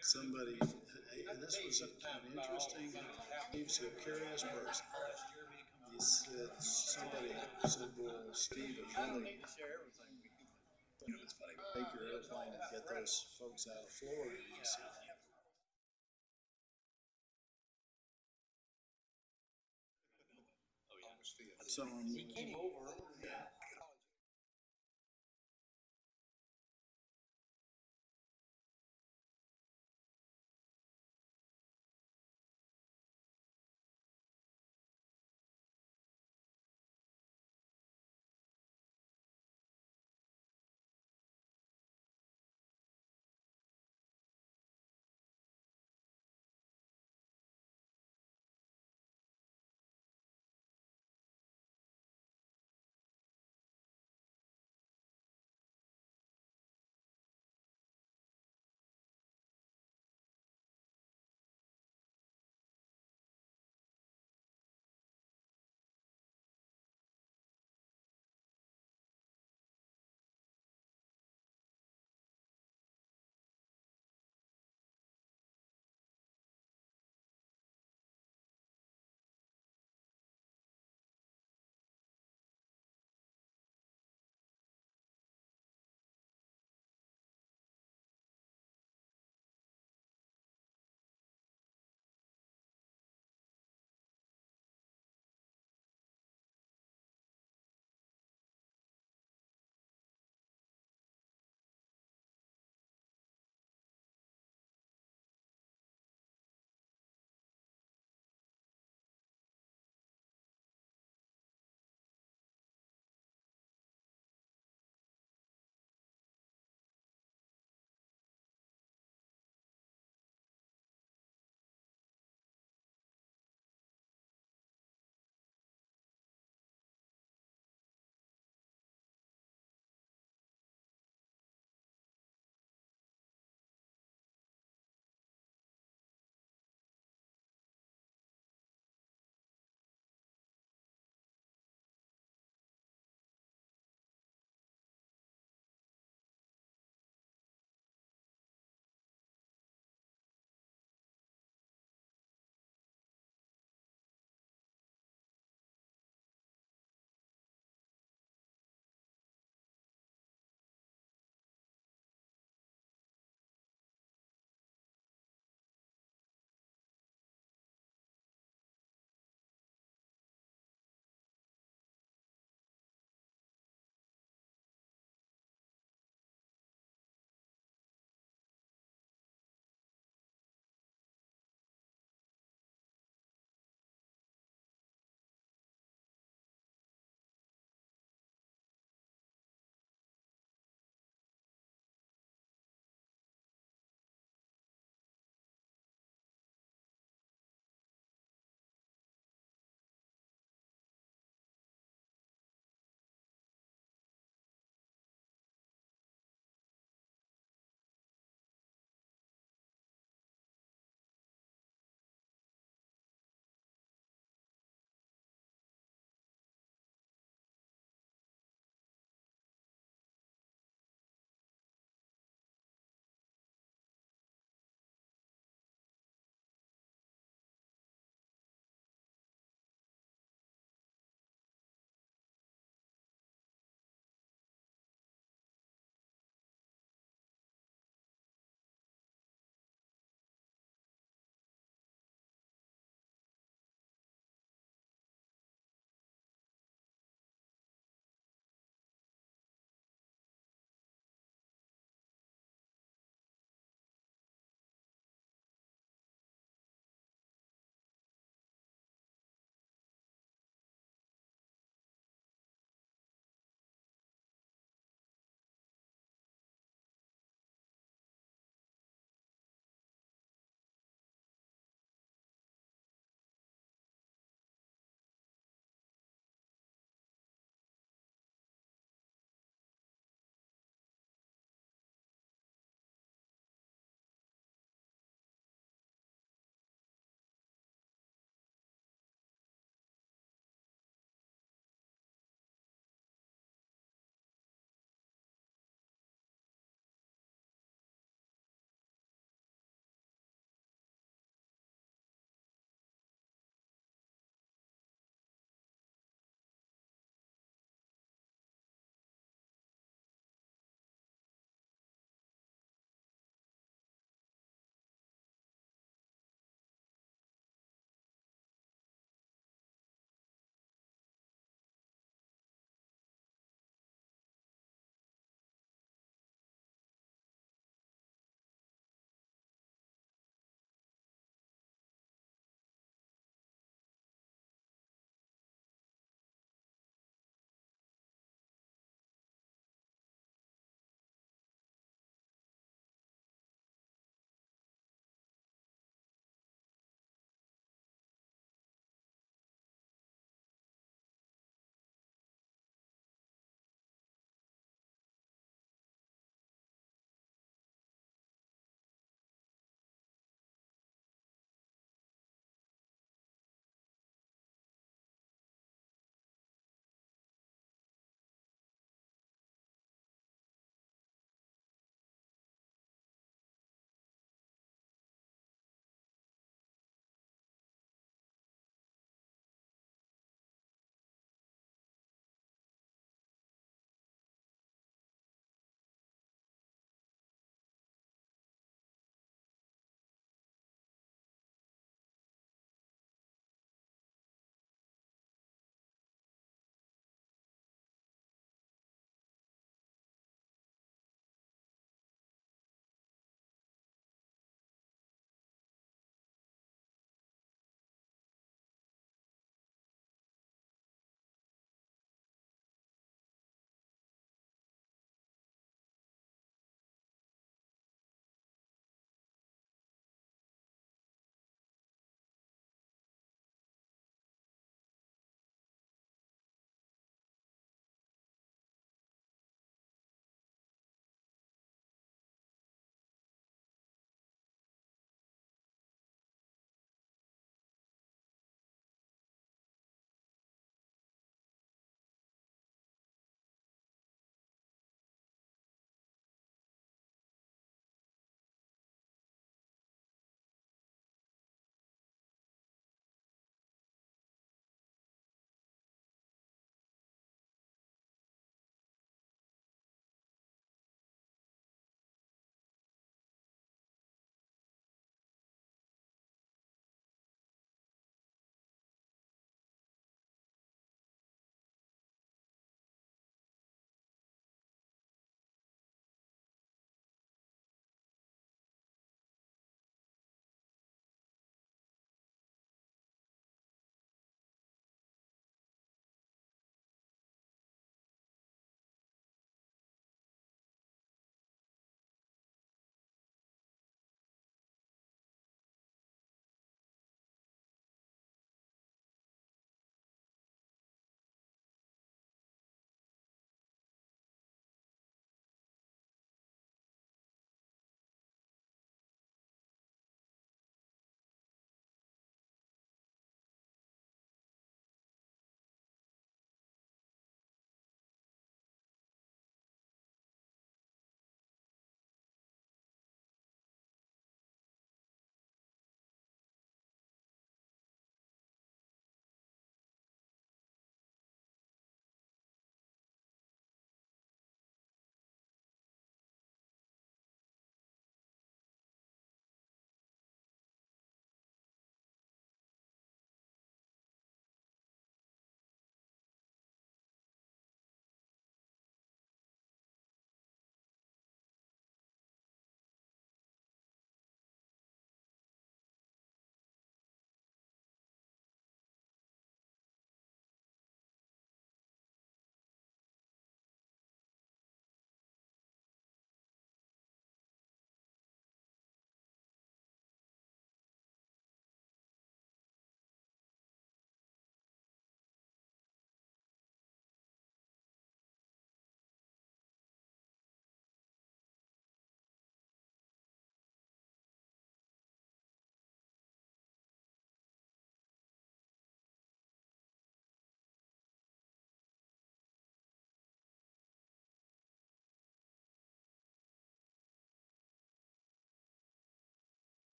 Somebody, and this was an interesting, he was a curious person. He said, somebody said, well, Steve is really, take your airplane and get those folks out of Florida. He said, so he came over.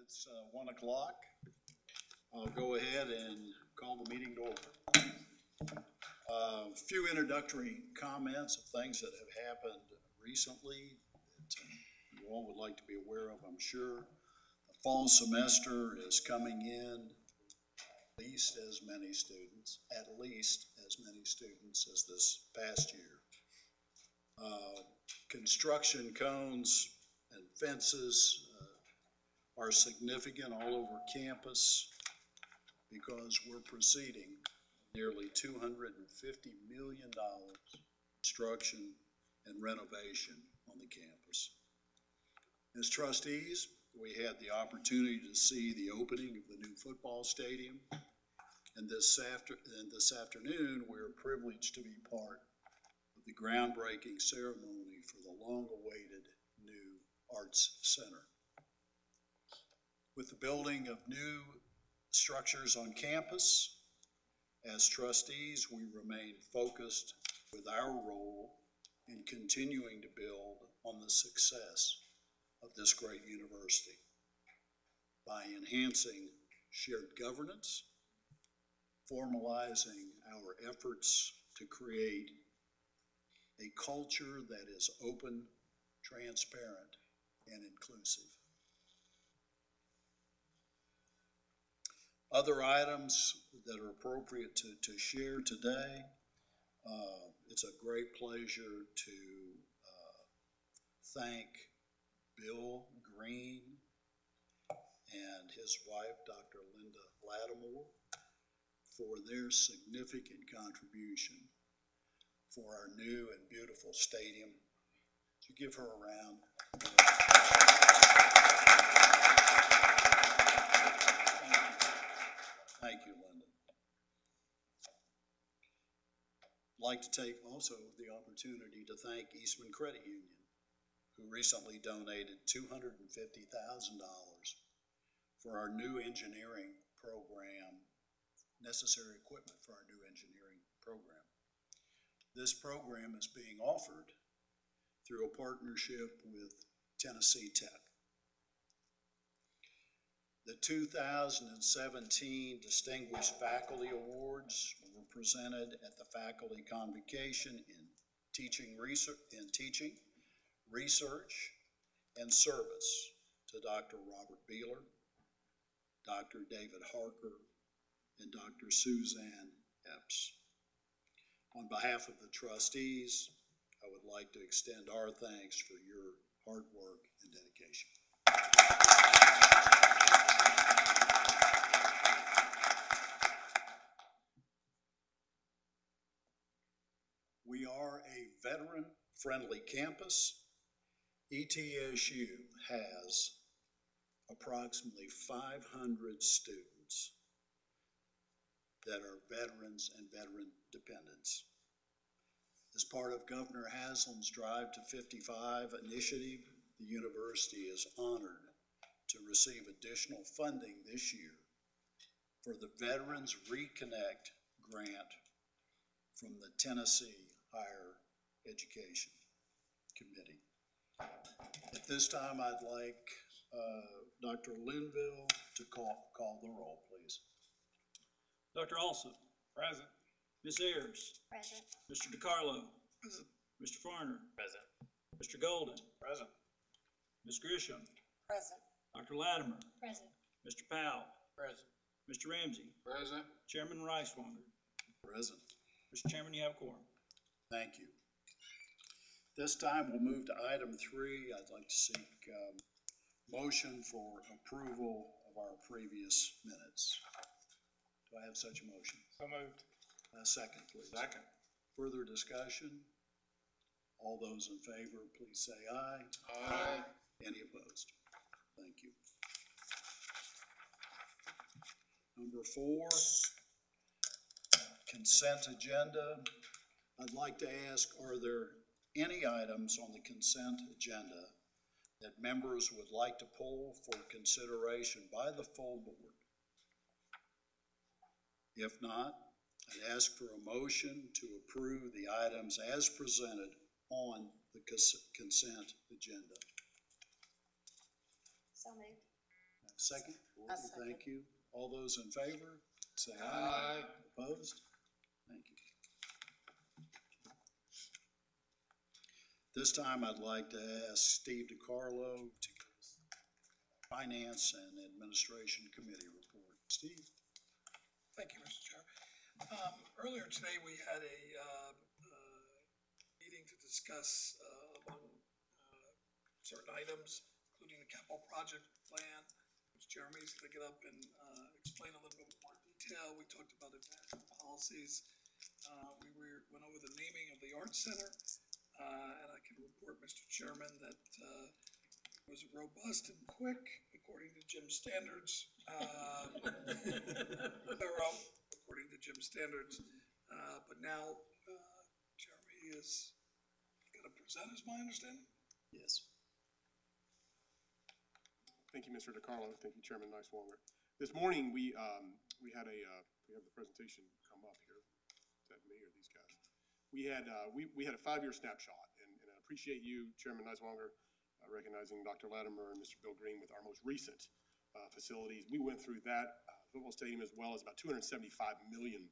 It's 1 o'clock. I'll go ahead and call the meeting to order. A few introductory comments of things that have happened recently that you all would like to be aware of, I'm sure. The fall semester is coming in at least as many students as this past year. Construction cones and fences are significant all over campus because we're proceeding nearly $250 million construction and renovation on the campus. As trustees, we had the opportunity to see the opening of the new football stadium, and this afternoon we're privileged to be part of the groundbreaking ceremony for the long-awaited new Arts Center. With the building of new structures on campus, as trustees, we remain focused with our role in continuing to build on the success of this great university by enhancing shared governance, formalizing our efforts to create a culture that is open, transparent, and inclusive. Other items that are appropriate to share today, it's a great pleasure to thank Bill Green and his wife, Dr. Linda Lattimore, for their significant contribution for our new and beautiful stadium. So give her a round. Thank you, Linda. I'd like to take also the opportunity to thank Eastman Credit Union, who recently donated $250,000 for our new engineering program, necessary equipment for our new engineering program. This program is being offered through a partnership with Tennessee Tech. The 2017 Distinguished Faculty Awards were presented at the Faculty Convocation in teaching, research, and service to Dr. Robert Beeler, Dr. David Harker, and Dr. Suzanne Epps. On behalf of the trustees, I would like to extend our thanks for your hard work and dedication. We are a veteran-friendly campus. ETSU has approximately 500 students that are veterans and veteran dependents. As part of Governor Haslam's Drive to 55 initiative, the university is honored to receive additional funding this year for the Veterans Reconnect grant from the Tennessee Higher Education Committee. At this time, I'd like Dr. Linville to call the roll, please. Dr. Alsop. Present. Ms. Ayers. Present. Mr. DiCarlo. Present. Mr. Farner. Present. Mr. Golden. Present. Ms. Grisham. Present. Dr. Latimer. Present. Mr. Powell. Present. Mr. Ramsey. Present. Chairman Ricewander. Present. Mr. Chairman, you have a quorum. Thank you. This time we'll move to item 3. I'd like to seek motion for approval of our previous minutes. Do I have such a motion? So moved. A second, please. Second. Further discussion? All those in favor, please say aye. Aye. Any opposed? Thank you. Number 4, consent agenda. I'd like to ask, are there any items on the consent agenda that members would like to pull for consideration by the full board? If not, I'd ask for a motion to approve the items as presented on the consent agenda. So moved. Second? I second. Thank you. All those in favor, say aye. Opposed? Thank you. This time, I'd like to ask Steve DiCarlo to give us Finance and Administration Committee report. Steve? Thank you, Mr. Chair. Earlier today, we had a meeting to discuss among certain items, including the capital project plan, which Jeremy's going to get up and explain a little bit more detail. We talked about advanced policies. We went over the naming of the Arts Center, and I can report, Mr. Chairman, that it was robust and quick, according to Jim's standards. Thorough, according to Jim's standards. But now, Jeremy is going to present, is my understanding? Yes. Thank you, Mr. DiCarlo. Thank you, Chairman Nicewanger. This morning, we have the presentation come up here. Is that me or these guys? We had a 5-year snapshot, and I appreciate you, Chairman Nicewanger, recognizing Dr. Latimer and Mr. Bill Green with our most recent facilities. We went through that football stadium as well as about $275 million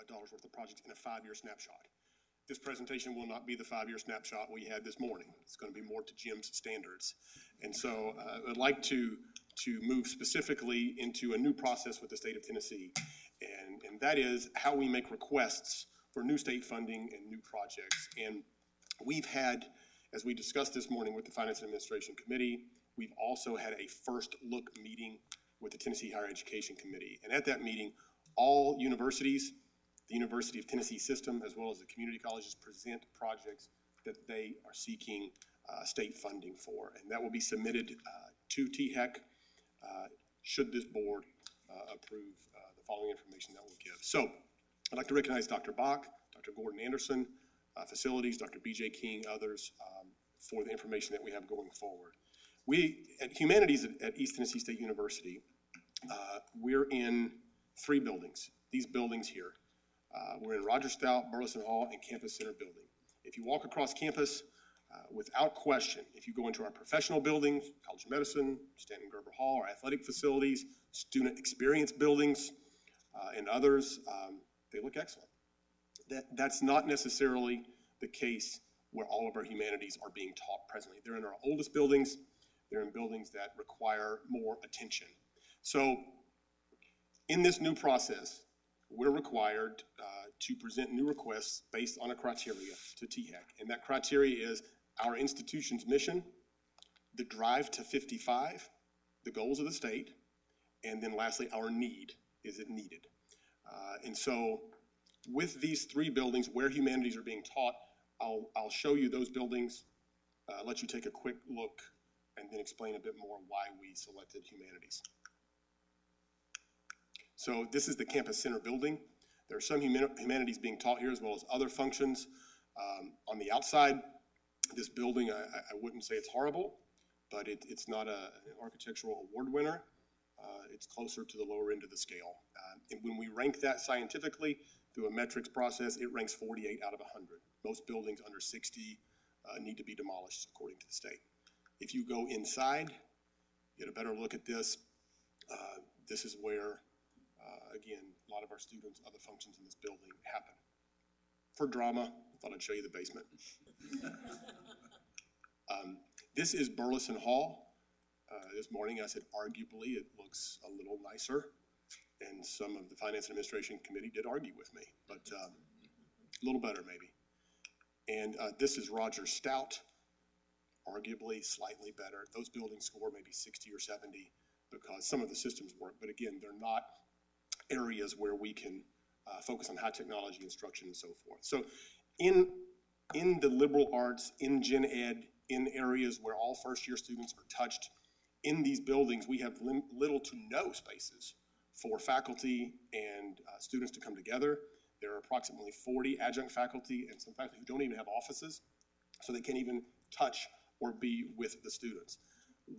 worth of projects in a 5-year snapshot. This presentation will not be the 5-year snapshot we had this morning. It's going to be more to Jim's standards. And so I'd like to move specifically into a new process with the state of Tennessee, and that is how we make requests for new state funding and new projects. And we've had, as we discussed this morning with the Finance and Administration Committee, we've also had a first look meeting with the Tennessee Higher Education Committee. And at that meeting, all universities, the University of Tennessee system, as well as the community colleges, present projects that they are seeking state funding for. And that will be submitted to THEC should this board approve the following information that we'll give. So I'd like to recognize Dr. Bach, Dr. Gordon Anderson, facilities, Dr. BJ King, others, for the information that we have going forward. We, at Humanities at East Tennessee State University, we're in 3 buildings. These buildings here. We're in Roger Stout, Burleson Hall, and Campus Center building. If you walk across campus, without question, if you go into our professional buildings, College of Medicine, Stanton Gerber Hall, our athletic facilities, student experience buildings, and others, they look excellent. That's not necessarily the case where all of our humanities are being taught presently. They're in our oldest buildings. They're in buildings that require more attention. So in this new process, we're required to present new requests based on a criteria to THEC. And that criteria is our institution's mission, the drive to 55, the goals of the state, and then lastly, our need. Is it needed? And so with these 3 buildings where humanities are being taught, I'll show you those buildings, let you take a quick look, and then explain a bit more why we selected humanities. So this is the Campus Center building. There are some humanities being taught here as well as other functions. On the outside, this building, I wouldn't say it's horrible, but it's not an architectural award winner. It's closer to the lower end of the scale. And when we rank that scientifically through a metrics process, it ranks 48 out of 100. Most buildings under 60 need to be demolished according to the state. If you go inside, get a better look at this. This is where, again, a lot of our students, other functions in this building happen. For drama, I thought I'd show you the basement. This is Burleson Hall. This morning I said arguably it looks a little nicer, and some of the Finance and Administration Committee did argue with me, but a little better maybe. And this is Roger Stout, arguably slightly better. Those buildings score maybe 60 or 70 because some of the systems work, but again, they're not areas where we can focus on high technology instruction and so forth. So in the liberal arts, in gen ed, in areas where all first-year students are touched, in these buildings, we have little to no spaces for faculty and students to come together. There are approximately 40 adjunct faculty and some faculty who don't even have offices, so they can't even touch or be with the students.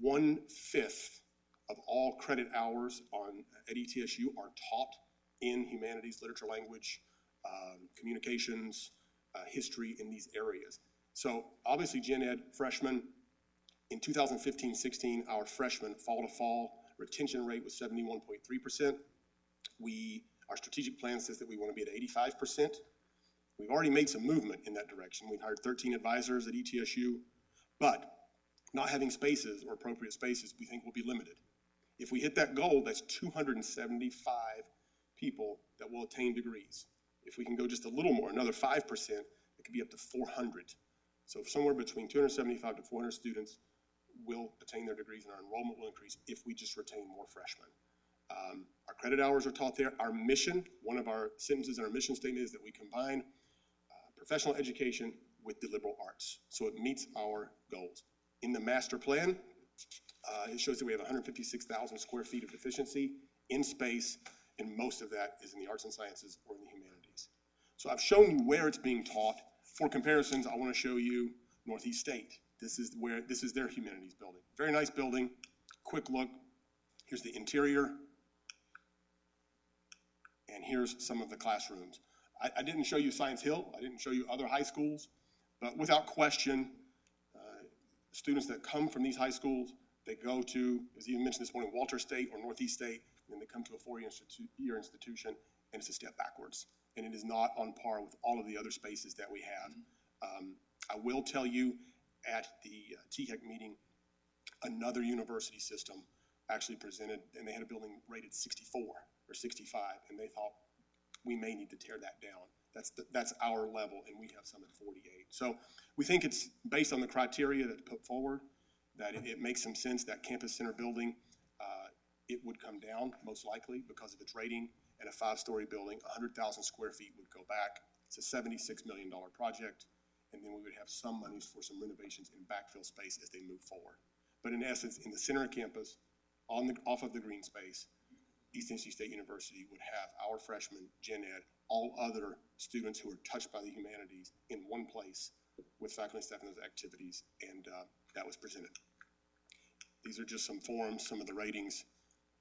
1/5 of all credit hours at ETSU are taught in humanities, literature, language, communications, history, in these areas. So obviously gen ed freshmen, in 2015-16, our freshmen fall to fall Retention rate was 71.3%. Our strategic plan says that we want to be at 85%. We've already made some movement in that direction. We've hired 13 advisors at ETSU, but not having spaces or appropriate spaces, we think will be limited. If we hit that goal, that's 275 people that will attain degrees. If we can go just a little more, another 5%, it could be up to 400. So somewhere between 275 to 400 students will attain their degrees, and our enrollment will increase if we just retain more freshmen. Our credit hours are taught there. Our mission, one of our sentences in our mission statement is that we combine professional education with the liberal arts. So it meets our goals. In the master plan, it shows that we have 156,000 square feet of efficiency in space, and most of that is in the arts and sciences or in the humanities. So I've shown you where it's being taught. For comparisons, I want to show you Northeast State. This is their humanities building. Very nice building. Quick look. Here's the interior. And here's some of the classrooms. I didn't show you Science Hill. I didn't show you other high schools. But without question, students that come from these high schools, they go to, as even mentioned this morning, Walter State or Northeast State, and then they come to a four-year institution, and it's a step backwards. And it is not on par with all of the other spaces that we have. I will tell you, at the THEC meeting, another university system actually presented, and they had a building rated 64 or 65, and they thought we may need to tear that down. That's our level, and we have some at 48. So we think it's based on the criteria that's put forward, that it makes some sense that campus center building, it would come down most likely because of its rating, and a 5-story building, 100,000 square feet would go back. It's a $76 million project, and then we would have some monies for some renovations in backfill space as they move forward. But in essence, in the center of campus, off of the green space, East Tennessee State University would have our freshmen, gen ed, all other students who are touched by the humanities in one place with faculty and staff in those activities, and that was presented. These are just some forms, some of the ratings.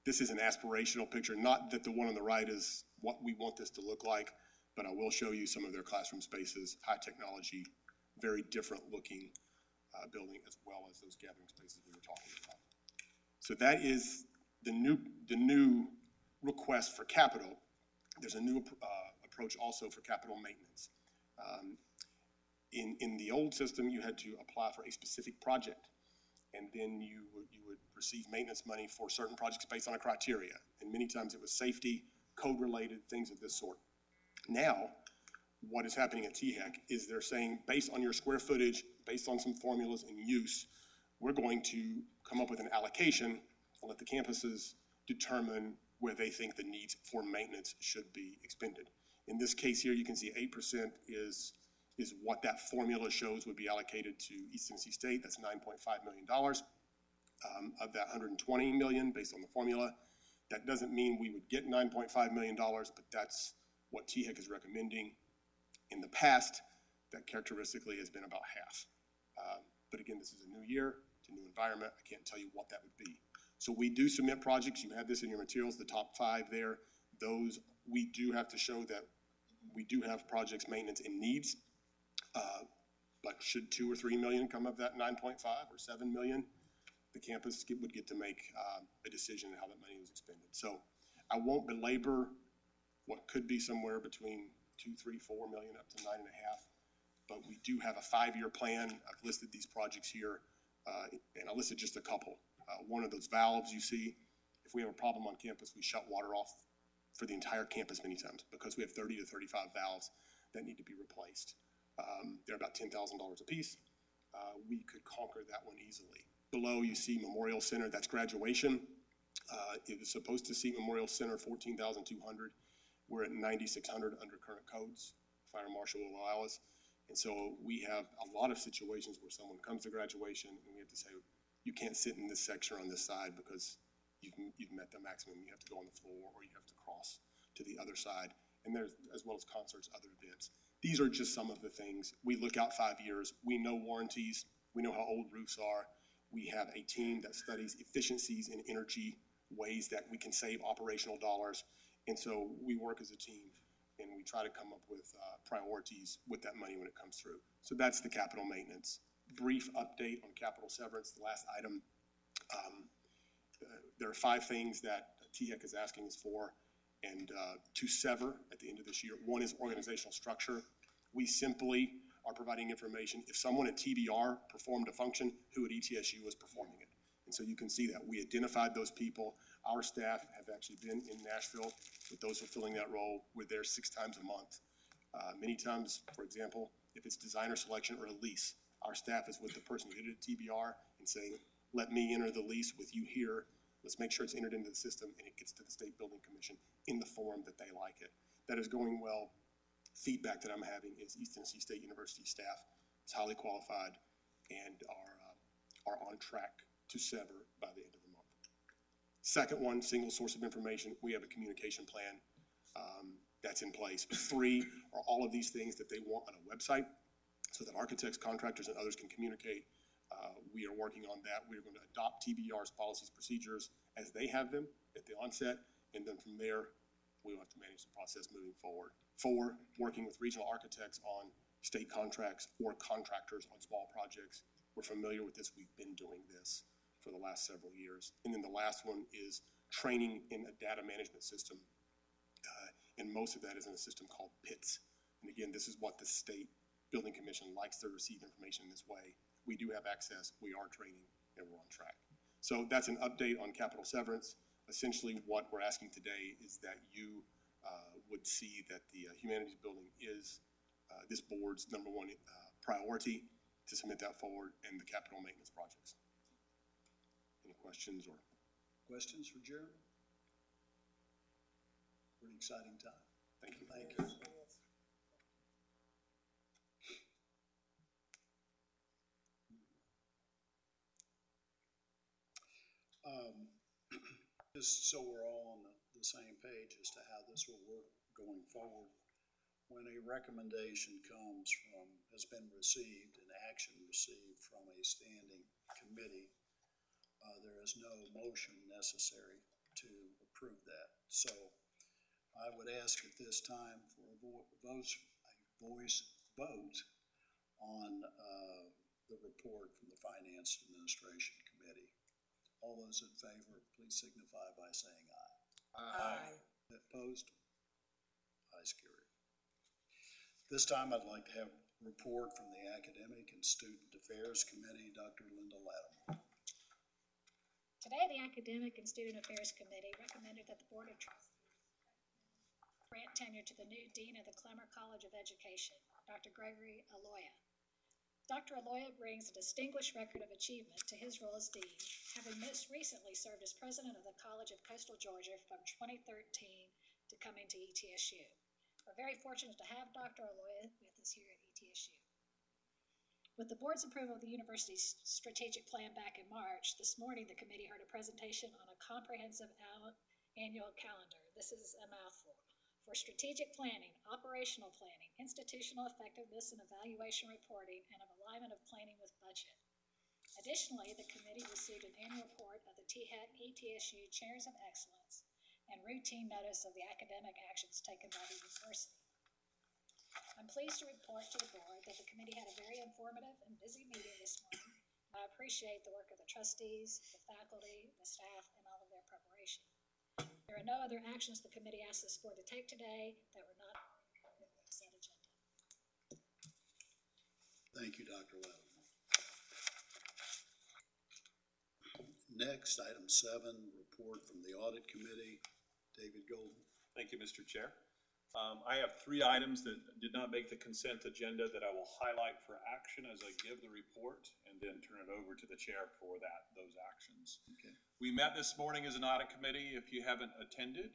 This is an aspirational picture, not that the one on the right is what we want this to look like, but I will show you some of their classroom spaces, high technology, very different looking building, as well as those gathering spaces we were talking about. So that is the new request for capital. There's a new approach also for capital maintenance. In the old system, you had to apply for a specific project, and then you would receive maintenance money for certain projects based on a criteria. And many times it was safety, code-related, things of this sort. Now, what is happening at THEC is they're saying, based on your square footage, based on some formulas and use, we're going to come up with an allocation and let the campuses determine where they think the needs for maintenance should be expended. In this case here, you can see 8% is what that formula shows would be allocated to East Tennessee State. That's $9.5 million. Of that $120 million based on the formula. That doesn't mean we would get $9.5 million, but that's what THEC is recommending. In the past, that characteristically has been about half. But again, this is a new year, it's a new environment. I can't tell you what that would be. So we do submit projects. You have this in your materials, the top 5 there. Those, we do have to show that we do have projects, maintenance, and needs. But should 2 or 3 million come of that 9.5 or 7 million, the campus would get to make a decision on how that money was expended. So I won't belabor what could be somewhere between 2, 3, 4 million up to 9.5. But we do have a 5-year plan. I've listed these projects here, and I listed just a couple. One of those valves you see, if we have a problem on campus, we shut water off for the entire campus many times because we have 30 to 35 valves that need to be replaced. They're about $10,000 a piece. We could conquer that one easily. Below you see Memorial Center, that's graduation. It was supposed to see Memorial Center 14,200. We're at 9,600 under current codes. Fire marshal will allow us. And so we have a lot of situations where someone comes to graduation and we have to say, you can't sit in this section or on this side because you've met the maximum. You have to go on the floor or you have to cross to the other side. And there's, as well as concerts, other events. These are just some of the things. We look out 5 years. We know warranties. We know how old roofs are. We have a team that studies efficiencies in energy, ways that we can save operational dollars. And so we work as a team and we try to come up with priorities with that money when it comes through. So that's the capital maintenance. Brief update on capital severance, the last item. there are 5 things that THEC is asking us for, and to sever at the end of this year. One is organizational structure. We simply are providing information. If someone at TBR performed a function, who at ETSU was performing it? And so you can see that. We identified those people. Our staff have actually been in Nashville with those fulfilling that role. We're there 6 times a month. Many times, for example, if it's designer selection or a lease, our staff is with the person who did it at TBR and saying, let me enter the lease with you here. Let's make sure it's entered into the system and it gets to the State Building Commission in the form that they like it. That is going well. Feedback that I'm having is East Tennessee State University staff is highly qualified and are on track to sever by the end of the month. Second one, single source of information. We have a communication plan that's in place. 3 are all of these things that they want on a website so that architects, contractors, and others can communicate. We are working on that. We are going to adopt TBR's policies, procedures as they have them at the onset, and then from there, we will have to manage the process moving forward. 4, working with regional architects on state contracts or contractors on small projects. We're familiar with this. We've been doing this for the last several years. And then the last one is training in a data management system. And most of that is in a system called PITS. And again, this is what the State Building Commission likes to receive information in this way. We do have access, we are training, and we're on track. So that's an update on capital severance. Essentially what we're asking today is that you would see that the humanities building is this board's #1 priority to submit that forward, and the capital maintenance projects. Any questions or? Questions for Jeremy? Pretty exciting time. Thank you. Thank you. Just so we're all on the same page as to how this will work going forward, when a recommendation has been received, an action received from a standing committee, there is no motion necessary to approve that. So I would ask at this time for a voice vote on the report from the Finance Administration Committee. All those in favor, please signify by saying aye. Aye. Opposed? Ayes carried. This time I'd like to have a report from the Academic and Student Affairs Committee, Dr. Linda Lattimore. Today, the Academic and Student Affairs Committee recommended that the Board of Trustees grant tenure to the new Dean of the Clemmer College of Education, Dr. Gregory Aloya. Dr. Aloya brings a distinguished record of achievement to his role as Dean, having most recently served as President of the College of Coastal Georgia from 2013 to coming to ETSU. We're very fortunate to have Dr. Aloya with us here at ETSU. With the board's approval of the university's strategic plan back in March, this morning the committee heard a presentation on a comprehensive annual calendar. This is a mouthful. For strategic planning, operational planning, institutional effectiveness and evaluation reporting, and of alignment of planning with budget. Additionally, the committee received an annual report of the THEC ETSU Chairs of Excellence and routine notice of the academic actions taken by the university. I'm pleased to report to the board that the committee had a very informative and busy meeting this morning. I appreciate the work of the trustees, the faculty, the staff, and all of their preparation. There are no other actions the committee asked this board to take today that were not on the consent agenda. Thank you, Dr. Lattimore. Next, item 7, report from the Audit Committee, David Golden. Thank you, Mr. Chair. I have 3 items that did not make the consent agenda that I will highlight for action as I give the report and then turn it over to the chair for those actions. Okay. We met this morning as an audit committee. If you haven't attended,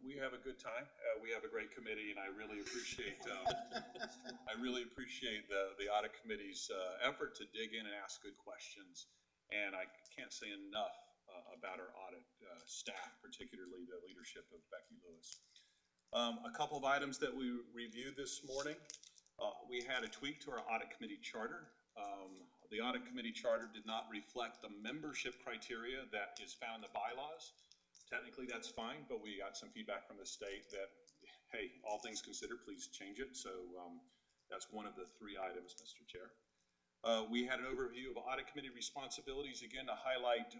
we have a good time. We have a great committee, and I really appreciate the audit committee's effort to dig in and ask good questions. And I can't say enough about our audit staff, particularly the leadership of Becky Lewis. A couple of items that we reviewed this morning. We had a tweak to our audit committee charter. The audit committee charter did not reflect the membership criteria that is found in the bylaws. Technically, that's fine, but we got some feedback from the state that, hey, all things considered, please change it. So that's one of the 3 items, Mr. Chair. We had an overview of audit committee responsibilities, again, to highlight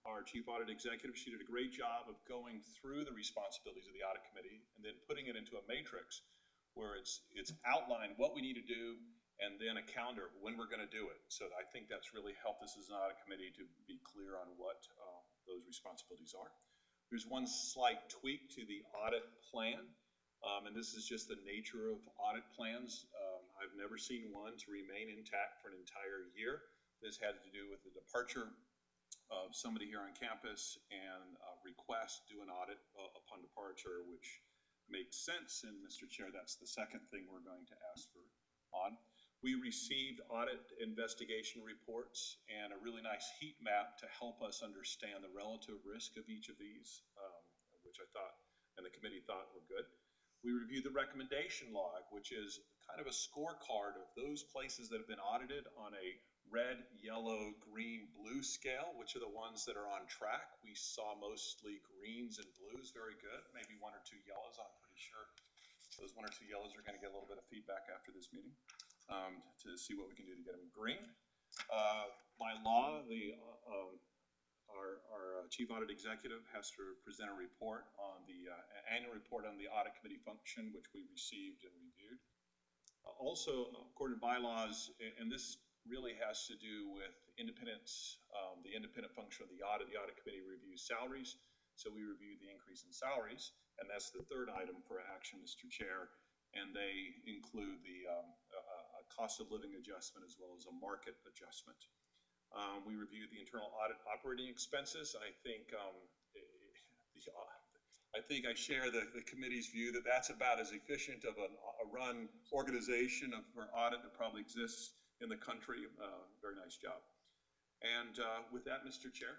our chief audit executive. She did a great job of going through the responsibilities of the audit committee and then putting it into a matrix where it's outlined what we need to do and then a calendar of when we're going to do it. So I think that's really helped us as an audit committee to be clear on what those responsibilities are. There's one slight tweak to the audit plan, and this is just the nature of audit plans. I've never seen one to remain intact for an entire year. This had to do with the departure of somebody here on campus and request do an audit upon departure, which makes sense. And Mr. Chair, that's the second thing we're going to ask for on. We received audit investigation reports and a really nice heat map to help us understand the relative risk of each of these, which I thought and the committee thought were good. We reviewed the recommendation log, which is kind of a scorecard of those places that have been audited on a red, yellow, green, blue scale, which are the ones that are on track. We saw mostly greens and blues, very good, maybe one or two yellows. I'm pretty sure those one or two yellows are going to get a little bit of feedback after this meeting to see what we can do to get them green. By law, our chief audit executive has to present a report on the annual report on the audit committee function, which we received and reviewed. Also, according to bylaws, and this really has to do with independence, the independent function of the audit committee reviews salaries. So we reviewed the increase in salaries, and that's the third item for action, Mr. Chair. And they include the a cost of living adjustment as well as a market adjustment. We reviewed the internal audit operating expenses. I think I share the committee's view that that's about as efficient of a run organization for audit that probably exists in the country. Very nice job. And with that, Mr. Chair,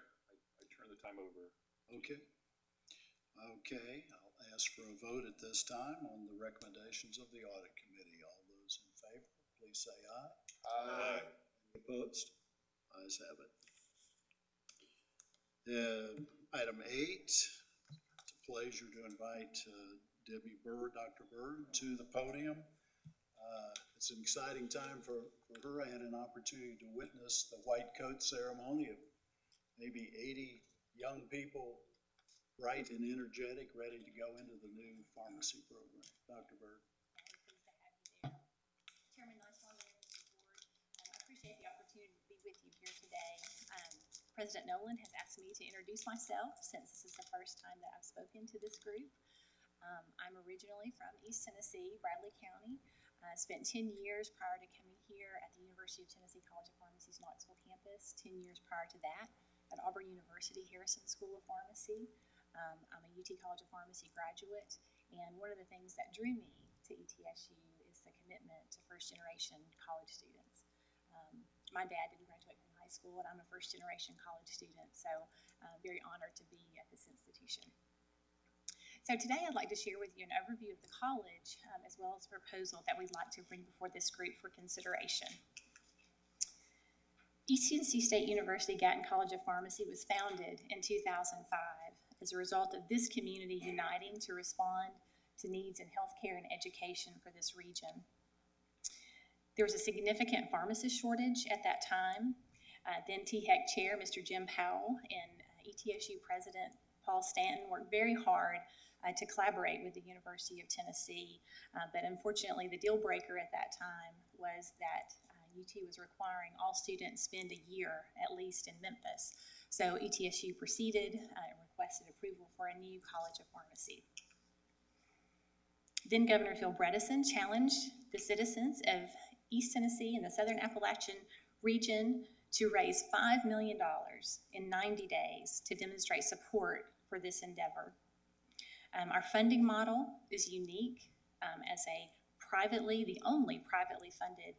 I turn the time over. Okay. Okay, I'll ask for a vote at this time on the recommendations of the audit committee. All those in favor, please say aye. Aye. Any opposed? Ayes have it. Item 8, it's a pleasure to invite Debbie Bird, Dr. Bird, to the podium. It's an exciting time for her. I had an opportunity to witness the white coat ceremony of maybe 80 young people, bright and energetic, ready to go into the new pharmacy program. Dr. Bird. Chairman, nice one, members of the board. I appreciate the opportunity to be with you here today. President Nolan has asked me to introduce myself since this is the first time that I've spoken to this group. I'm originally from East Tennessee, Bradley County. I spent 10 years prior to coming here at the University of Tennessee College of Pharmacy's Knoxville campus, 10 years prior to that at Auburn University Harrison School of Pharmacy. I'm a UT College of Pharmacy graduate, and one of the things that drew me to ETSU is the commitment to first-generation college students. My dad didn't graduate from high school, and I'm a first-generation college student, so I'm very honored to be at this institution. So today I'd like to share with you an overview of the college, as well as a proposal that we'd like to bring before this group for consideration. East Tennessee State University Gatton College of Pharmacy was founded in 2005 as a result of this community uniting to respond to needs in healthcare and education for this region. There was a significant pharmacist shortage at that time. Then THEC Chair, Mr. Jim Powell, and ETSU President Paul Stanton worked very hard to collaborate with the University of Tennessee, but unfortunately the deal breaker at that time was that UT was requiring all students spend a year at least in Memphis. So ETSU proceeded and requested approval for a new College of Pharmacy. Then Governor Phil Bredesen challenged the citizens of East Tennessee and the Southern Appalachian region to raise $5 million in 90 days to demonstrate support for this endeavor. Our funding model is unique as the only privately funded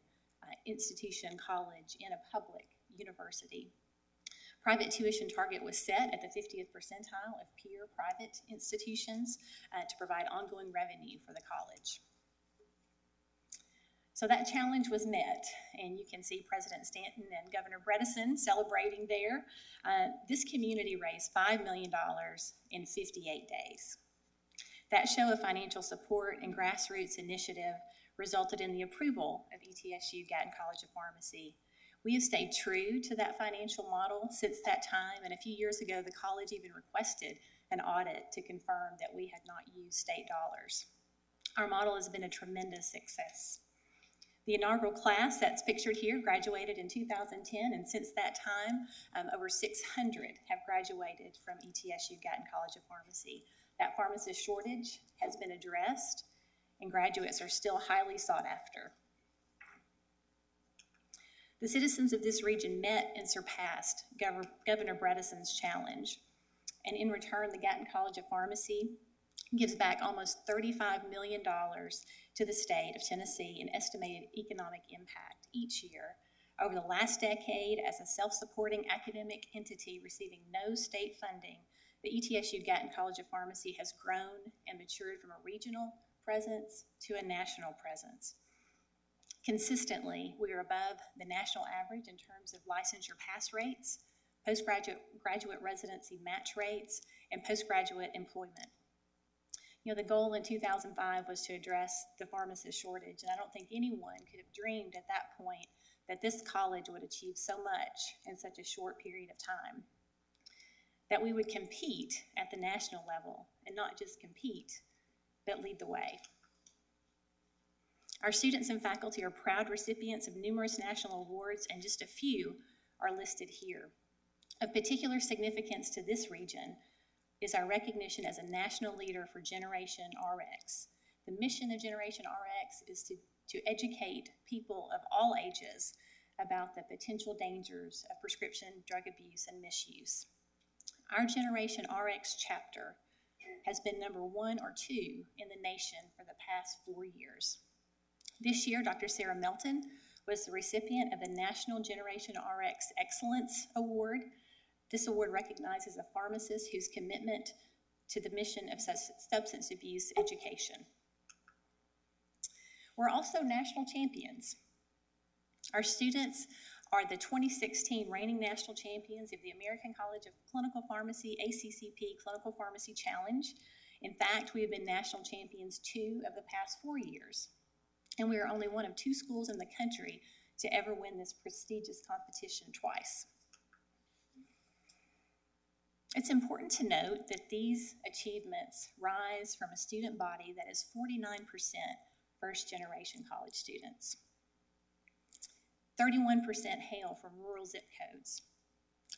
institution college in a public university. Private tuition target was set at the 50th percentile of peer private institutions to provide ongoing revenue for the college. So that challenge was met, and you can see President Stanton and Governor Bredesen celebrating there. This community raised $5 million in 58 days. That show of financial support and grassroots initiative resulted in the approval of ETSU Gatton College of Pharmacy. We have stayed true to that financial model since that time, and a few years ago, the college even requested an audit to confirm that we had not used state dollars. Our model has been a tremendous success. The inaugural class that's pictured here graduated in 2010, and since that time, over 600 have graduated from ETSU Gatton College of Pharmacy. That pharmacist shortage has been addressed, and graduates are still highly sought after. The citizens of this region met and surpassed Governor Bredeson's challenge, and in return, the Gatton College of Pharmacy gives back almost $35 million to the state of Tennessee in estimated economic impact each year. Over the last decade, as a self-supporting academic entity receiving no state funding, the ETSU Gatton College of Pharmacy has grown and matured from a regional presence to a national presence. Consistently, we are above the national average in terms of licensure pass rates, graduate residency match rates, and postgraduate employment. You know, the goal in 2005 was to address the pharmacist shortage, and I don't think anyone could have dreamed at that point that this college would achieve so much in such a short period of time. That we would compete at the national level, and not just compete, but lead the way. Our students and faculty are proud recipients of numerous national awards, and just a few are listed here. Of particular significance to this region is our recognition as a national leader for Generation RX. The mission of Generation RX is to educate people of all ages about the potential dangers of prescription drug abuse and misuse. Our Generation RX chapter has been number 1 or 2 in the nation for the past 4 years. This year, Dr. Sarah Melton was the recipient of the National Generation RX Excellence Award. This award recognizes a pharmacist whose commitment to the mission of substance abuse education. We're also national champions. Our students are the 2016 reigning national champions of the American College of Clinical Pharmacy ACCP Clinical Pharmacy Challenge. In fact, we have been national champions 2 of the past 4 years. And we are only one of 2 schools in the country to ever win this prestigious competition twice. It's important to note that these achievements rise from a student body that is 49% first-generation college students. 31% hail from rural zip codes.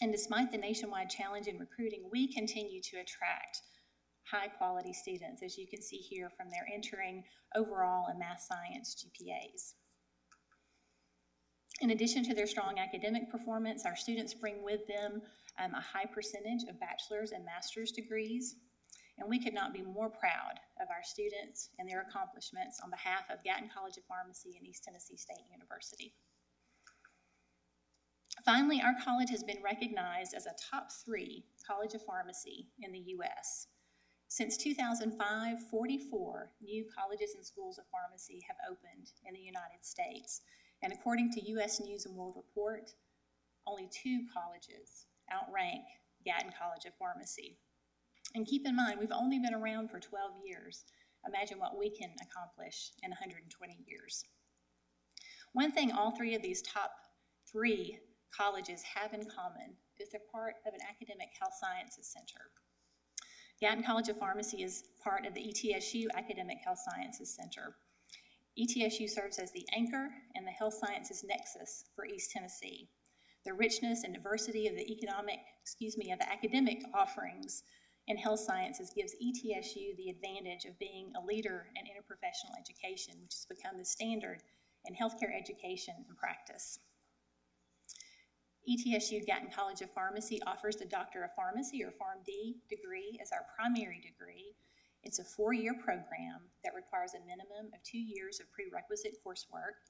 And despite the nationwide challenge in recruiting, we continue to attract high-quality students, as you can see here from their entering overall and math science GPAs. In addition to their strong academic performance, our students bring with them a high percentage of bachelor's and master's degrees, and we could not be more proud of our students and their accomplishments on behalf of Gatton College of Pharmacy and East Tennessee State University. Finally, our college has been recognized as a top 3 college of pharmacy in the U.S. Since 2005, 44 new colleges and schools of pharmacy have opened in the United States. And according to U.S. News and World Report, only 2 colleges outrank Gatton College of Pharmacy. And keep in mind, we've only been around for 12 years. Imagine what we can accomplish in 120 years. One thing all 3 of these top 3 colleges have in common is they're part of an academic health sciences center. Gatton College of Pharmacy is part of the ETSU Academic Health Sciences Center. ETSU serves as the anchor and the health sciences nexus for East Tennessee. The richness and diversity of the academic offerings in health sciences gives ETSU the advantage of being a leader in interprofessional education, which has become the standard in healthcare education and practice. ETSU Gatton College of Pharmacy offers the Doctor of Pharmacy, or PharmD, degree as our primary degree. It's a 4-year program that requires a minimum of 2 years of prerequisite coursework.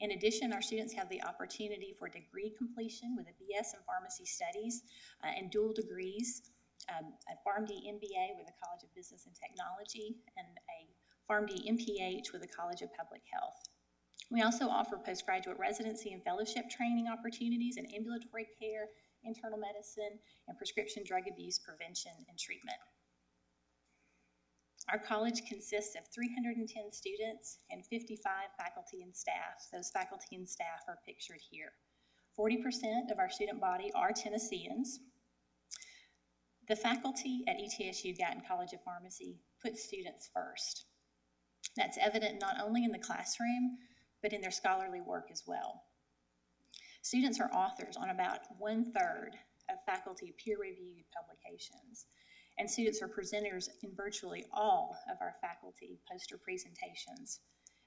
In addition, our students have the opportunity for degree completion with a BS in Pharmacy Studies and dual degrees, a PharmD MBA with the College of Business and Technology, and a PharmD MPH with the College of Public Health. We also offer postgraduate residency and fellowship training opportunities in ambulatory care, internal medicine, and prescription drug abuse prevention and treatment. Our college consists of 310 students and 55 faculty and staff. Those faculty and staff are pictured here. 40% of our student body are Tennesseans. The faculty at ETSU Gatton College of Pharmacy put students first. That's evident not only in the classroom, but in their scholarly work as well. Students are authors on about 1/3 of faculty peer-reviewed publications, and students are presenters in virtually all of our faculty poster presentations.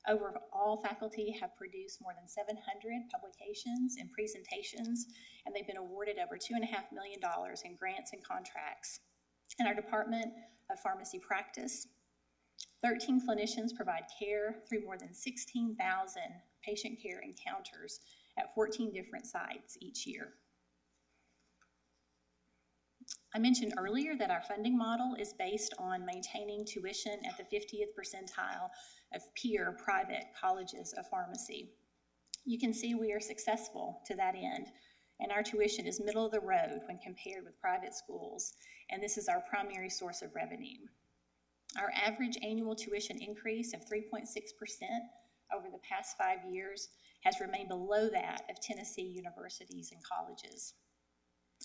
Overall, faculty have produced more than 700 publications and presentations, and they've been awarded over $2.5 million in grants and contracts. In our Department of Pharmacy Practice, 13 clinicians provide care through more than 16,000 patient care encounters at 14 different sites each year. I mentioned earlier that our funding model is based on maintaining tuition at the 50th percentile of peer private colleges of pharmacy. You can see we are successful to that end, and our tuition is middle of the road when compared with private schools, and this is our primary source of revenue. Our average annual tuition increase of 3.6% over the past 5 years has remained below that of Tennessee universities and colleges.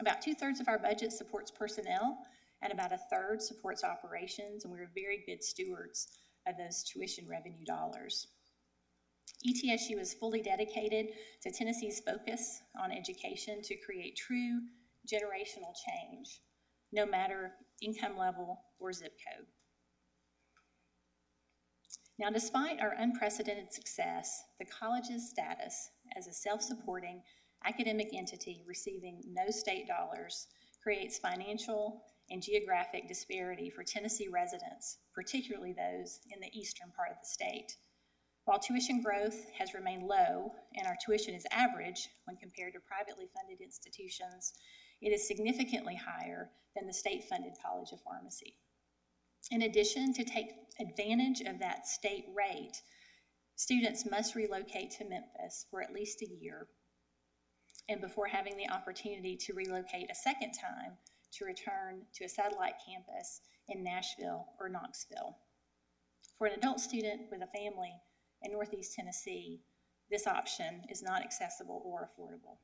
About 2/3 of our budget supports personnel, and about 1/3 supports operations, and we're very good stewards of those tuition revenue dollars. ETSU is fully dedicated to Tennessee's focus on education to create true generational change, no matter income level or zip code. Now, despite our unprecedented success, the college's status as a self-supporting academic entity receiving no state dollars creates financial and geographic disparity for Tennessee residents, particularly those in the eastern part of the state. While tuition growth has remained low and our tuition is average when compared to privately funded institutions, it is significantly higher than the state-funded College of Pharmacy. In addition, to take advantage of that state rate, students must relocate to Memphis for at least a year, and before having the opportunity to relocate a second time to return to a satellite campus in Nashville or Knoxville. For an adult student with a family in Northeast Tennessee, this option is not accessible or affordable.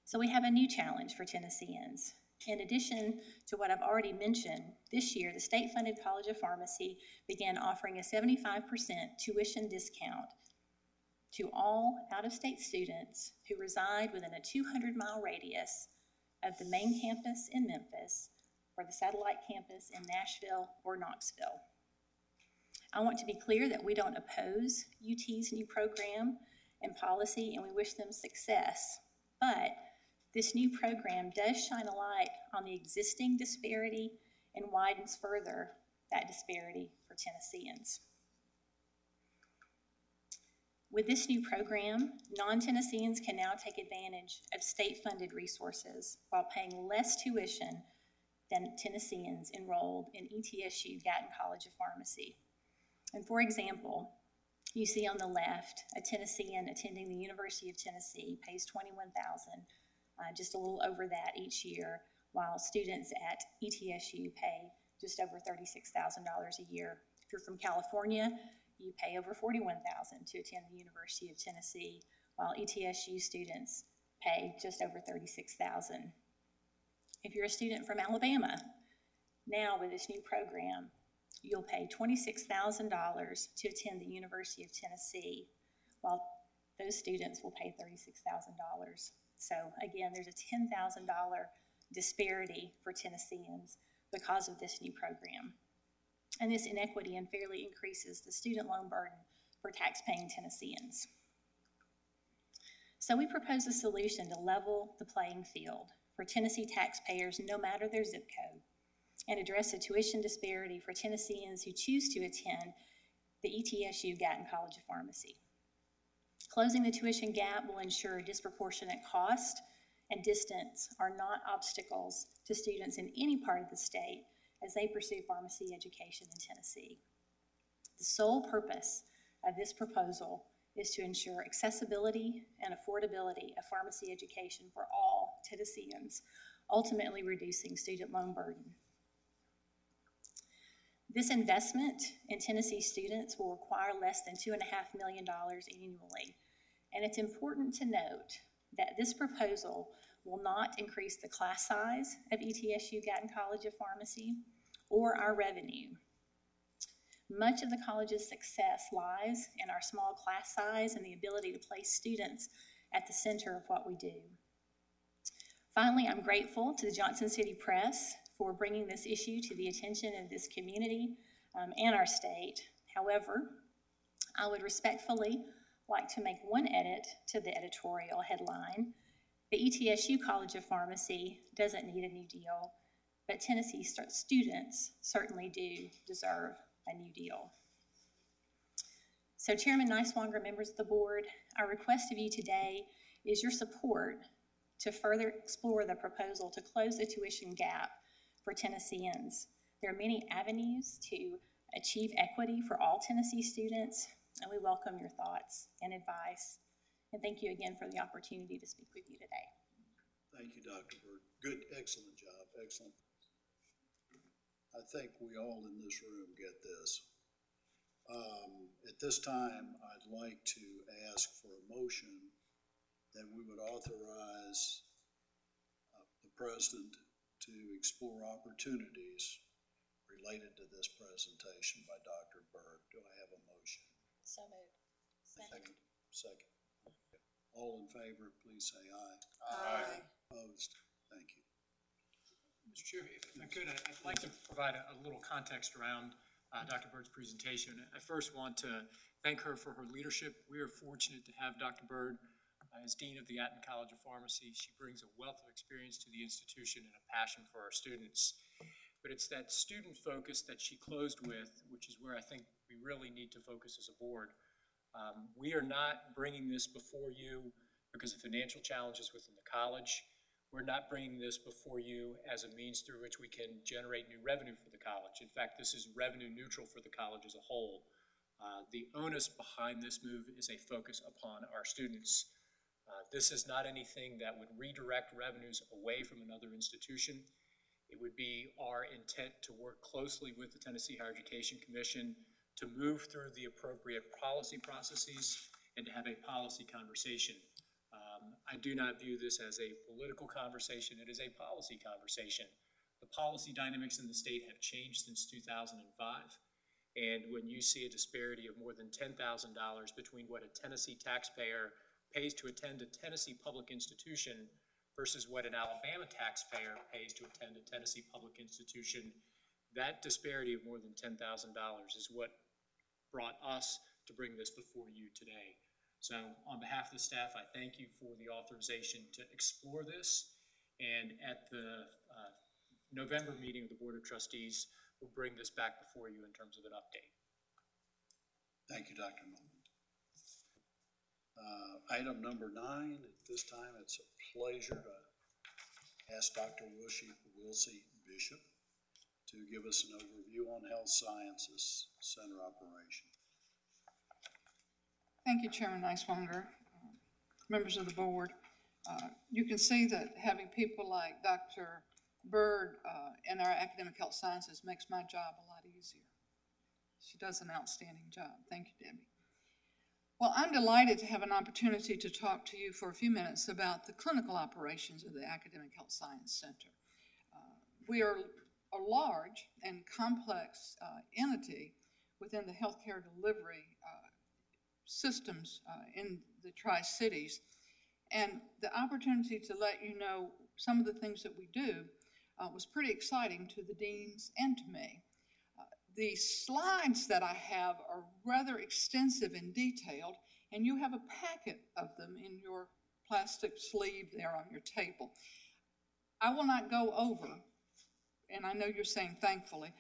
So we have a new challenge for Tennesseans. In addition to what I've already mentioned, this year the state-funded College of Pharmacy began offering a 75% tuition discount to all out-of-state students who reside within a 200-mile radius of the main campus in Memphis or the satellite campus in Nashville or Knoxville. I want to be clear that we don't oppose UT's new program and policy, and we wish them success, but this new program does shine a light on the existing disparity and widens further that disparity for Tennesseans. With this new program, non-Tennesseans can now take advantage of state-funded resources while paying less tuition than Tennesseans enrolled in ETSU Gatton College of Pharmacy. And for example, you see on the left, a Tennessean attending the University of Tennessee pays $21,000, just a little over that each year, while students at ETSU pay just over $36,000 a year. If you're from California, you pay over $41,000 to attend the University of Tennessee, while ETSU students pay just over $36,000. If you're a student from Alabama, now with this new program, you'll pay $26,000 to attend the University of Tennessee, while those students will pay $36,000. So again, there's a $10,000 disparity for Tennesseans because of this new program. And this inequity unfairly increases the student loan burden for tax-paying Tennesseans. So we propose a solution to level the playing field for Tennessee taxpayers no matter their zip code, and address a tuition disparity for Tennesseans who choose to attend the ETSU Gatton College of Pharmacy. Closing the tuition gap will ensure disproportionate cost and distance are not obstacles to students in any part of the state as they pursue pharmacy education in Tennessee. The sole purpose of this proposal is to ensure accessibility and affordability of pharmacy education for all Tennesseans, ultimately reducing student loan burden. This investment in Tennessee students will require less than $2.5 million annually. And it's important to note that this proposal will not increase the class size of ETSU Gatton College of Pharmacy or our revenue. Much of the college's success lies in our small class size and the ability to place students at the center of what we do. Finally, I'm grateful to the Johnson City Press for bringing this issue to the attention of this community and our state. However, I would respectfully like to make one edit to the editorial headline. The ETSU College of Pharmacy doesn't need a new deal, but Tennessee students certainly do deserve a new deal. So Chairman Niswonger, members of the board, our request of you today is your support to further explore the proposal to close the tuition gap for Tennesseans. There are many avenues to achieve equity for all Tennessee students, and we welcome your thoughts and advice. And thank you again for the opportunity to speak with you today. Thank you, Dr. Bird. Good, excellent job, excellent. I think we all in this room get this. At this time, I'd like to ask for a motion that we would authorize the president to explore opportunities related to this presentation by Dr. Bird. Do I have a motion? So moved. Second. Second. All in favor, please say aye. Aye. Opposed? Thank you. Mr. Chair, if I could, I'd like to provide a little context around Dr. Bird's presentation. I first want to thank her for her leadership. We are fortunate to have Dr. Bird as Dean of the Gatton College of Pharmacy. She brings a wealth of experience to the institution and a passion for our students. But it's that student focus that she closed with, which is where I think we really need to focus as a board. We are not bringing this before you because of financial challenges within the college. We're not bringing this before you as a means through which we can generate new revenue for the college. In fact, this is revenue neutral for the college as a whole. The onus behind this move is a focus upon our students. This is not anything that would redirect revenues away from another institution. It would be our intent to work closely with the Tennessee Higher Education Commission to move through the appropriate policy processes and to have a policy conversation. I do not view this as a political conversation. It is a policy conversation. The policy dynamics in the state have changed since 2005. And when you see a disparity of more than $10,000 between what a Tennessee taxpayer pays to attend a Tennessee public institution versus what an Alabama taxpayer pays to attend a Tennessee public institution, that disparity of more than $10,000 is what brought us to bring this before you today. So on behalf of the staff, I thank you for the authorization to explore this. And at the November meeting of the Board of Trustees, we'll bring this back before you in terms of an update. Thank you, Dr. Mullen. Item number 9, at this time, it's a pleasure to ask Dr. Wilsie Bishop to give us an overview on Health Sciences Center operation. Thank you, Chairman Niswonger, members of the board. You can see that having people like Dr. Bird in our academic health sciences makes my job a lot easier. She does an outstanding job. Thank you, Debbie. Well, I'm delighted to have an opportunity to talk to you for a few minutes about the clinical operations of the Academic Health Science Center. We are a large and complex entity within the healthcare delivery systems in the Tri-Cities, and the opportunity to let you know some of the things that we do was pretty exciting to the deans and to me. The slides that I have are rather extensive and detailed, and you have a packet of them in your plastic sleeve there on your table. I will not go over, and I know you're saying thankfully,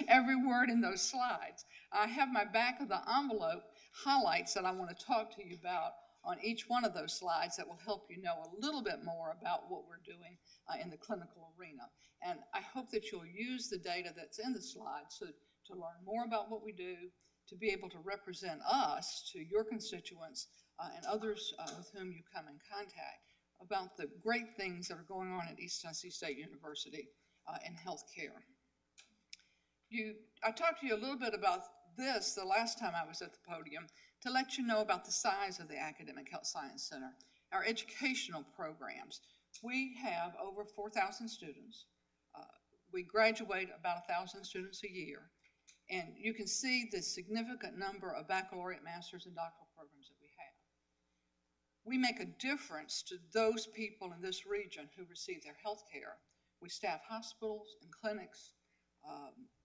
every word in those slides. I have my back of the envelope highlights that I want to talk to you about on each one of those slides that will help you know a little bit more about what we're doing in the clinical arena. And I hope that you'll use the data that's in the slides to learn more about what we do, to be able to represent us to your constituents and others with whom you come in contact about the great things that are going on at East Tennessee State University in healthcare. I talked to you a little bit about this the last time I was at the podium to let you know about the size of the Academic Health Science Center, our educational programs. We have over 4,000 students. We graduate about 1,000 students a year. And you can see the significant number of baccalaureate, master's, and doctoral programs that we have. We make a difference to those people in this region who receive their health care. We staff hospitals and clinics.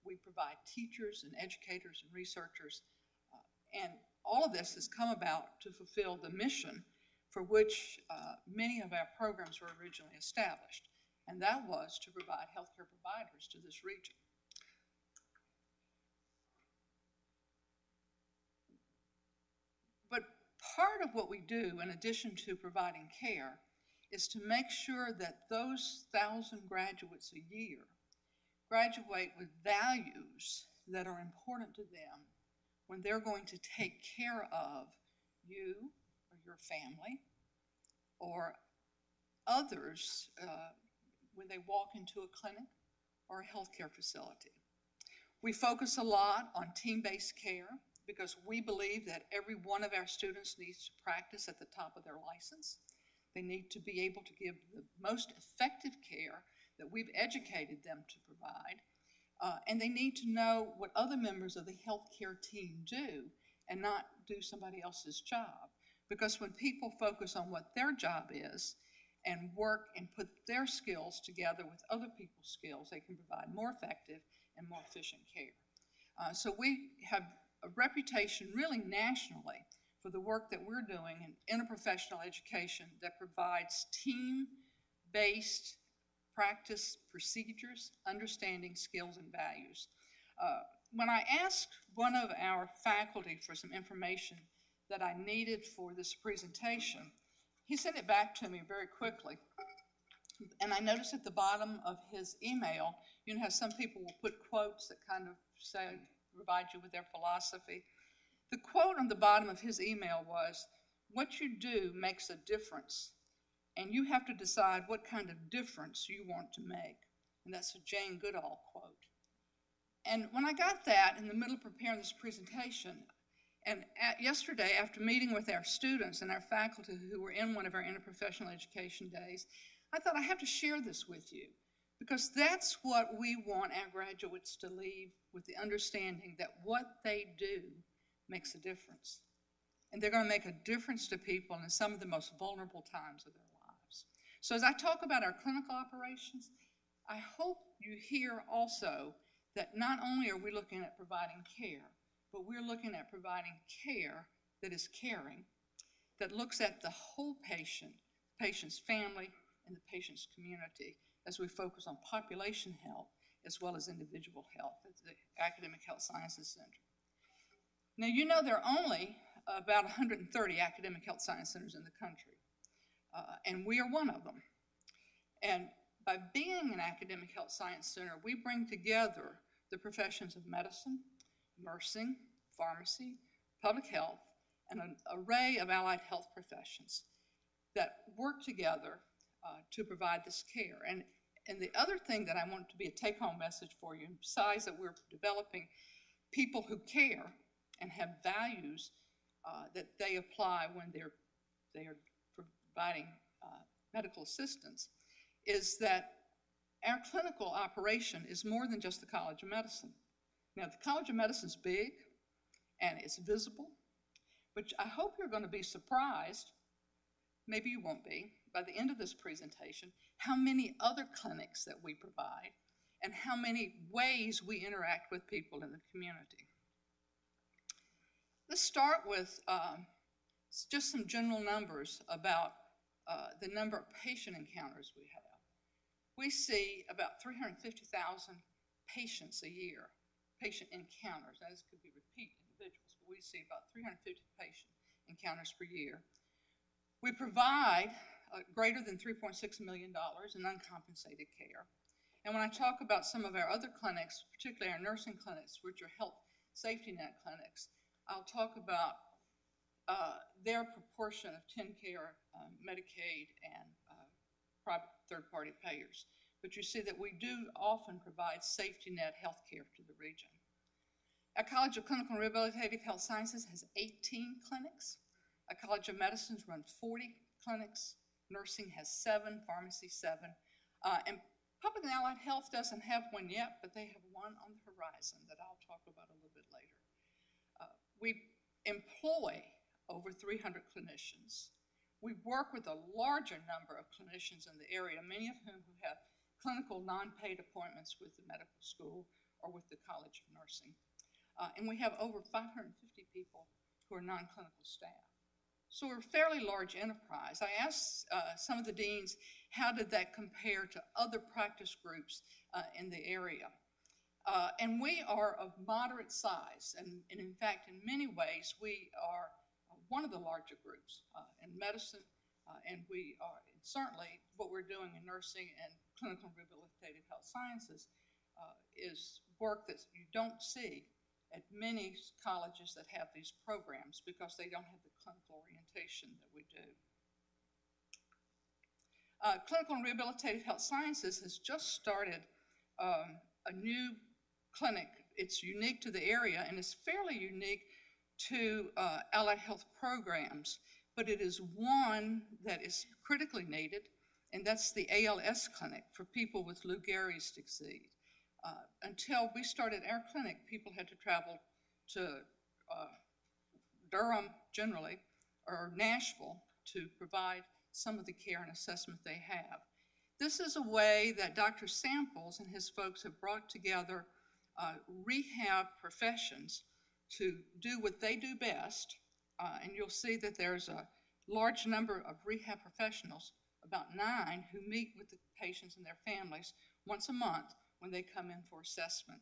We provide teachers and educators and researchers. And all of this has come about to fulfill the mission for which many of our programs were originally established. And that was to provide healthcare providers to this region. But part of what we do, in addition to providing care, is to make sure that those 1,000 graduates a year graduate with values that are important to them when they're going to take care of you or your family or others when they walk into a clinic or a healthcare facility. We focus a lot on team-based care because we believe that every one of our students needs to practice at the top of their license. They need to be able to give the most effective care that we've educated them to provide. And they need to know what other members of the healthcare team do and not do somebody else's job. Because when people focus on what their job is and work and put their skills together with other people's skills, they can provide more effective and more efficient care. So we have a reputation really nationally for the work that we're doing in interprofessional education that provides team-based practice procedures, understanding, skills, and values. When I asked one of our faculty for some information that I needed for this presentation, he sent it back to me very quickly. And I noticed at the bottom of his email, you know how some people will put quotes that kind of say, provide you with their philosophy. The quote on the bottom of his email was, "What you do makes a difference, and you have to decide what kind of difference you want to make." And that's a Jane Goodall quote. And when I got that in the middle of preparing this presentation, and yesterday after meeting with our students and our faculty who were in one of our interprofessional education days, I thought I have to share this with you because that's what we want our graduates to leave with, the understanding that what they do makes a difference. And they're going to make a difference to people in some of the most vulnerable times of their lives. So as I talk about our clinical operations, I hope you hear also that not only are we looking at providing care, but we're looking at providing care that is caring, that looks at the whole patient, patient's family, and the patient's community as we focus on population health as well as individual health at the Academic Health Sciences Center. Now, you know there are only about 130 academic health science centers in the country, and we are one of them. And by being an academic health science center, we bring together the professions of medicine, nursing, pharmacy, public health, and an array of allied health professions that work together to provide this care. And the other thing that I want to be a take-home message for you, besides that we're developing people who care and have values that they apply when they are providing medical assistance, is that our clinical operation is more than just the College of Medicine. Now, the College of Medicine is big and it's visible, but I hope you're going to be surprised, maybe you won't be, by the end of this presentation, how many other clinics that we provide and how many ways we interact with people in the community. Let's start with just some general numbers about the number of patient encounters we have. We see about 350,000 patients a year, patient encounters. Now, this could be repeat individuals, but we see about 350 patient encounters per year. We provide greater than $3.6 million in uncompensated care. And when I talk about some of our other clinics, particularly our nursing clinics, which are health safety net clinics, I'll talk about their proportion of TennCare, Medicaid, and private third-party payers. but you see that we do often provide safety net healthcare to the region. Our College of Clinical and Rehabilitative Health Sciences has 18 clinics. Our College of Medicine's run 40 clinics. Nursing has 7, pharmacy 7. And Public and Allied Health doesn't have one yet, but they have one on the horizon that I'll talk about a little bit later. We employ over 300 clinicians. We work with a larger number of clinicians in the area, many of whom who have clinical non-paid appointments with the medical school or with the College of Nursing. And we have over 550 people who are non-clinical staff. So we're a fairly large enterprise. I asked some of the deans, how did that compare to other practice groups in the area? And we are of moderate size, and in fact, in many ways, we are one of the larger groups in medicine, and we are certainly what we're doing in nursing and clinical and rehabilitative health sciences is work that you don't see at many colleges that have these programs because they don't have the clinical orientation that we do. Clinical and Rehabilitative Health Sciences has just started a new clinic. It's unique to the area and it's fairly unique to allied health programs, but it is one that is critically needed, and that's the ALS clinic for people with Lou Gehrig's disease. Until we started our clinic, people had to travel to Durham generally, or Nashville, to provide some of the care and assessment they have. This is a way that Dr. Samples and his folks have brought together rehab professions to do what they do best, and you'll see that there's a large number of rehab professionals, about 9, who meet with the patients and their families once a month when they come in for assessment.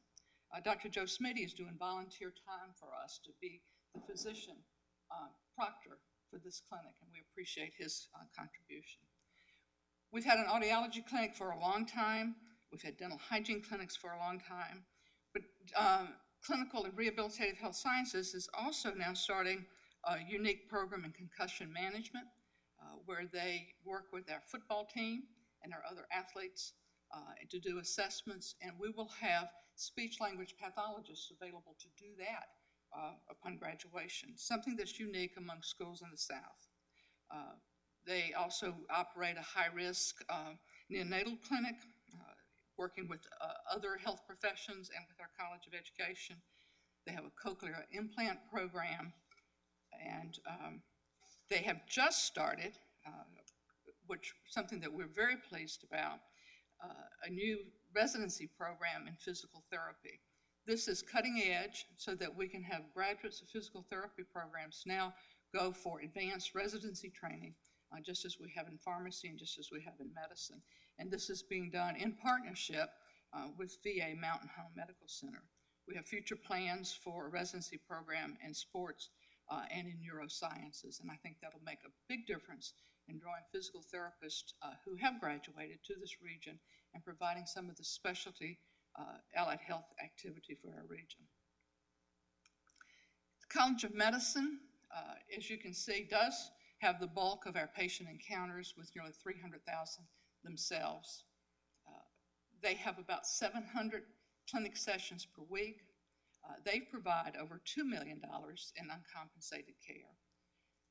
Dr. Joe Smitty is doing volunteer time for us to be the physician proctor for this clinic, and we appreciate his contribution. We've had an audiology clinic for a long time. We've had dental hygiene clinics for a long time, but Clinical and Rehabilitative Health Sciences is also now starting a unique program in concussion management, where they work with our football team and our other athletes to do assessments, and we will have speech-language pathologists available to do that upon graduation, something that's unique among schools in the South. They also operate a high-risk neonatal clinic, working with other health professions and with our College of Education. They have a cochlear implant program, and they have just started, something that we're very pleased about, a new residency program in physical therapy. This is cutting edge so that we can have graduates of physical therapy programs now go for advanced residency training, just as we have in pharmacy and just as we have in medicine. And this is being done in partnership with VA Mountain Home Medical Center. We have future plans for a residency program in sports and in neurosciences, and I think that'll make a big difference in drawing physical therapists who have graduated to this region and providing some of the specialty allied health activity for our region. The College of Medicine, as you can see, does have the bulk of our patient encounters with nearly 300,000 themselves. They have about 700 clinic sessions per week. They provide over $2 million in uncompensated care.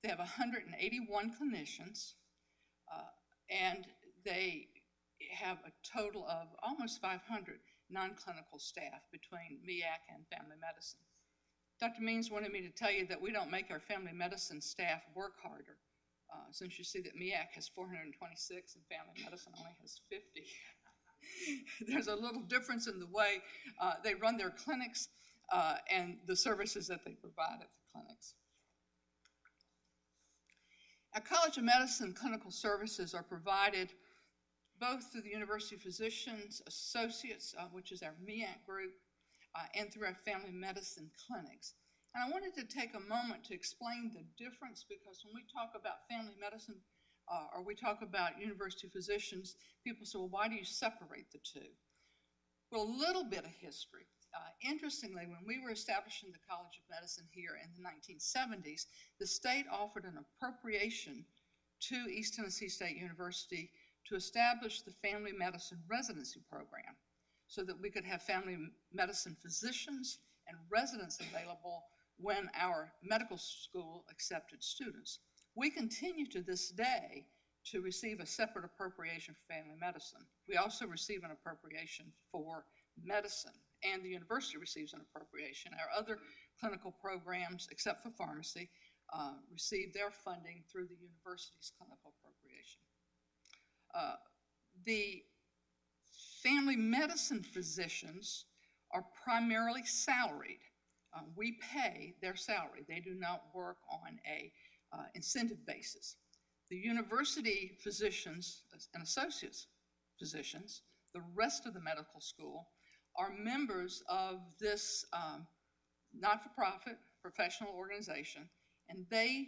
They have 181 clinicians, and they have a total of almost 500 non-clinical staff between MEAC and family medicine. Dr. Means wanted me to tell you that we don't make our family medicine staff work harder, since you see that MEAC has 426 and family medicine only has 50. There's a little difference in the way they run their clinics and the services that they provide at the clinics. Our College of Medicine clinical services are provided both through the University Physicians Associates, which is our MEAC group, and through our family medicine clinics. And I wanted to take a moment to explain the difference, because when we talk about family medicine or we talk about university physicians, people say, well, why do you separate the two? Well, a little bit of history. Interestingly, when we were establishing the College of Medicine here in the 1970s, the state offered an appropriation to East Tennessee State University to establish the family medicine residency program so that we could have family medicine physicians and residents available when our medical school accepted students. We continue to this day to receive a separate appropriation for family medicine. We also receive an appropriation for medicine, and the university receives an appropriation. Our other clinical programs, except for pharmacy, receive their funding through the university's clinical appropriation. The family medicine physicians are primarily salaried. We pay their salary. They do not work on a incentive basis. The university physicians and associates physicians, the rest of the medical school, are members of this not-for-profit professional organization, and they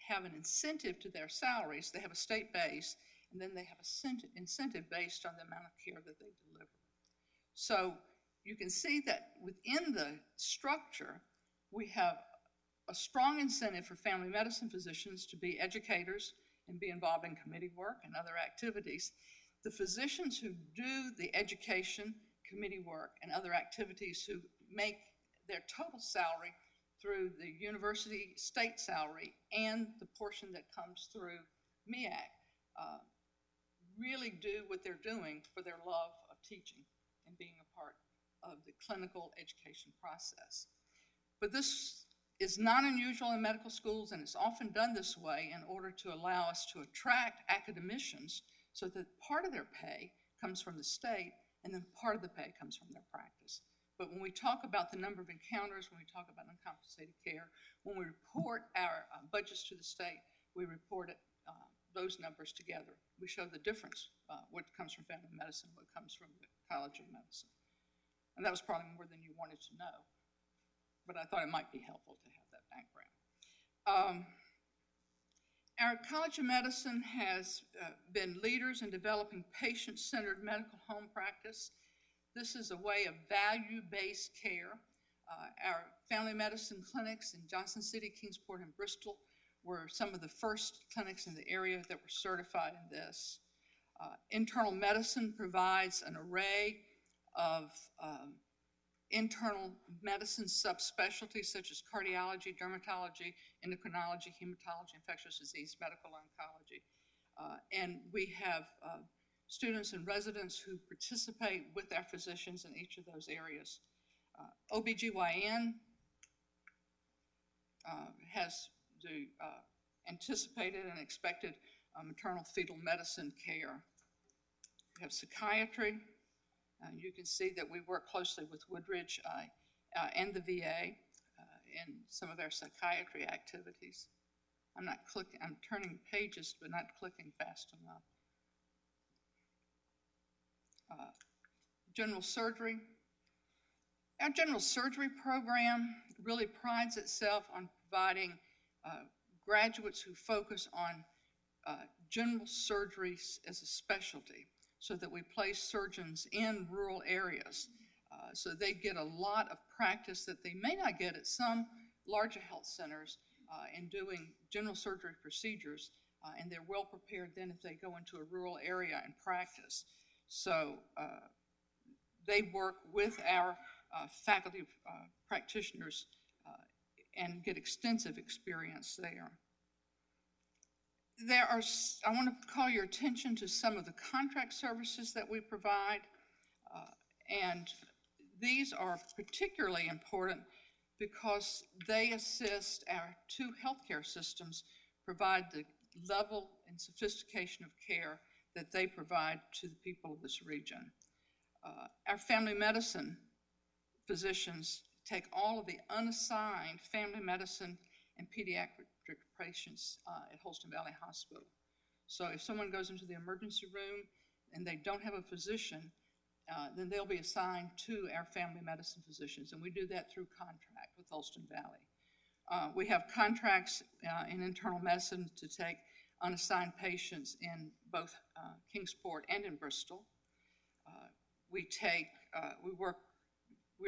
have an incentive to their salaries. They have a state base, and then they have a incentive based on the amount of care that they deliver. So you can see that within the structure, we have a strong incentive for family medicine physicians to be educators and be involved in committee work and other activities. The physicians who do the education, committee work, and other activities, who make their total salary through the university state salary and the portion that comes through MEAC, really do what they're doing for their love of teaching and being a part of the clinical education process. But this is not unusual in medical schools, and it's often done this way in order to allow us to attract academicians so that part of their pay comes from the state and then part of the pay comes from their practice. But when we talk about the number of encounters, when we talk about uncompensated care, when we report our budgets to the state, we report those numbers together. We show the difference, what comes from family medicine, what comes from the College of Medicine. And that was probably more than you wanted to know, but I thought it might be helpful to have that background. Our College of Medicine has been leaders in developing patient-centered medical home practice. This is a way of value-based care. Our family medicine clinics in Johnson City, Kingsport, and Bristol were some of the first clinics in the area that were certified in this. Internal medicine provides an array of internal medicine subspecialties such as cardiology, dermatology, endocrinology, hematology, infectious disease, medical oncology. And we have students and residents who participate with our physicians in each of those areas. OBGYN has the anticipated and expected maternal fetal medicine care. We have psychiatry. You can see that we work closely with Woodridge and the VA in some of our psychiatry activities. I'm turning pages, but not clicking fast enough. General surgery. Our general surgery program really prides itself on providing graduates who focus on general surgeries as a specialty, so that we place surgeons in rural areas. So they get a lot of practice that they may not get at some larger health centers in doing general surgery procedures, and they're well prepared then if they go into a rural area and practice. So they work with our faculty practitioners and get extensive experience there. I want to call your attention to some of the contract services that we provide, and these are particularly important because they assist our two healthcare systems provide the level and sophistication of care that they provide to the people of this region. Our family medicine physicians take all of the unassigned family medicine and pediatric patients at Holston Valley Hospital. So if someone goes into the emergency room and they don't have a physician, then they'll be assigned to our family medicine physicians, and we do that through contract with Holston Valley. We have contracts in internal medicine to take unassigned patients in both Kingsport and in Bristol. We're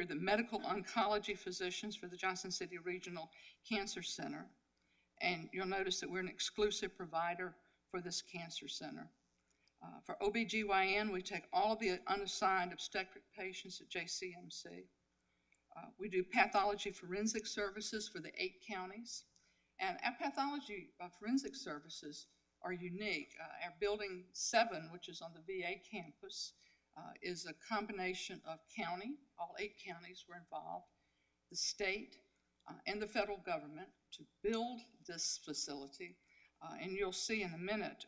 the medical oncology physicians for the Johnson City Regional Cancer Center, and you'll notice that we're an exclusive provider for this cancer center. For OBGYN, we take all of the unassigned obstetric patients at JCMC. We do pathology forensic services for the 8 counties. And our pathology forensic services are unique. Our Building 7, which is on the VA campus, is a combination of county, all 8 counties were involved, the state, and the federal government to build this facility. And you'll see in a minute,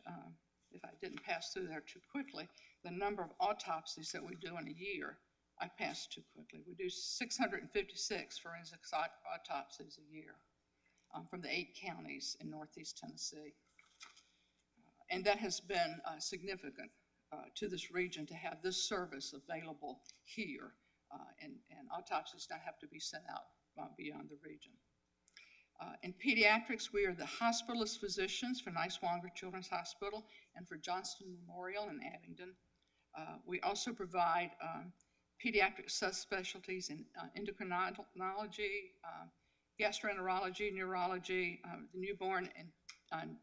if I didn't pass through there too quickly, the number of autopsies that we do in a year. I passed too quickly. We do 656 forensic autopsies a year from the 8 counties in Northeast Tennessee. And that has been significant to this region to have this service available here. And autopsies don't have to be sent out beyond the region. In pediatrics, we are the hospitalist physicians for Niswonger Children's Hospital and for Johnston Memorial in Abingdon. We also provide pediatric subspecialties in endocrinology, gastroenterology, neurology, the newborn and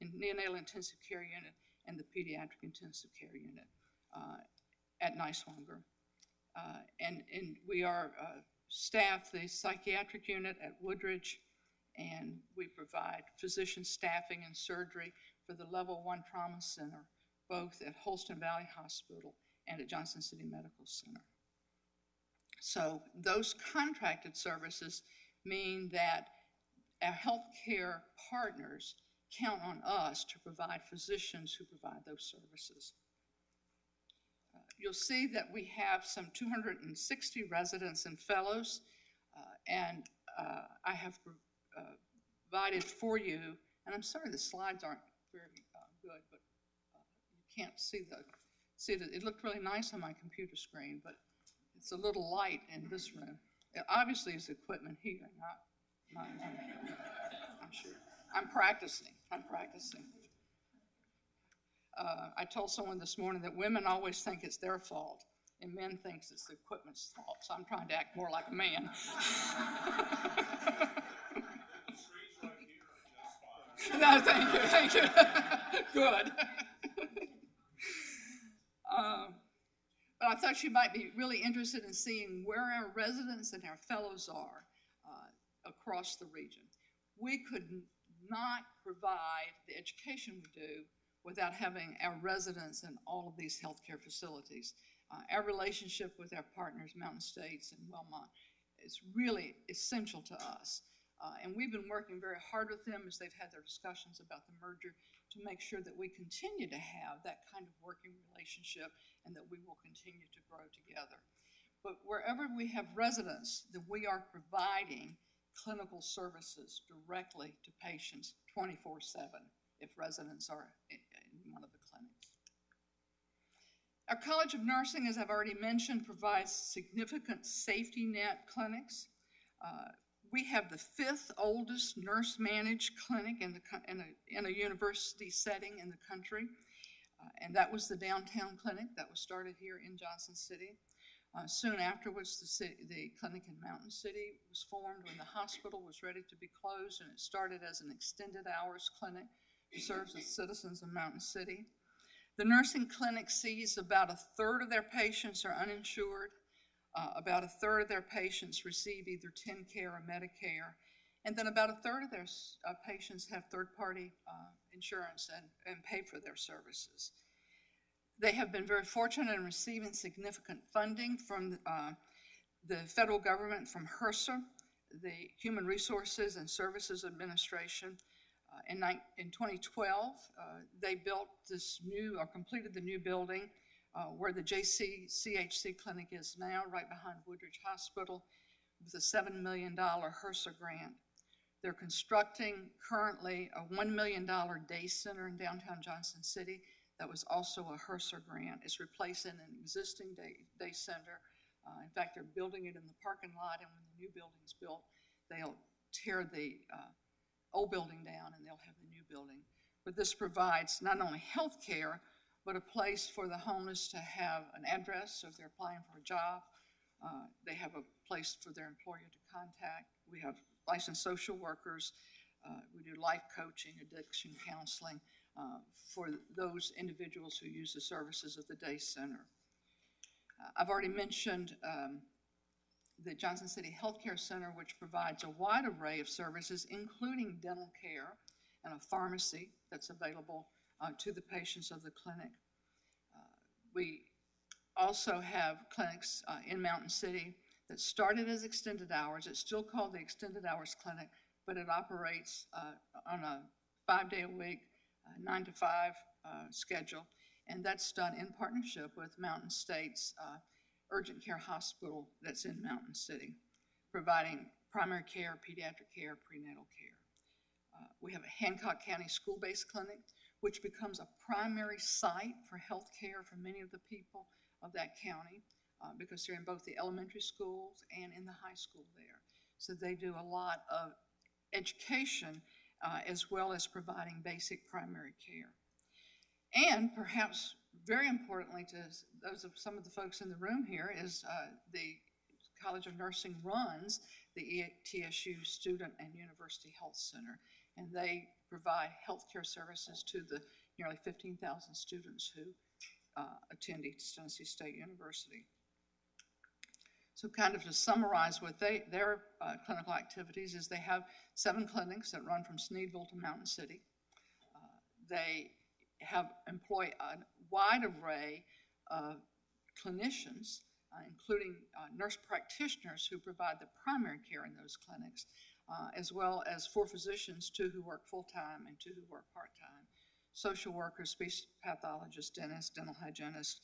neonatal intensive care unit, and the pediatric intensive care unit at Niswonger. And we are staff the psychiatric unit at Woodridge, and we provide physician staffing and surgery for the Level 1 Trauma Center, both at Holston Valley Hospital and at Johnson City Medical Center. So those contracted services mean that our healthcare partners count on us to provide physicians who provide those services. You'll see that we have some 260 residents and fellows, and I have provided for you, and I'm sorry the slides aren't very good, but you can't see it. It looked really nice on my computer screen, but it's a little light in this room. It obviously is equipment here, not I'm sure. I'm practicing. I told someone this morning that women always think it's their fault, and men think it's the equipment's fault, so I'm trying to act more like a man. No, thank you. Good. But I thought you might be really interested in seeing where our residents and our fellows are across the region. We could not provide the education we do without having our residents in all of these healthcare facilities. Our relationship with our partners, Mountain States and Wellmont, is really essential to us. And we've been working very hard with them as they've had their discussions about the merger to make sure that we continue to have that kind of working relationship and that we will continue to grow together. But wherever we have residents, that we are providing clinical services directly to patients 24/7 if residents are in one of the clinics. Our College of Nursing, as I've already mentioned, provides significant safety net clinics. We have the 5th oldest nurse-managed clinic in a university setting in the country, and that was the downtown clinic that was started here in Johnson City. Soon afterwards, the clinic in Mountain City was formed when the hospital was ready to be closed, and it started as an extended hours clinic to serve the citizens of Mountain City. The nursing clinic sees about 1/3 of their patients are uninsured. About 1/3 of their patients receive either TennCare or Medicare, and then about 1/3 of their patients have third-party insurance and pay for their services. They have been very fortunate in receiving significant funding from the federal government, from HRSA, the Human Resources and Services Administration. In 2012, they built this new, or completed the new building where the JCCHC clinic is now, right behind Woodridge Hospital, with a $7 million HRSA grant. They're constructing currently a $1 million day center in downtown Johnson City. That was also a HRSA grant. It's replacing an existing day center. In fact, they're building it in the parking lot, and when the new building's built, they'll tear the old building down and they'll have the new building. But this provides not only health care, but a place for the homeless to have an address so if they're applying for a job. They have a place for their employer to contact. We have licensed social workers. We do life coaching, addiction counseling. for those individuals who use the services of the day center. I've already mentioned the Johnson City Healthcare Center, which provides a wide array of services, including dental care and a pharmacy that's available to the patients of the clinic. We also have clinics in Mountain City that started as extended hours. It's still called the Extended Hours Clinic, but it operates on a 5-day-a-week, 9 to 5 schedule, and that's done in partnership with Mountain State's urgent care hospital that's in Mountain City, providing primary care, pediatric care, prenatal care. We have a Hancock County school-based clinic, which becomes a primary site for health care for many of the people of that county because they're in both the elementary schools and in the high school there. So they do a lot of education as well as providing basic primary care. And perhaps very importantly to those of some of the folks in the room here is the College of Nursing runs the ETSU Student and University Health Center, and they provide healthcare services to the nearly 15,000 students who attend East Tennessee State University. So kind of to summarize what their clinical activities is, they have 7 clinics that run from Sneedville to Mountain City. They employ a wide array of clinicians, including nurse practitioners who provide the primary care in those clinics, as well as 4 physicians, 2 who work full-time and 2 who work part-time, social workers, speech pathologists, dentists, dental hygienists.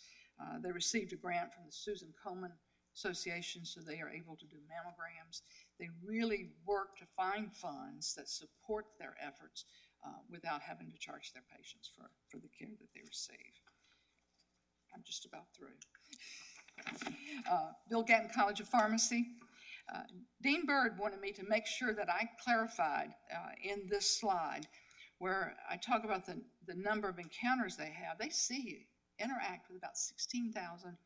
They received a grant from the Susan Komen Association, so they are able to do mammograms. They really work to find funds that support their efforts without having to charge their patients for the care that they receive. I'm just about through. Bill Gatton College of Pharmacy. Dean Byrd wanted me to make sure that I clarified in this slide where I talk about the number of encounters they have. They interact with about 16,000,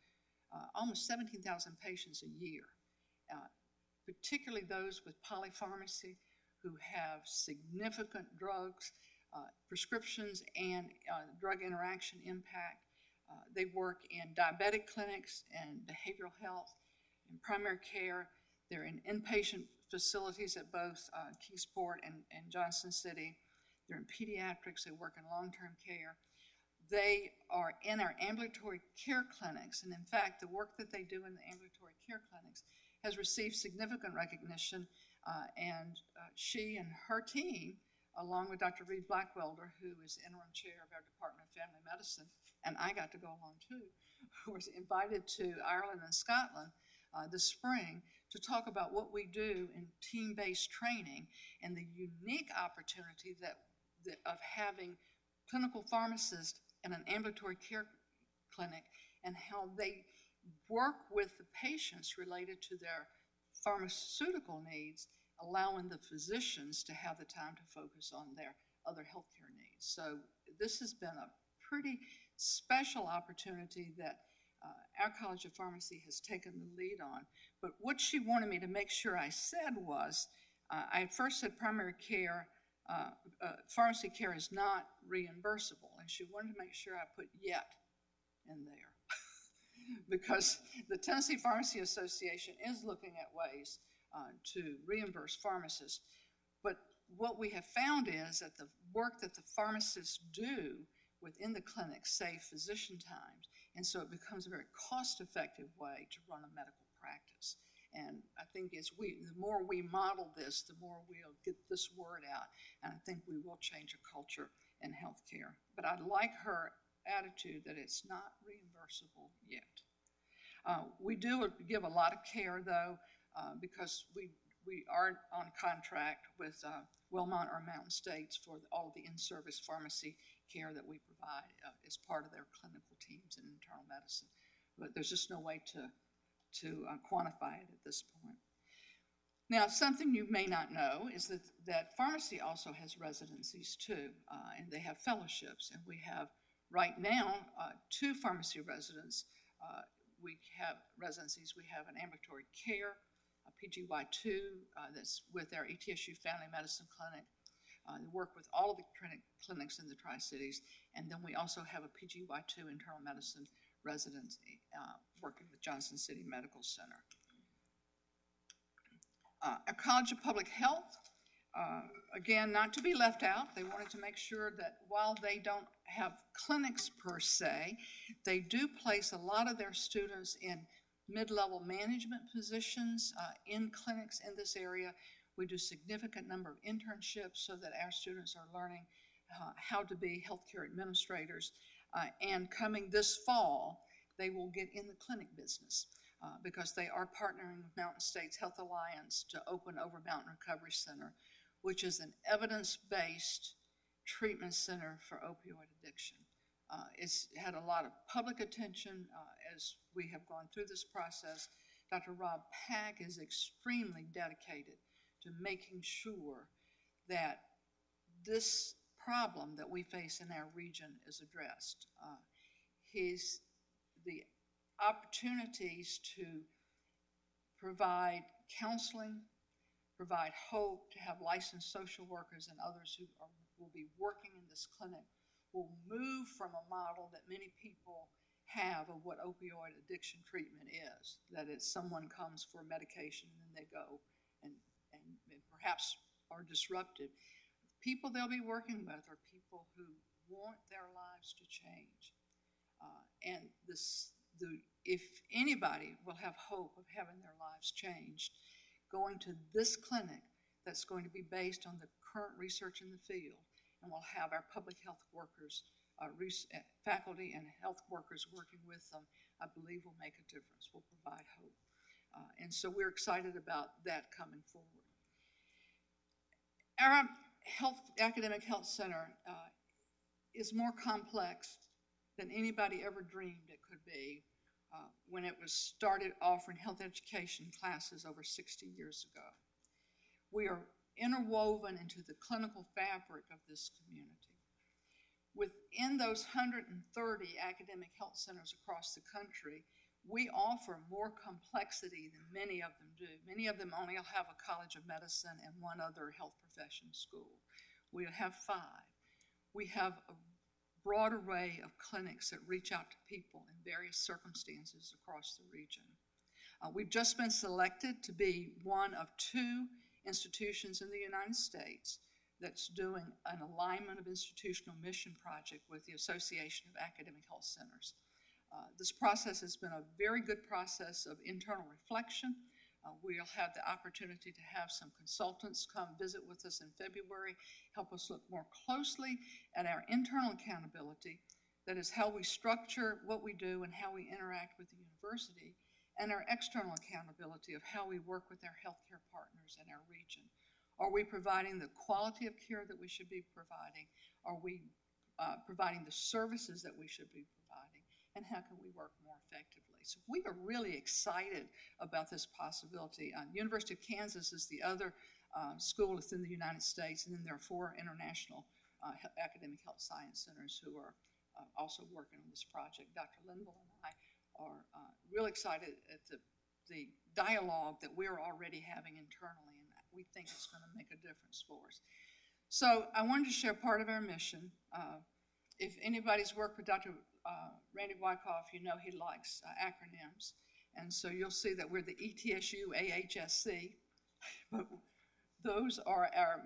almost 17,000 patients a year, particularly those with polypharmacy who have significant drugs, prescriptions, and drug interaction impact. They work in diabetic clinics and behavioral health and primary care. They're in inpatient facilities at both Kingsport and Johnson City. They're in pediatrics. They work in long-term care. They are in our ambulatory care clinics, and in fact, the work that they do in the ambulatory care clinics has received significant recognition, and she and her team, along with Dr. Reed Blackwelder, who is interim chair of our Department of Family Medicine, and I got to go along too, was invited to Ireland and Scotland this spring to talk about what we do in team-based training and the unique opportunity of having clinical pharmacists in an ambulatory care clinic and how they work with the patients related to their pharmaceutical needs, allowing the physicians to have the time to focus on their other healthcare needs. So this has been a pretty special opportunity that our College of Pharmacy has taken the lead on. But what she wanted me to make sure I said was, I first said primary care, pharmacy care is not reimbursable, and she wanted to make sure I put yet in there. Because the Tennessee Pharmacy Association is looking at ways to reimburse pharmacists. But what we have found is that the work that the pharmacists do within the clinic save physician times, and so it becomes a very cost-effective way to run a medical practice. And I think the more we model this, the more we'll get this word out, and I think we will change a culture in healthcare. But I like her attitude that it's not reimbursable yet. We do give a lot of care, though, because we are on contract with Wellmont or Mountain States for all of the in-service pharmacy care that we provide as part of their clinical teams in internal medicine. But there's just no way to quantify it at this point. Now, something you may not know is that pharmacy also has residencies too, and they have fellowships. And we have right now 2 pharmacy residents. We have residencies. We have an ambulatory care, a PGY2 that's with our ETSU Family Medicine Clinic. They work with all of the clinics in the Tri-Cities, and then we also have a PGY2 internal medicine resident working with Johnson City Medical Center. Our College of Public Health, again, not to be left out, they wanted to make sure that while they don't have clinics per se, they do place a lot of their students in mid-level management positions in clinics in this area. We do significant number of internships so that our students are learning how to be healthcare administrators. And coming this fall, they will get in the clinic business because they are partnering with Mountain States Health Alliance to open Over Mountain Recovery Center, which is an evidence-based treatment center for opioid addiction. It's had a lot of public attention as we have gone through this process. Dr. Rob Pack is extremely dedicated to making sure that this problem that we face in our region is addressed. The opportunities to provide counseling, provide hope, to have licensed social workers and others who will be working in this clinic will move from a model that many people have of what opioid addiction treatment is, that it's someone comes for medication and then they go and perhaps are disrupted. People they'll be working with are people who want their lives to change. If anybody will have hope of having their lives changed, going to this clinic that's going to be based on the current research in the field, and we'll have our public health workers, faculty and health workers working with them, I believe will make a difference, will provide hope. And so we're excited about that coming forward. Our academic health center is more complex than anybody ever dreamed it could be when it was started offering health education classes over 60 years ago. We are interwoven into the clinical fabric of this community. Within those 130 academic health centers across the country, we offer more complexity than many of them do. Many of them only have a College of Medicine and one other health profession school. We have 5. We have a broad array of clinics that reach out to people in various circumstances across the region. We've just been selected to be one of 2 institutions in the United States that's doing an alignment of institutional mission project with the Association of Academic Health Centers. This process has been a very good process of internal reflection. We'll have the opportunity to have some consultants come visit with us in February, help us look more closely at our internal accountability, that is how we structure what we do and how we interact with the university, and our external accountability of how we work with our healthcare partners in our region. Are we providing the quality of care that we should be providing? Are we providing the services that we should be providing? And how can we work more effectively? So we are really excited about this possibility. University of Kansas is the other school within the United States, and then there are 4 international academic health science centers who are also working on this project. Dr. Linville and I are real excited at the dialogue that we're already having internally, and we think it's going to make a difference for us. So I wanted to share part of our mission. If anybody's worked with Dr. Randy Wyckoff, you know he likes acronyms, and so you'll see that we're the ETSU AHSC, but those are our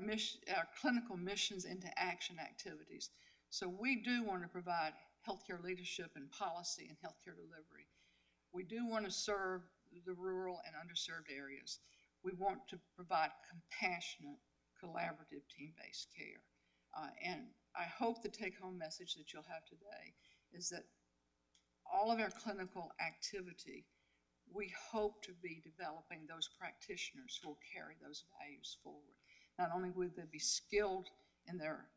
clinical missions into action activities. So we do want to provide healthcare leadership and policy and healthcare delivery. We do want to serve the rural and underserved areas. We want to provide compassionate, collaborative, team-based care. And I hope the take-home message that you'll have today is that all of our clinical activity, we hope to be developing those practitioners who will carry those values forward. Not only will they be skilled in their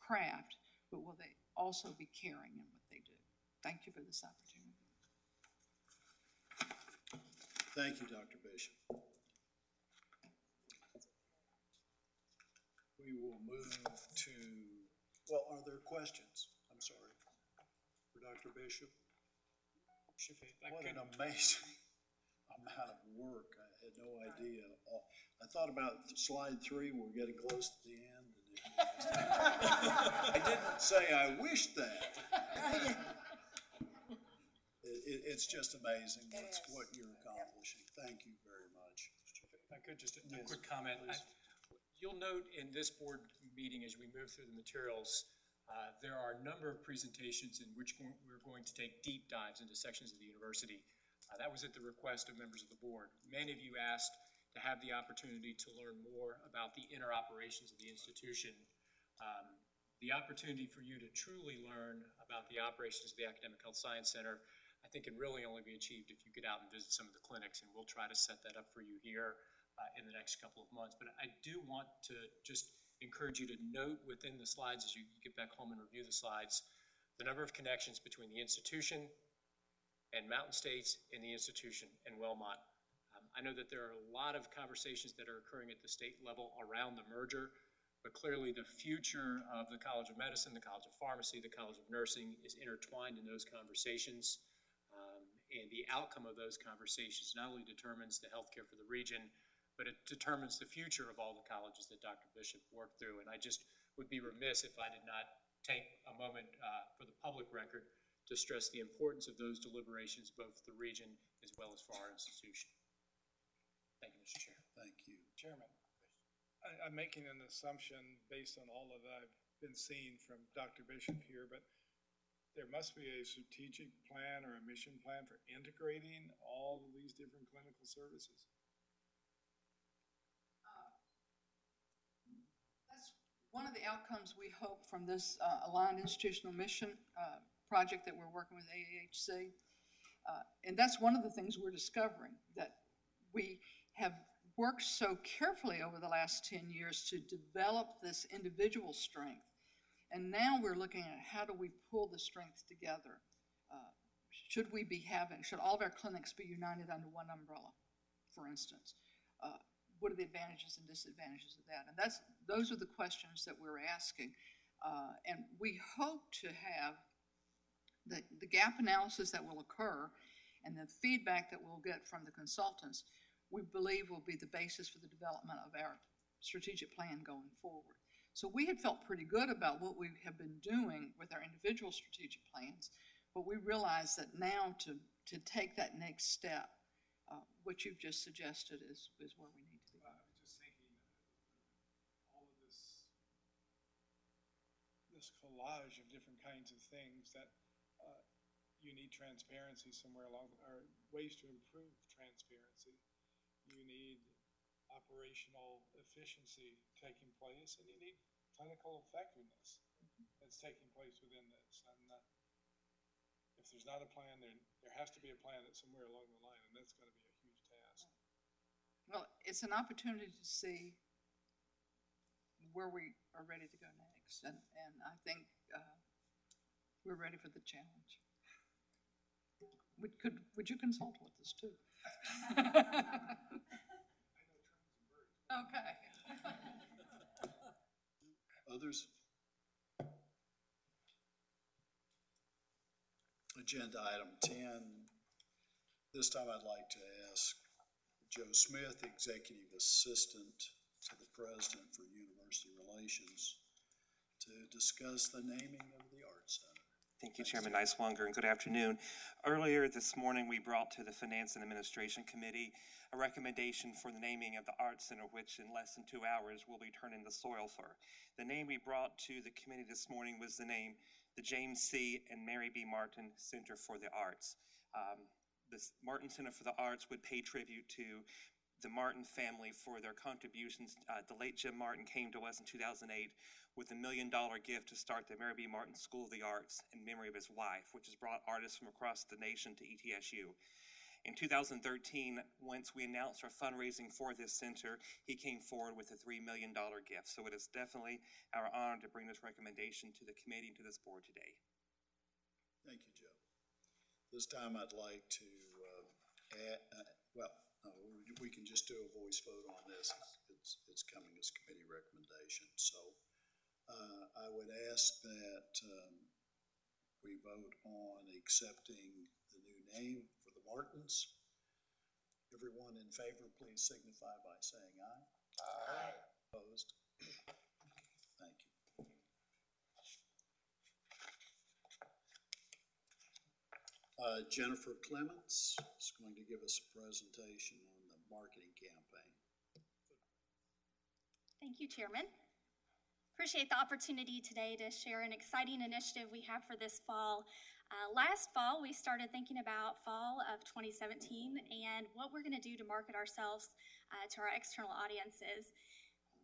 craft, but will they also be caring in what they do. Thank you for this opportunity. Thank you, Dr. Bishop. We will move to, well, are there questions? I'm sorry. For Dr. Bishop? What an amazing amount of work. I had no idea. I thought about slide 3, we're getting close to the end, and I didn't say I wished that. It's just amazing what you're accomplishing. Thank you very much. If I could, just a quick comment. You'll note in this board meeting, as we move through the materials, there are a number of presentations in which we're going to take deep dives into sections of the university. That was at the request of members of the board. Many of you asked to have the opportunity to learn more about the inner operations of the institution. The opportunity for you to truly learn about the operations of the Academic Health Science Center, I think, can really only be achieved if you get out and visit some of the clinics, and we'll try to set that up for you here in the next couple of months. But I do want to just encourage you to note within the slides, as you get back home and review the slides, the number of connections between the institution and Mountain States and the institution and Wellmont. I know that there are a lot of conversations that are occurring at the state level around the merger, but clearly the future of the College of Medicine, the College of Pharmacy, the College of Nursing is intertwined in those conversations. And the outcome of those conversations not only determines the healthcare for the region, but it determines the future of all the colleges that Dr. Bishop worked through. And I just would be remiss if I did not take a moment for the public record to stress the importance of those deliberations, both for the region as well as for our institution. Thank you, Mr. Chair. Thank you. Chairman, I'm making an assumption based on all that I've been seeing from Dr. Bishop here, but there must be a strategic plan or a mission plan for integrating all of these different clinical services. That's one of the outcomes we hope from this aligned institutional mission project that we're working with AAHC. And that's one of the things we're discovering, that we have worked so carefully over the last 10 years to develop this individual strength. And now we're looking at how do we pull the strengths together. Should all of our clinics be united under one umbrella, for instance? What are the advantages and disadvantages of that? And those are the questions that we're asking. And we hope to have the gap analysis that will occur and the feedback that we'll get from the consultants, we believe will be the basis for the development of our strategic plan going forward. So we had felt pretty good about what we have been doing with our individual strategic plans, but we realize that now to take that next step, what you've just suggested is where we need to be. I was just thinking, all of this collage of different kinds of things that you need transparency somewhere along, or ways to improve transparency. You need operational efficiency taking place, and you need clinical effectiveness that's taking place within this. And if there's not a plan, there has to be a plan that's somewhere along the line, and that's going to be a huge task. Well, it's an opportunity to see where we are ready to go next, and I think we're ready for the challenge. Would you consult with us too? Okay. Others? Agenda item 10. This time I'd like to ask Joe Smith, Executive Assistant to the President for University Relations, to discuss the naming of the Arts Center. Thank you, Chairman Niswonger, and good afternoon. Earlier this morning, we brought to the Finance and Administration Committee a recommendation for the naming of the Arts Center, which in less than 2 hours will be turned into soil for. The name we brought to the committee this morning was the James C. and Mary B. Martin Center for the Arts. The Martin Center for the Arts would pay tribute to the Martin family for their contributions. The late Jim Martin came to us in 2008 with $1 million gift to start the Mary B. Martin School of the Arts in memory of his wife, which has brought artists from across the nation to ETSU. In 2013, once we announced our fundraising for this center, he came forward with a $3 million gift. So it is definitely our honor to bring this recommendation to the committee and to this board today. Thank you, Joe. This time I'd like to we can just do a voice vote on this. It's coming as committee recommendation. So I would ask that we vote on accepting the new name for the Martins. Everyone in favor, please signify by saying aye. Aye. Opposed? Thank you. Jennifer Clements is going to give us a presentation on the marketing campaign. Thank you, Chairman. Appreciate the opportunity today to share an exciting initiative we have for this fall. Last fall, we started thinking about fall of 2017 and what we're going to do to market ourselves to our external audiences.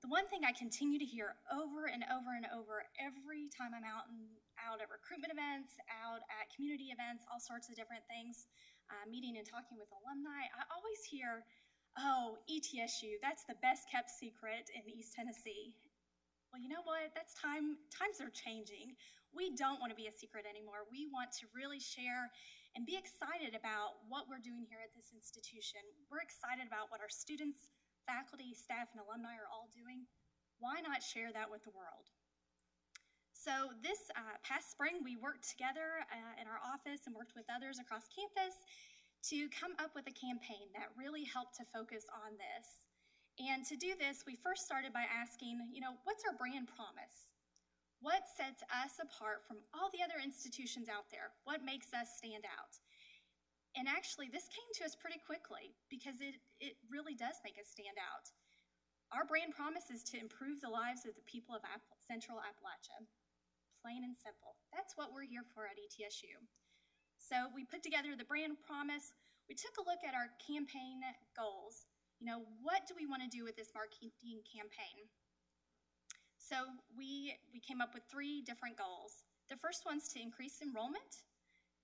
The one thing I continue to hear over and over and over every time I'm out at recruitment events, out at community events, all sorts of different things, meeting and talking with alumni, I always hear, oh, ETSU, that's the best kept secret in East Tennessee. Well, you know what? Times are changing. We don't want to be a secret anymore. We want to really share and be excited about what we're doing here at this institution. We're excited about what our students, faculty, staff, and alumni are all doing. Why not share that with the world? So this past spring, we worked together in our office and worked with others across campus to come up with a campaign that really helped to focus on this. And to do this, we first started by asking, what's our brand promise? What sets us apart from all the other institutions out there? What makes us stand out? And actually, this came to us pretty quickly because it really does make us stand out. Our brand promise is to improve the lives of the people of Central Appalachia. Plain and simple. That's what we're here for at ETSU. So we put together the brand promise. We took a look at our campaign goals. What do we want to do with this marketing campaign? So we came up with 3 different goals. The first one's to increase enrollment.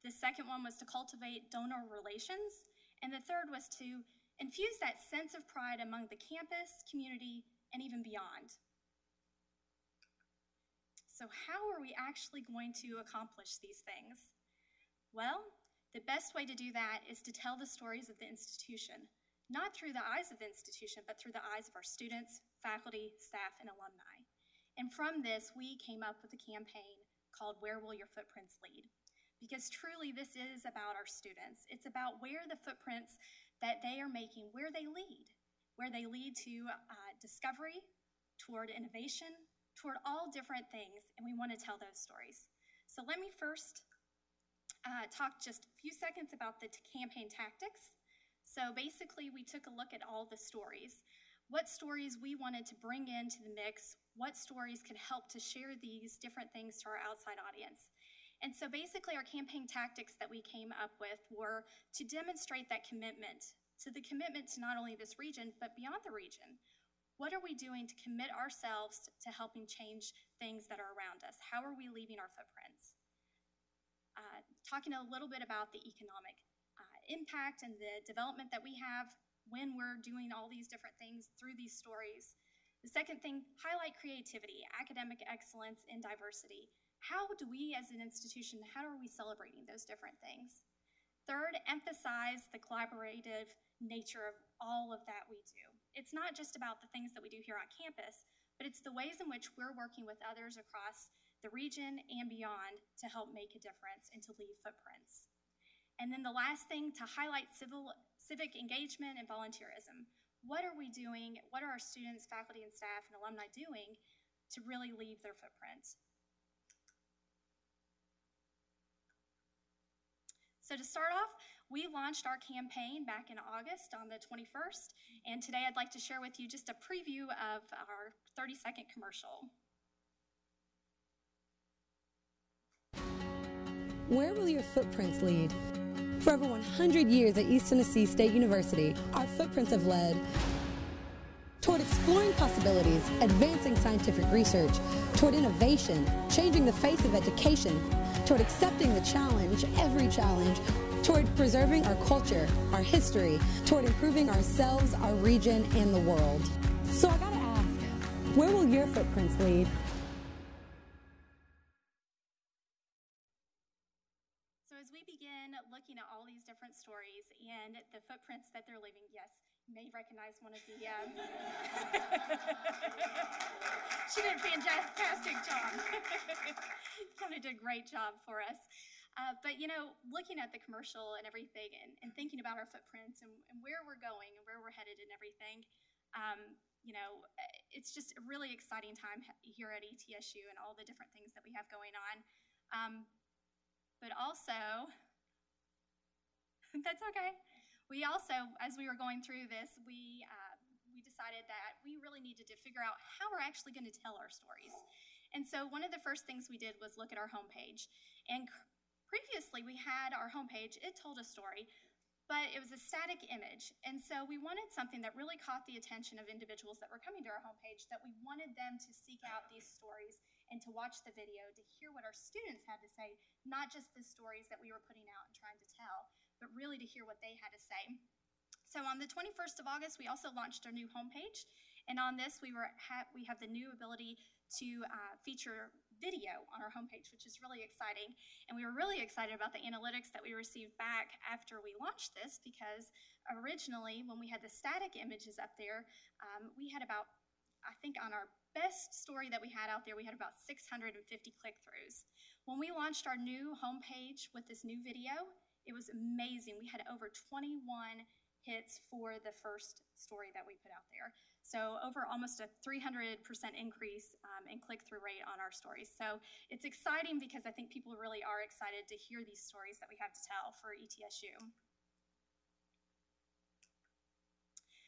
The second one was to cultivate donor relations. And the third was to infuse that sense of pride among the campus, community, and even beyond. So how are we actually going to accomplish these things? Well, the best way to do that is to tell the stories of the institution, not through the eyes of the institution, but through the eyes of our students, faculty, staff, and alumni. And from this, we came up with a campaign called Where Will Your Footprints Lead? Because truly this is about our students. It's about where the footprints that they are making, where they lead to discovery, toward innovation, toward all different things, and we want to tell those stories. So let me first talk just a few seconds about the campaign tactics. So basically, we took a look at all the stories, what stories we wanted to bring into the mix, what stories could help to share these different things to our outside audience. And so basically, our campaign tactics that we came up with were to demonstrate that commitment, to not only this region, but beyond the region. What are we doing to commit ourselves to helping change things that are around us? How are we leaving our footprints? Talking a little bit about the economic impact and the development that we have when we're doing all these different things through these stories. The second thing, highlight creativity, academic excellence, and diversity. How do we as an institution, how are we celebrating those different things? Third, emphasize the collaborative nature of all of that we do. It's not just about the things that we do here on campus, but it's the ways in which we're working with others across the region and beyond to help make a difference and to leave footprints. And then the last thing, to highlight civic engagement and volunteerism. What are we doing? What are our students, faculty, and staff and alumni doing to really leave their footprints? So to start off, we launched our campaign back in August on the 21st, and today I'd like to share with you just a preview of our 30-second commercial. Where will your footprints lead? For over 100 years at East Tennessee State University, our footprints have led toward exploring possibilities, advancing scientific research, toward innovation, changing the face of education, toward accepting the challenge, every challenge, toward preserving our culture, our history, toward improving ourselves, our region, and the world. So I gotta ask, where will your footprints lead? As we begin looking at all these different stories and the footprints that they're leaving, yes, you may recognize one of the, she did a fantastic job. Kind of did a great job for us. But, looking at the commercial and everything and thinking about our footprints and where we're going and where we're headed and everything, it's just a really exciting time here at ETSU and all the different things that we have going on. But also, That's okay. We also, as we were going through this, we decided that we really needed to figure out how we're actually going to tell our stories. And so one of the first things we did was look at our homepage. And previously we had our homepage, it told a story, but it was a static image. And so we wanted something that really caught the attention of individuals that were coming to our homepage, that we wanted them to seek out these stories and to watch the video, to hear what our students had to say, not just the stories that we were putting out and trying to tell, but really to hear what they had to say. So on the 21st of August, we also launched our new homepage. And on this, we have the new ability to feature video on our homepage, which is really exciting. And we were really excited about the analytics that we received back after we launched this, because originally when we had the static images up there, we had about, I think on our best story that we had out there, we had about 650 click-throughs. When we launched our new homepage with this new video, it was amazing. We had over 21 hits for the first story that we put out there. So over almost a 300% increase in click-through rate on our stories. So it's exciting because I think people really are excited to hear these stories that we have to tell for ETSU.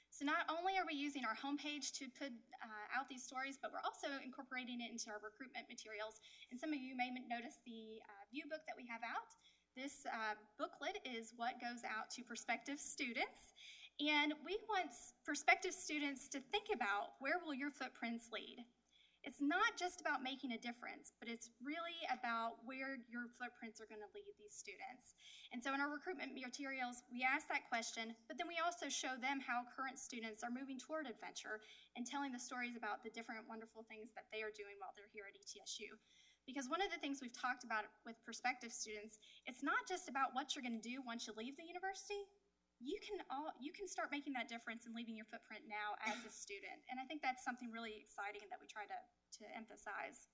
So not only are we using our homepage to put out these stories, but we're also incorporating it into our recruitment materials. And some of you may notice the view book that we have out. This booklet is what goes out to prospective students, and we want prospective students to think about, where will your footprints lead? It's not just about making a difference, but it's really about where your footprints are going to lead these students. And so in our recruitment materials, we ask that question, but then we also show them how current students are moving toward adventure and telling the stories about the different wonderful things that they are doing while they're here at ETSU. Because one of the things we've talked about with prospective students, it's not just about what you're going to do once you leave the university. You can start making that difference and leaving your footprint now as a student. And I think that's something really exciting that we try to emphasize.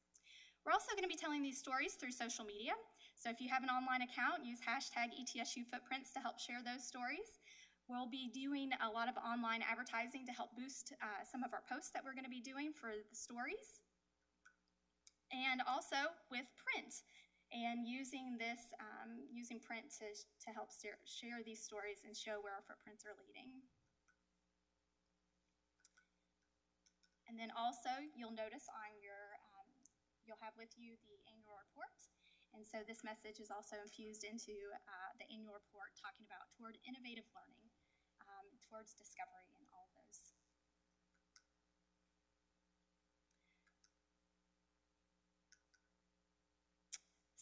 We're also going to be telling these stories through social media. So if you have an online account, use hashtag ETSU Footprints to help share those stories. We'll be doing a lot of online advertising to help boost some of our posts that we're going to be doing for the stories. And also with print, and using this, using print to help share these stories and show where our footprints are leading. And then also, you'll notice on your, you'll have with you the annual report. And so this message is also infused into the annual report, talking about toward innovative learning, towards discovery, and all of those.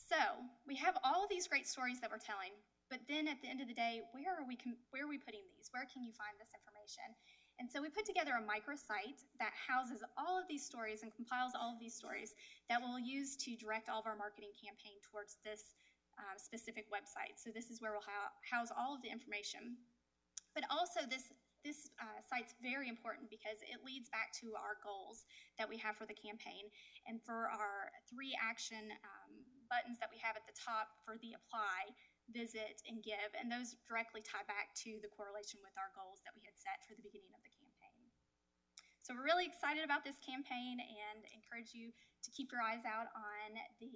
So we have all of these great stories that we're telling, but then at the end of the day, where are we putting these? Where can you find this information? And so we put together a microsite that houses all of these stories and compiles all of these stories that we'll use to direct all of our marketing campaign towards this specific website. So this is where we'll house all of the information. But also this site's very important because it leads back to our goals that we have for the campaign, and for our 3 action buttons that we have at the top for the apply, visit, and give, and those directly tie back to the correlation with our goals that we had set for the beginning of the campaign. So we're really excited about this campaign and encourage you to keep your eyes out on the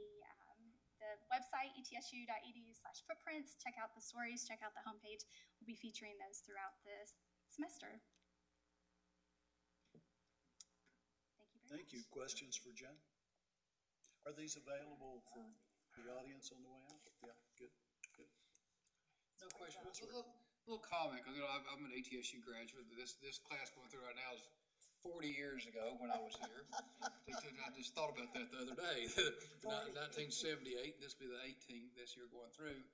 website, etsu.edu/footprints. Check out the stories, check out the homepage. We'll be featuring those throughout this semester. Thank you. Questions for Jen? Are these available for the audience on the way out? Yeah, good. No question. A little comment, because I'm an ETSU graduate. This class going through right now is 40 years ago when I was here. I just thought about that the other day. 1978, this will be the 18th this year going through.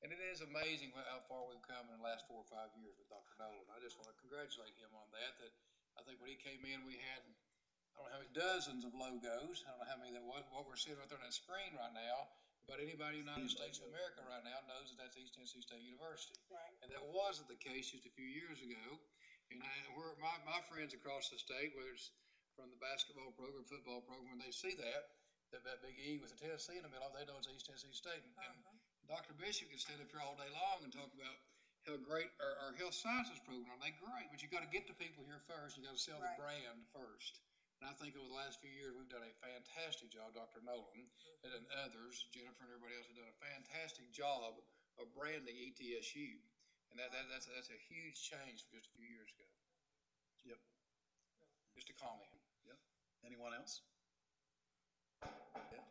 And it is amazing how far we've come in the last 4 or 5 years with Dr. Nolan. I just want to congratulate him on that. That I think when he came in, we had, I don't know how many dozens of logos. I don't know how many that was. What we're seeing right there on that screen right now, about anybody in the United States of America right now knows that that's East Tennessee State University. Right. And that wasn't the case just a few years ago. And my friends across the state, whether it's from the basketball program, football program, when they see that big E with the Tennessee in the middle, they know it's East Tennessee State. And Dr. Bishop can stand up here all day long and talk about how great our health sciences program, they're great, but you got to get to people here first. You got to sell the brand first. And I think over the last few years, we've done a fantastic job. Dr. Nolan and others, Jennifer and everybody else have done a fantastic job of branding ETSU. And that's a huge change from just a few years ago. Yep, Just a comment. yep. Anyone else? Yeah.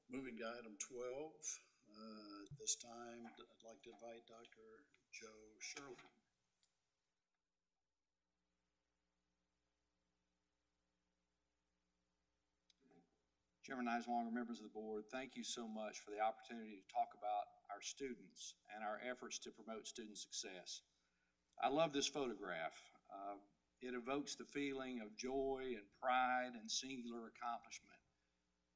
Moving to item 12, at this time, I'd like to invite Dr. Joe Shirley. Chairman Niswonger, members of the board, thank you so much for the opportunity to talk about our students and our efforts to promote student success. I love this photograph. It evokes the feeling of joy and pride and singular accomplishment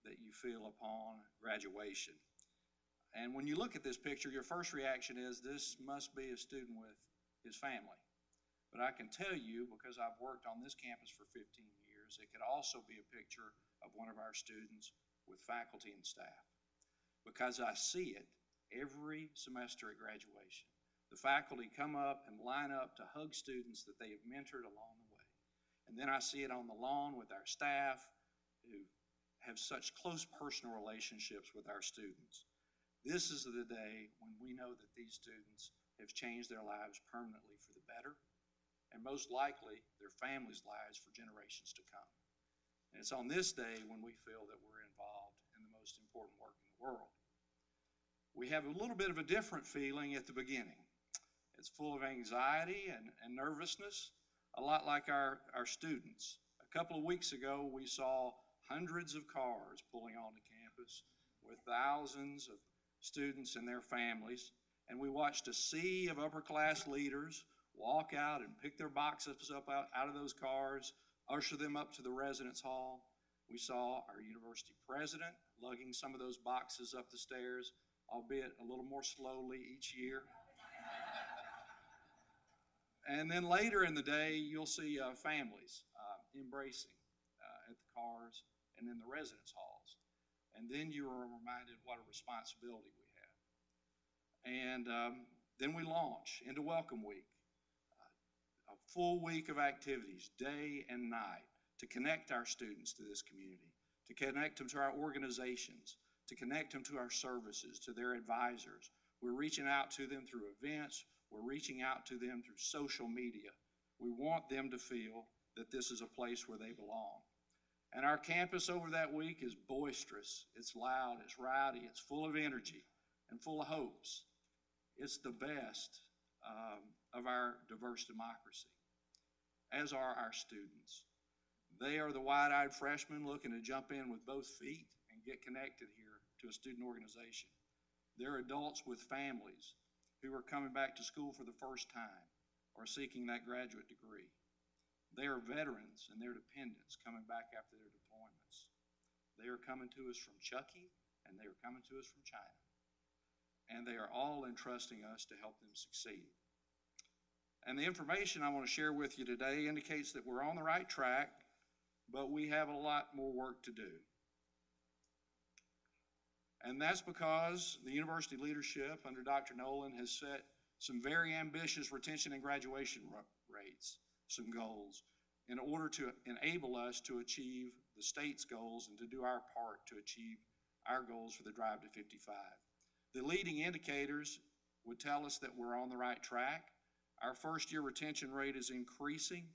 that you feel upon graduation. And when you look at this picture, your first reaction is this must be a student with his family. But I can tell you, because I've worked on this campus for 15 years, it could also be a picture of one of our students with faculty and staff. Because I see it every semester at graduation. The faculty come up and line up to hug students that they have mentored along the way. And then I see it on the lawn with our staff who have such close personal relationships with our students. This is the day when we know that these students have changed their lives permanently for the better, and most likely their families' lives for generations to come. And it's on this day when we feel that we're involved in the most important work in the world. We have a little bit of a different feeling at the beginning. It's full of anxiety and nervousness, a lot like our students. A couple of weeks ago, we saw hundreds of cars pulling onto campus with thousands of students and their families, and we watched a sea of upper-class leaders walk out and pick their boxes up out of those cars, usher them up to the residence hall. We saw our university president lugging some of those boxes up the stairs, albeit a little more slowly each year. And then later in the day, you'll see families embracing at the cars and in the residence halls. And then you are reminded what a responsibility we have. And then we launch into Welcome Week, a full week of activities, day and night, to connect our students to this community, to connect them to our organizations, to connect them to our services, to their advisors. We're reaching out to them through events. We're reaching out to them through social media. We want them to feel that this is a place where they belong. And our campus over that week is boisterous. It's loud, it's rowdy, it's full of energy and full of hopes. It's the best of our diverse democracy, as are our students. They are the wide-eyed freshmen looking to jump in with both feet and get connected here to a student organization. They're adults with families who are coming back to school for the first time or seeking that graduate degree. They are veterans and their dependents coming back after their deployments. They are coming to us from Chucky, and they are coming to us from China. And they are all entrusting us to help them succeed. And the information I want to share with you today indicates that we're on the right track, but we have a lot more work to do. And that's because the university leadership under Dr. Nolan has set some very ambitious retention and graduation rates, some goals, in order to enable us to achieve the state's goals and to do our part to achieve our goals for the Drive to 55. The leading indicators would tell us that we're on the right track. Our first-year retention rate is increasing,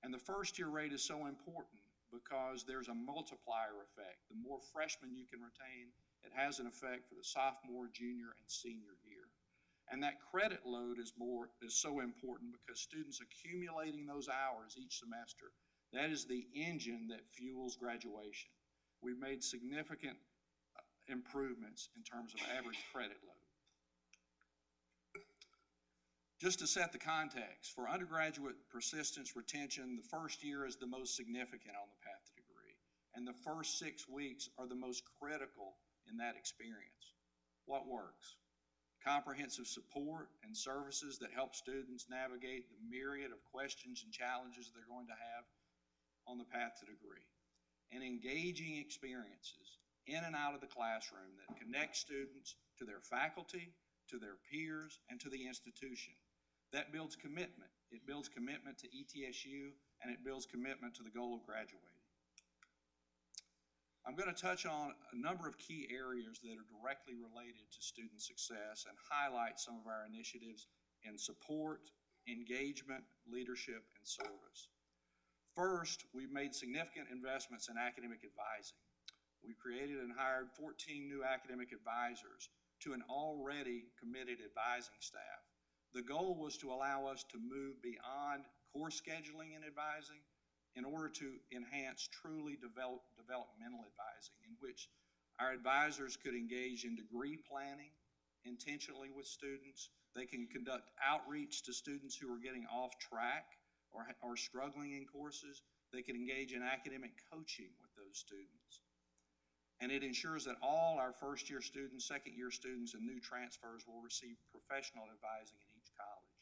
and the first-year rate is so important because there's a multiplier effect. The more freshmen you can retain, it has an effect for the sophomore, junior, and senior year. And that credit load is so important because students accumulating those hours each semester, that is the engine that fuels graduation. We've made significant improvements in terms of average credit load. Just to set the context, for undergraduate persistence retention, the first year is the most significant on the path to degree, and the first 6 weeks are the most critical in that experience. What works? Comprehensive support and services that help students navigate the myriad of questions and challenges they're going to have on the path to degree. And engaging experiences in and out of the classroom that connect students to their faculty, to their peers, and to the institution. That builds commitment. It builds commitment to ETSU, and it builds commitment to the goal of graduating. I'm going to touch on a number of key areas that are directly related to student success and highlight some of our initiatives in support, engagement, leadership, and service. First, we've made significant investments in academic advising. We created and hired 14 new academic advisors to an already committed advising staff. The goal was to allow us to move beyond course scheduling and advising in order to enhance truly developmental advising, in which our advisors could engage in degree planning intentionally with students. They can conduct outreach to students who are getting off track or struggling in courses. They can engage in academic coaching with those students. And it ensures that all our first-year students, second-year students, and new transfers will receive professional advising in each college.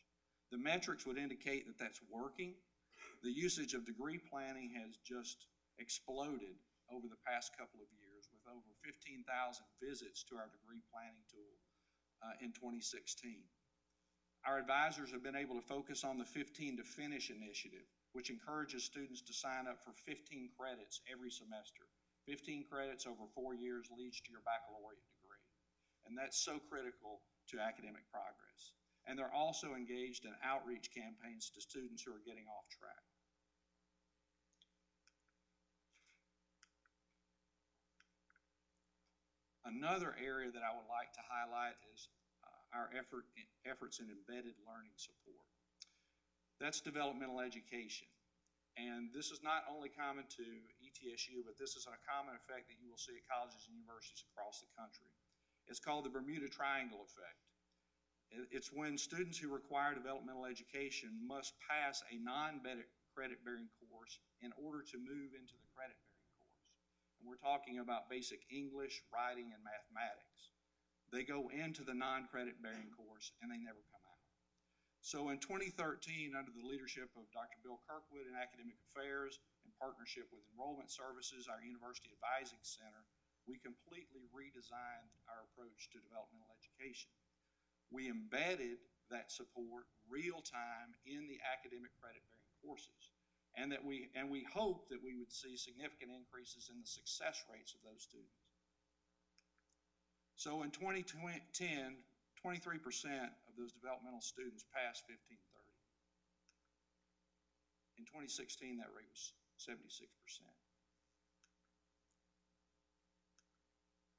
The metrics would indicate that that's working. The usage of degree planning has just exploded over the past couple of years, with over 15,000 visits to our degree planning tool in 2016. Our advisors have been able to focus on the 15 to Finish initiative, which encourages students to sign up for 15 credits every semester. 15 credits over 4 years leads to your baccalaureate degree. And that's so critical to academic progress. And they're also engaged in outreach campaigns to students who are getting off track. Another area that I would like to highlight is our efforts in embedded learning support. That's developmental education. And this is not only common to ETSU, but this is a common effect that you will see at colleges and universities across the country. It's called the Bermuda Triangle effect. It's when students who require developmental education must pass a non-credit-bearing course in order to move into the credit-bearing course. And we're talking about basic English, writing, and mathematics. They go into the non-credit-bearing course and they never come out. So in 2013, under the leadership of Dr. Bill Kirkwood in Academic Affairs, in partnership with Enrollment Services, our University Advising Center, we completely redesigned our approach to developmental education. We embedded that support real-time in the academic credit-bearing courses, and we hope that we would see significant increases in the success rates of those students. So in 2010, 23% of those developmental students passed 1530. In 2016, that rate was 76%.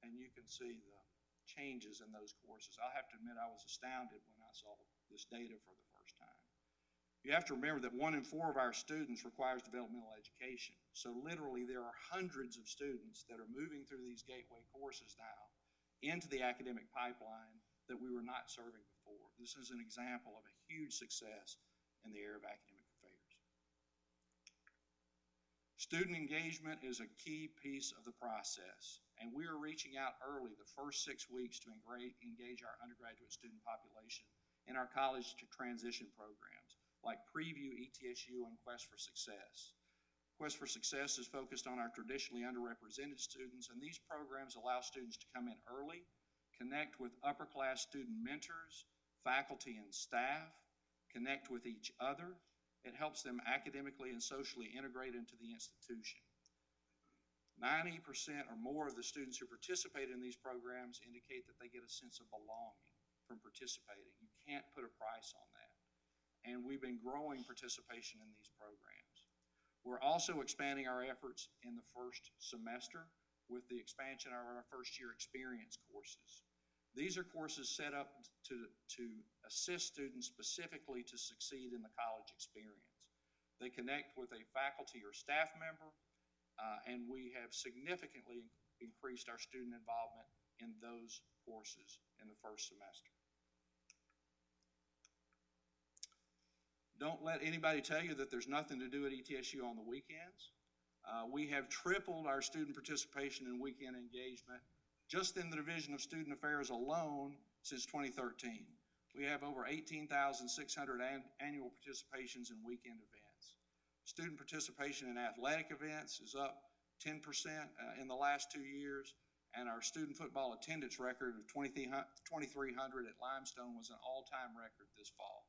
And you can see the changes in those courses. I'll have to admit I was astounded when I saw this data for the first time. You have to remember that 1 in 4 of our students requires developmental education. So literally there are hundreds of students that are moving through these gateway courses now into the academic pipeline that we were not serving before. This is an example of a huge success in the area of academic affairs. Student engagement is a key piece of the process, and we are reaching out early the first 6 weeks to engage our undergraduate student population in our college to transition programs like Preview, ETSU, and Quest for Success. Quest for Success is focused on our traditionally underrepresented students, and these programs allow students to come in early, connect with upper-class student mentors, faculty and staff, connect with each other. It helps them academically and socially integrate into the institution. 90% or more of the students who participate in these programs indicate that they get a sense of belonging from participating. You can't put a price on that. And we've been growing participation in these programs. We're also expanding our efforts in the first semester with the expansion of our first-year experience courses. These are courses set up to assist students specifically to succeed in the college experience. They connect with a faculty or staff member, and we have significantly increased our student involvement in those courses in the first semester. Don't let anybody tell you that there's nothing to do at ETSU on the weekends. We have tripled our student participation in weekend engagement just in the Division of Student Affairs alone since 2013. We have over 18,600 annual participations in weekend events. Student participation in athletic events is up 10% in the last 2 years, and our student football attendance record of 2,300 at Limestone was an all-time record this fall.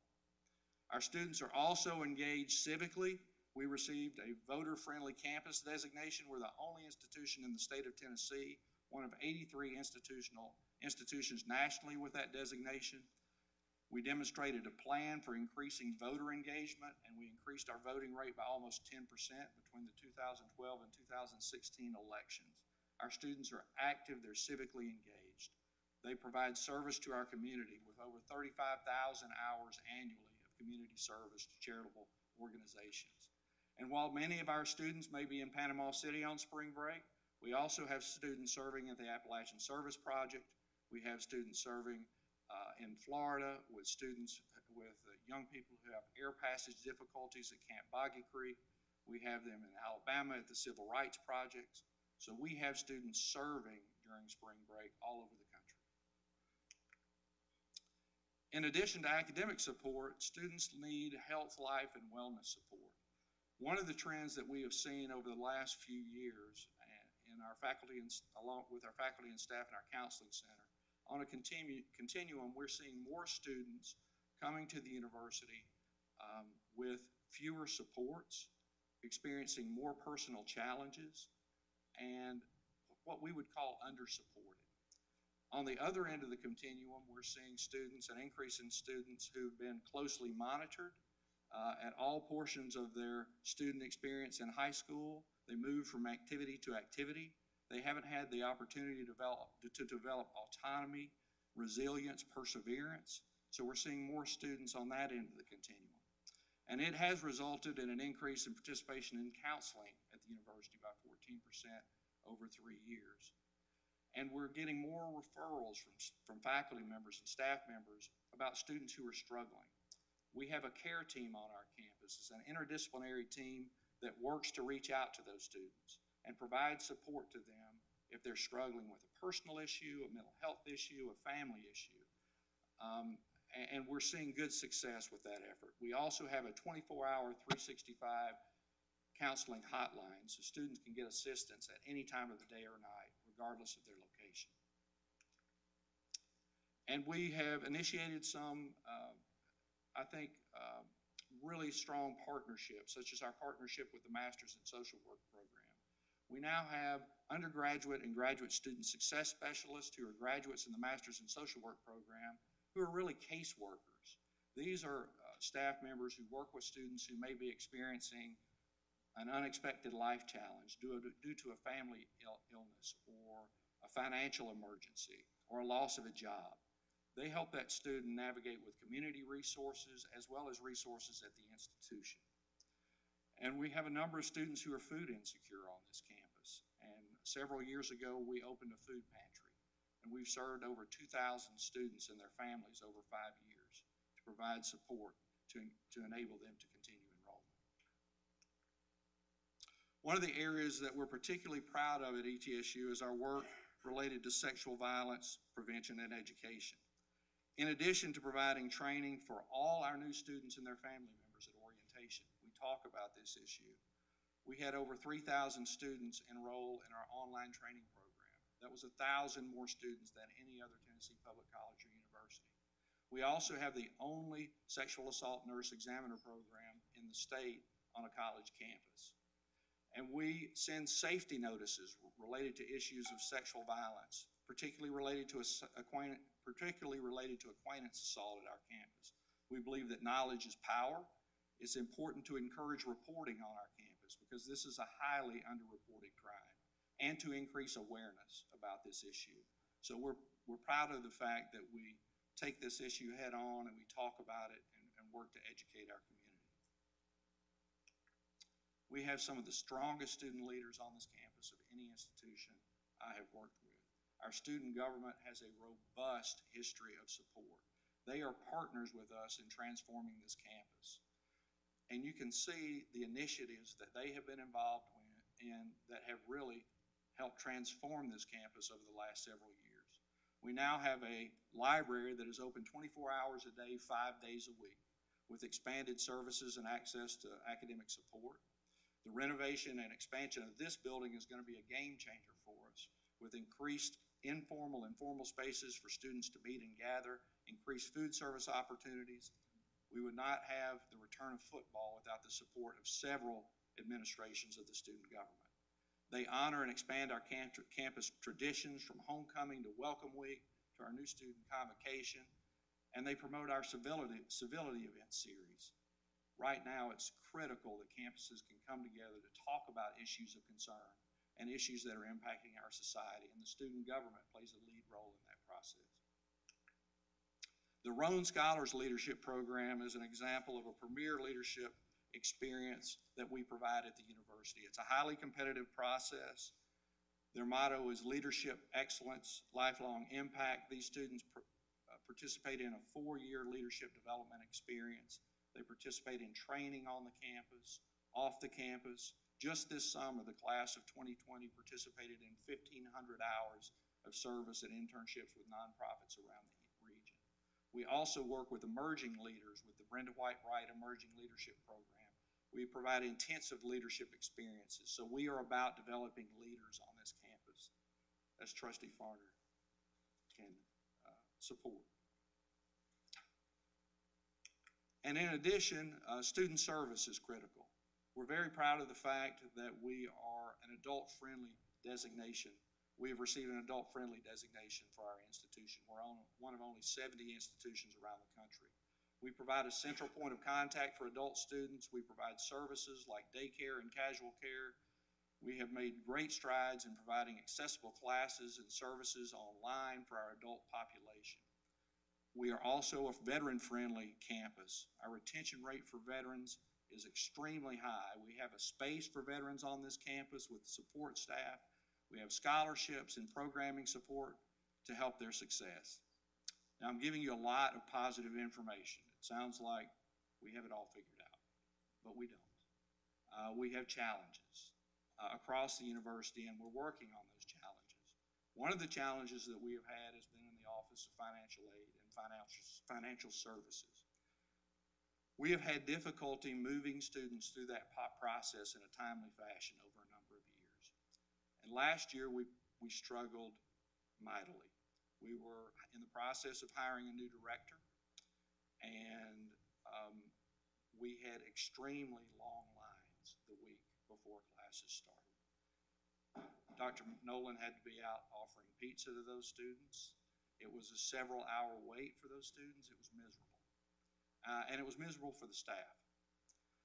Our students are also engaged civically We received a voter-friendly campus designation. We're the only institution in the state of Tennessee, one of 83 institutions nationally with that designation. We demonstrated a plan for increasing voter engagement, and we increased our voting rate by almost 10% between the 2012 and 2016 elections. Our students are active, they're civically engaged. They provide service to our community with over 35,000 hours annually of community service to charitable organizations. And while many of our students may be in Panama City on spring break, we also have students serving at the Appalachian Service Project. We have students serving in Florida with students with young people who have air passage difficulties at Camp Boggy Creek. We have them in Alabama at the Civil Rights Projects. So we have students serving during spring break all over the country. In addition to academic support, students need health, life, and wellness support. One of the trends that we have seen over the last few years in our faculty, along with our faculty and staff in our counseling center, on a continuum, we're seeing more students coming to the university with fewer supports, experiencing more personal challenges, and what we would call undersupported. On the other end of the continuum, we're seeing students, an increase in students who've been closely monitored at all portions of their student experience in high school. They move from activity to activity. They haven't had the opportunity to develop autonomy, resilience, perseverance. So we're seeing more students on that end of the continuum. And it has resulted in an increase in participation in counseling at the university by 14% over 3 years. And we're getting more referrals from faculty members and staff members about students who are struggling. We have a care team on our campus. It's an interdisciplinary team that works to reach out to those students and provide support to them if they're struggling with a personal issue, a mental health issue, a family issue. And we're seeing good success with that effort. We also have a 24-hour, 365 counseling hotline, so students can get assistance at any time of the day or night, regardless of their location. And we have initiated some really strong partnerships, such as our partnership with the Masters in Social Work program. We now have undergraduate and graduate student success specialists who are graduates in the Masters in Social Work program who are really caseworkers. These are staff members who work with students who may be experiencing an unexpected life challenge due to a family illness or a financial emergency or a loss of a job. They help that student navigate with community resources as well as resources at the institution. And we have a number of students who are food insecure on this campus. And several years ago, we opened a food pantry. And we've served over 2,000 students and their families over 5 years to provide support to enable them to continue enrollment. One of the areas that we're particularly proud of at ETSU is our work related to sexual violence prevention and education. In addition to providing training for all our new students and their family members at orientation, we talk about this issue. We had over 3,000 students enroll in our online training program. That was 1,000 more students than any other Tennessee public college or university. We also have the only sexual assault nurse examiner program in the state on a college campus. And we send safety notices related to issues of sexual violence, particularly related to acquaintance assault at our campus. We believe that knowledge is power. It's important to encourage reporting on our campus because this is a highly underreported crime, and to increase awareness about this issue. So we're proud of the fact that we take this issue head on and we talk about it and work to educate our community. We have some of the strongest student leaders on this campus of any institution I have worked with. Our student government has a robust history of support. They are partners with us in transforming this campus. And you can see the initiatives that they have been involved in that have really helped transform this campus over the last several years. We now have a library that is open 24 hours a day, 5 days a week, with expanded services and access to academic support. The renovation and expansion of this building is going to be a game changer for us, with increased informal and formal spaces for students to meet and gather, increased food service opportunities, We would not have the return of football without the support of several administrations of the student government. They honor and expand our campus traditions, from homecoming to welcome week to our new student convocation, and they promote our civility event series. Right now, it's critical that campuses can come together to talk about issues of concern and issues that are impacting our society, and the student government plays a lead role in that process. The Roan Scholars Leadership Program is an example of a premier leadership experience that we provide at the university. It's a highly competitive process. Their motto is leadership excellence, lifelong impact. These students participate in a 4-year leadership development experience. They participate in training on the campus, off the campus. Just this summer, the class of 2020 participated in 1,500 hours of service and internships with nonprofits around the region. We also work with emerging leaders with the Brenda White Wright Emerging Leadership Program. We provide intensive leadership experiences, so we are about developing leaders on this campus, as Trustee Farner can support. And in addition, student service is critical. We're very proud of the fact that we are an adult-friendly designation. We have received an adult-friendly designation for our institution. We're one of only 70 institutions around the country. We provide a central point of contact for adult students. We provide services like daycare and casual care. We have made great strides in providing accessible classes and services online for our adult population. We are also a veteran-friendly campus. Our retention rate for veterans is extremely high. We have a space for veterans on this campus with support staff. We have scholarships and programming support to help their success. Now, I'm giving you a lot of positive information. It sounds like we have it all figured out, but we don't. We have challenges across the university, and we're working on those challenges. One of the challenges that we have had has been in the Office of Financial Aid and Financial Services. We have had difficulty moving students through that process in a timely fashion over a number of years. And last year, we struggled mightily. We were in the process of hiring a new director, and we had extremely long lines the week before classes started. Dr. Nolan had to be out offering pizza to those students. It was a several-hour wait for those students. It was miserable. And it was miserable for the staff.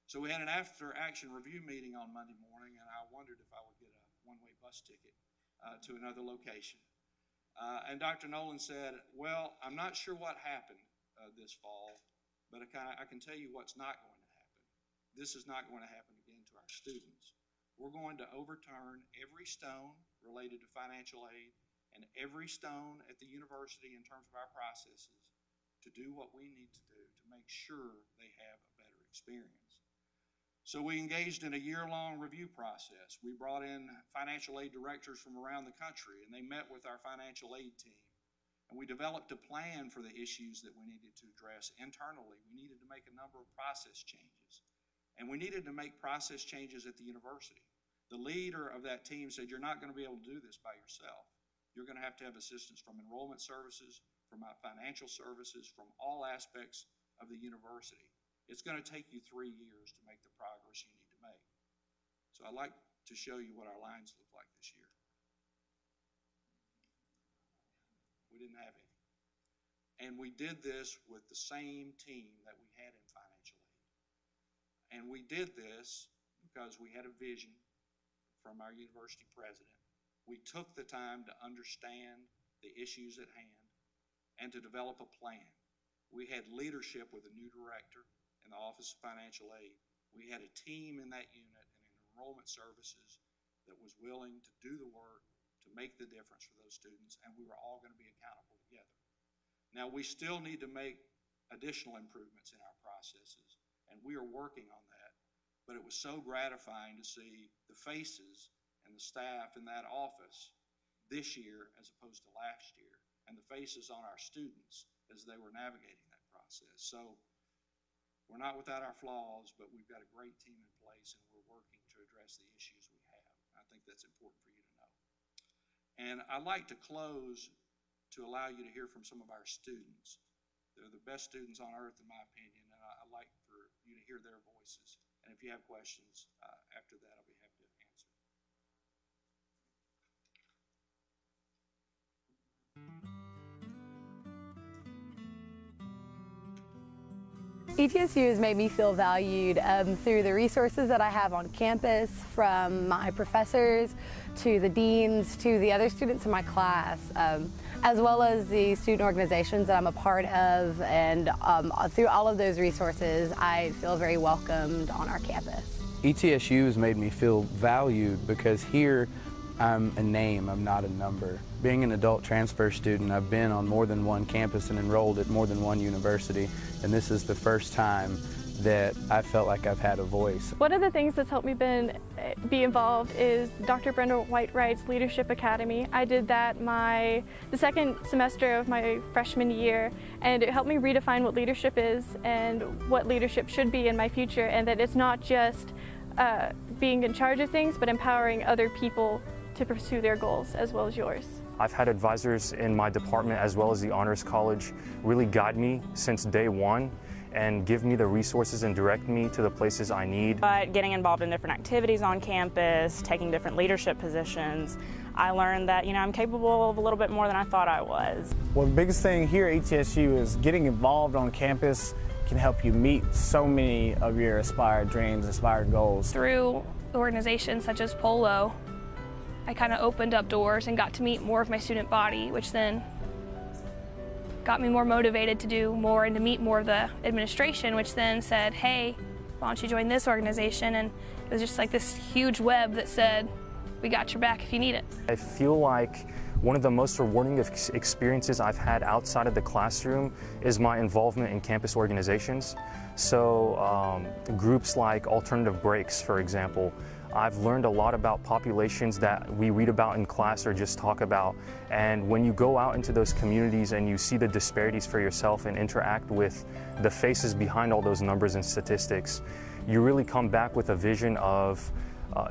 So we had an after-action review meeting on Monday morning, and I wondered if I would get a one-way bus ticket to another location. And Dr. Nolan said, well, I'm not sure what happened this fall, but I can tell you what's not going to happen. This is not going to happen again to our students. We're going to overturn every stone related to financial aid and every stone at the university in terms of our processes to do what we need to do to make sure they have a better experience. So we engaged in a year-long review process. We brought in financial aid directors from around the country, and they met with our financial aid team. And we developed a plan for the issues that we needed to address internally. We needed to make a number of process changes. And we needed to make process changes at the university. The leader of that team said, you're not going to be able to do this by yourself. You're going to have assistance from enrollment services, from our financial services, from all aspects of the university. It's going to take you 3 years to make the progress you need to make. So I'd like to show you what our lines look like this year. We didn't have any. And we did this with the same team that we had in financial aid. And we did this because we had a vision from our university president. We took the time to understand the issues at hand and to develop a plan. We had leadership with a new director in the Office of Financial Aid. We had a team in that unit and in enrollment services that was willing to do the work to make the difference for those students, and we were all going to be accountable together. Now, we still need to make additional improvements in our processes, and we are working on that, but it was so gratifying to see the faces and the staff in that office this year as opposed to last year, and the faces on our students as they were navigating that process. So we're not without our flaws, but we've got a great team in place, and we're working to address the issues we have. I think that's important for you to know. And I'd like to close to allow you to hear from some of our students. They're the best students on earth, in my opinion, and I I'd like for you to hear their voices. And if you have questions, after that, I'll be happy to answer. ETSU has made me feel valued through the resources that I have on campus, from my professors to the deans to the other students in my class, as well as the student organizations that I'm a part of. And through all of those resources, I feel very welcomed on our campus. ETSU has made me feel valued because here I'm a name, I'm not a number. Being an adult transfer student, I've been on more than one campus and enrolled at more than one university, and this is the first time that I felt like I've had a voice. One of the things that's helped me be involved is Dr. Brenda Whitewright's Leadership Academy. I did that the second semester of my freshman year, and it helped me redefine what leadership is and what leadership should be in my future, and that it's not just being in charge of things, but empowering other people to pursue their goals as well as yours. I've had advisors in my department as well as the Honors College really guide me since day one and give me the resources and direct me to the places I need. But getting involved in different activities on campus, taking different leadership positions, I learned that, I'm capable of a little bit more than I thought I was. Well, the biggest thing here at ETSU is getting involved on campus can help you meet so many of your aspired dreams, aspired goals. Through organizations such as Polo, I kind of opened up doors and got to meet more of my student body, which then got me more motivated to do more and to meet more of the administration, which then said, hey, why don't you join this organization? And it was just like this huge web that said, we got your back if you need it. I feel like one of the most rewarding experiences I've had outside of the classroom is my involvement in campus organizations. So groups like Alternative Breaks, for example, I've learned a lot about populations that we read about in class or just talk about. And when you go out into those communities and you see the disparities for yourself and interact with the faces behind all those numbers and statistics, you really come back with a vision of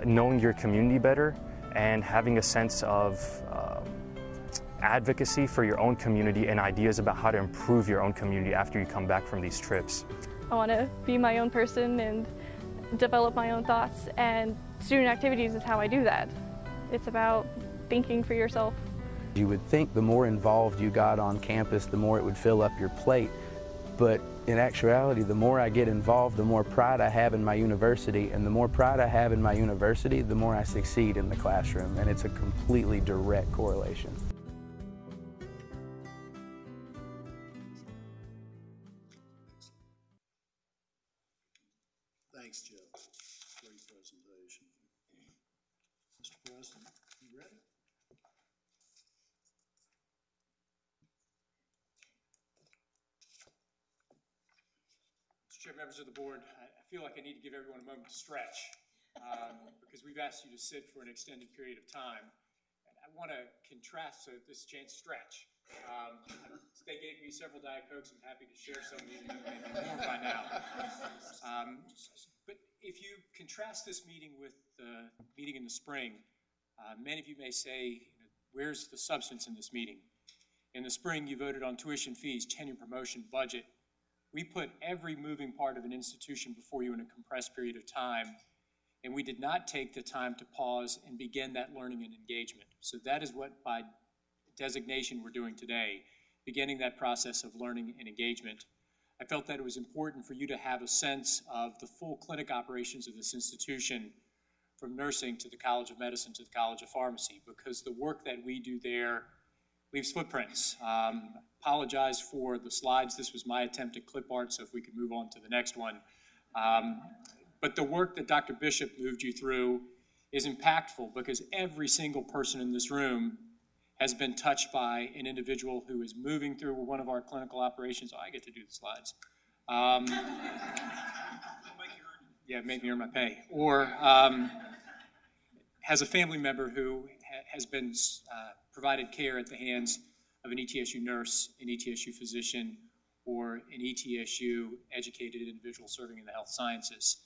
knowing your community better and having a sense of advocacy for your own community and ideas about how to improve your own community after you come back from these trips. I want to be my own person and develop my own thoughts, and student activities is how I do that. It's about thinking for yourself. You would think the more involved you got on campus, the more it would fill up your plate. But in actuality, the more I get involved, the more pride I have in my university, and the more pride I have in my university, the more I succeed in the classroom, and it's a completely direct correlation. Thanks, Joe. Great presentation. Mr. President, you ready? Mr. Chair, members of the board, I feel like I need to give everyone a moment to stretch because we've asked you to sit for an extended period of time. And I want to contrast this chance stretch. They gave me several Diet Cokes. I'm happy to share some of you, maybe more by now. But if you contrast this meeting with the meeting in the spring, many of you may say, where's the substance in this meeting? In the spring, you voted on tuition fees, tenure promotion, budget. We put every moving part of an institution before you in a compressed period of time, and we did not take the time to pause and begin that learning and engagement. So that is what, by designation, we're doing today, beginning that process of learning and engagement. I felt that it was important for you to have a sense of the full clinic operations of this institution, from nursing to the College of Medicine to the College of Pharmacy, because the work that we do there leaves footprints. Apologize for the slides. This was my attempt at clip art, so if we could move on to the next one. But the work that Dr. Bishop moved you through is impactful because every single person in this room has been touched by an individual who is moving through one of our clinical operations. Oh, I get to do the slides. Yeah, make me earn my pay. Or has a family member who has been provided care at the hands of an ETSU nurse, an ETSU physician, or an ETSU educated individual serving in the health sciences.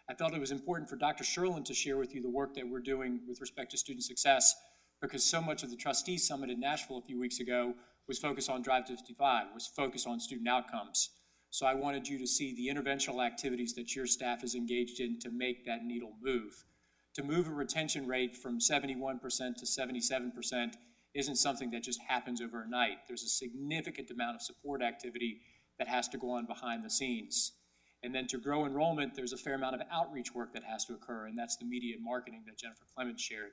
I felt it was important for Dr. Sherlin to share with you the work that we're doing with respect to student success, because so much of the Trustees Summit in Nashville a few weeks ago was focused on Drive to 55, was focused on student outcomes. So I wanted you to see the interventional activities that your staff is engaged in to make that needle move. To move a retention rate from 71% to 77% isn't something that just happens overnight. There's a significant amount of support activity that has to go on behind the scenes. And then to grow enrollment, there's a fair amount of outreach work that has to occur, and that's the media and marketing that Jennifer Clemens shared.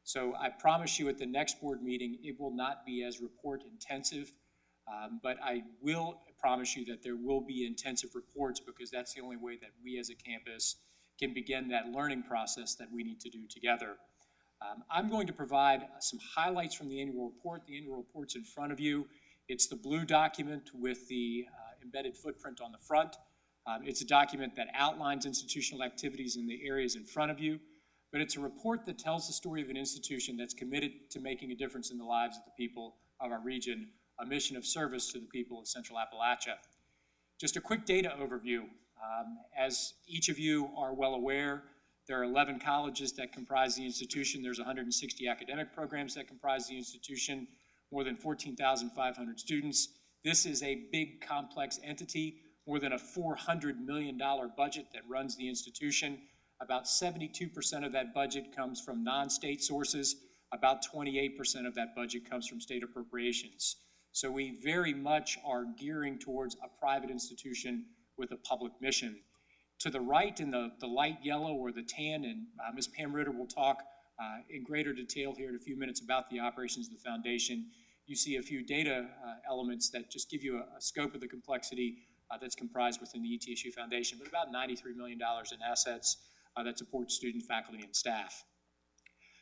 So I promise you at the next board meeting, it will not be as report intensive, but I will promise you that there will be intensive reports, because that's the only way that we as a campus can begin that learning process that we need to do together. I'm going to provide some highlights from the annual report. The annual report's in front of you. It's the blue document with the embedded footprint on the front. It's a document that outlines institutional activities in the areas in front of you, but it's a report that tells the story of an institution that's committed to making a difference in the lives of the people of our region, a mission of service to the people of Central Appalachia. Just a quick data overview. As each of you are well aware, there are 11 colleges that comprise the institution. There's 160 academic programs that comprise the institution, more than 14,500 students. This is a big, complex entity, more than a $400 million budget that runs the institution. About 72% of that budget comes from non-state sources. About 28% of that budget comes from state appropriations. So we very much are gearing towards a private institution with a public mission. To the right in the light yellow or the tan, and Ms. Pam Ritter will talk in greater detail here in a few minutes about the operations of the foundation, you see a few data elements that just give you a scope of the complexity that's comprised within the ETSU Foundation, but about $93 million in assets that support student, faculty, and staff.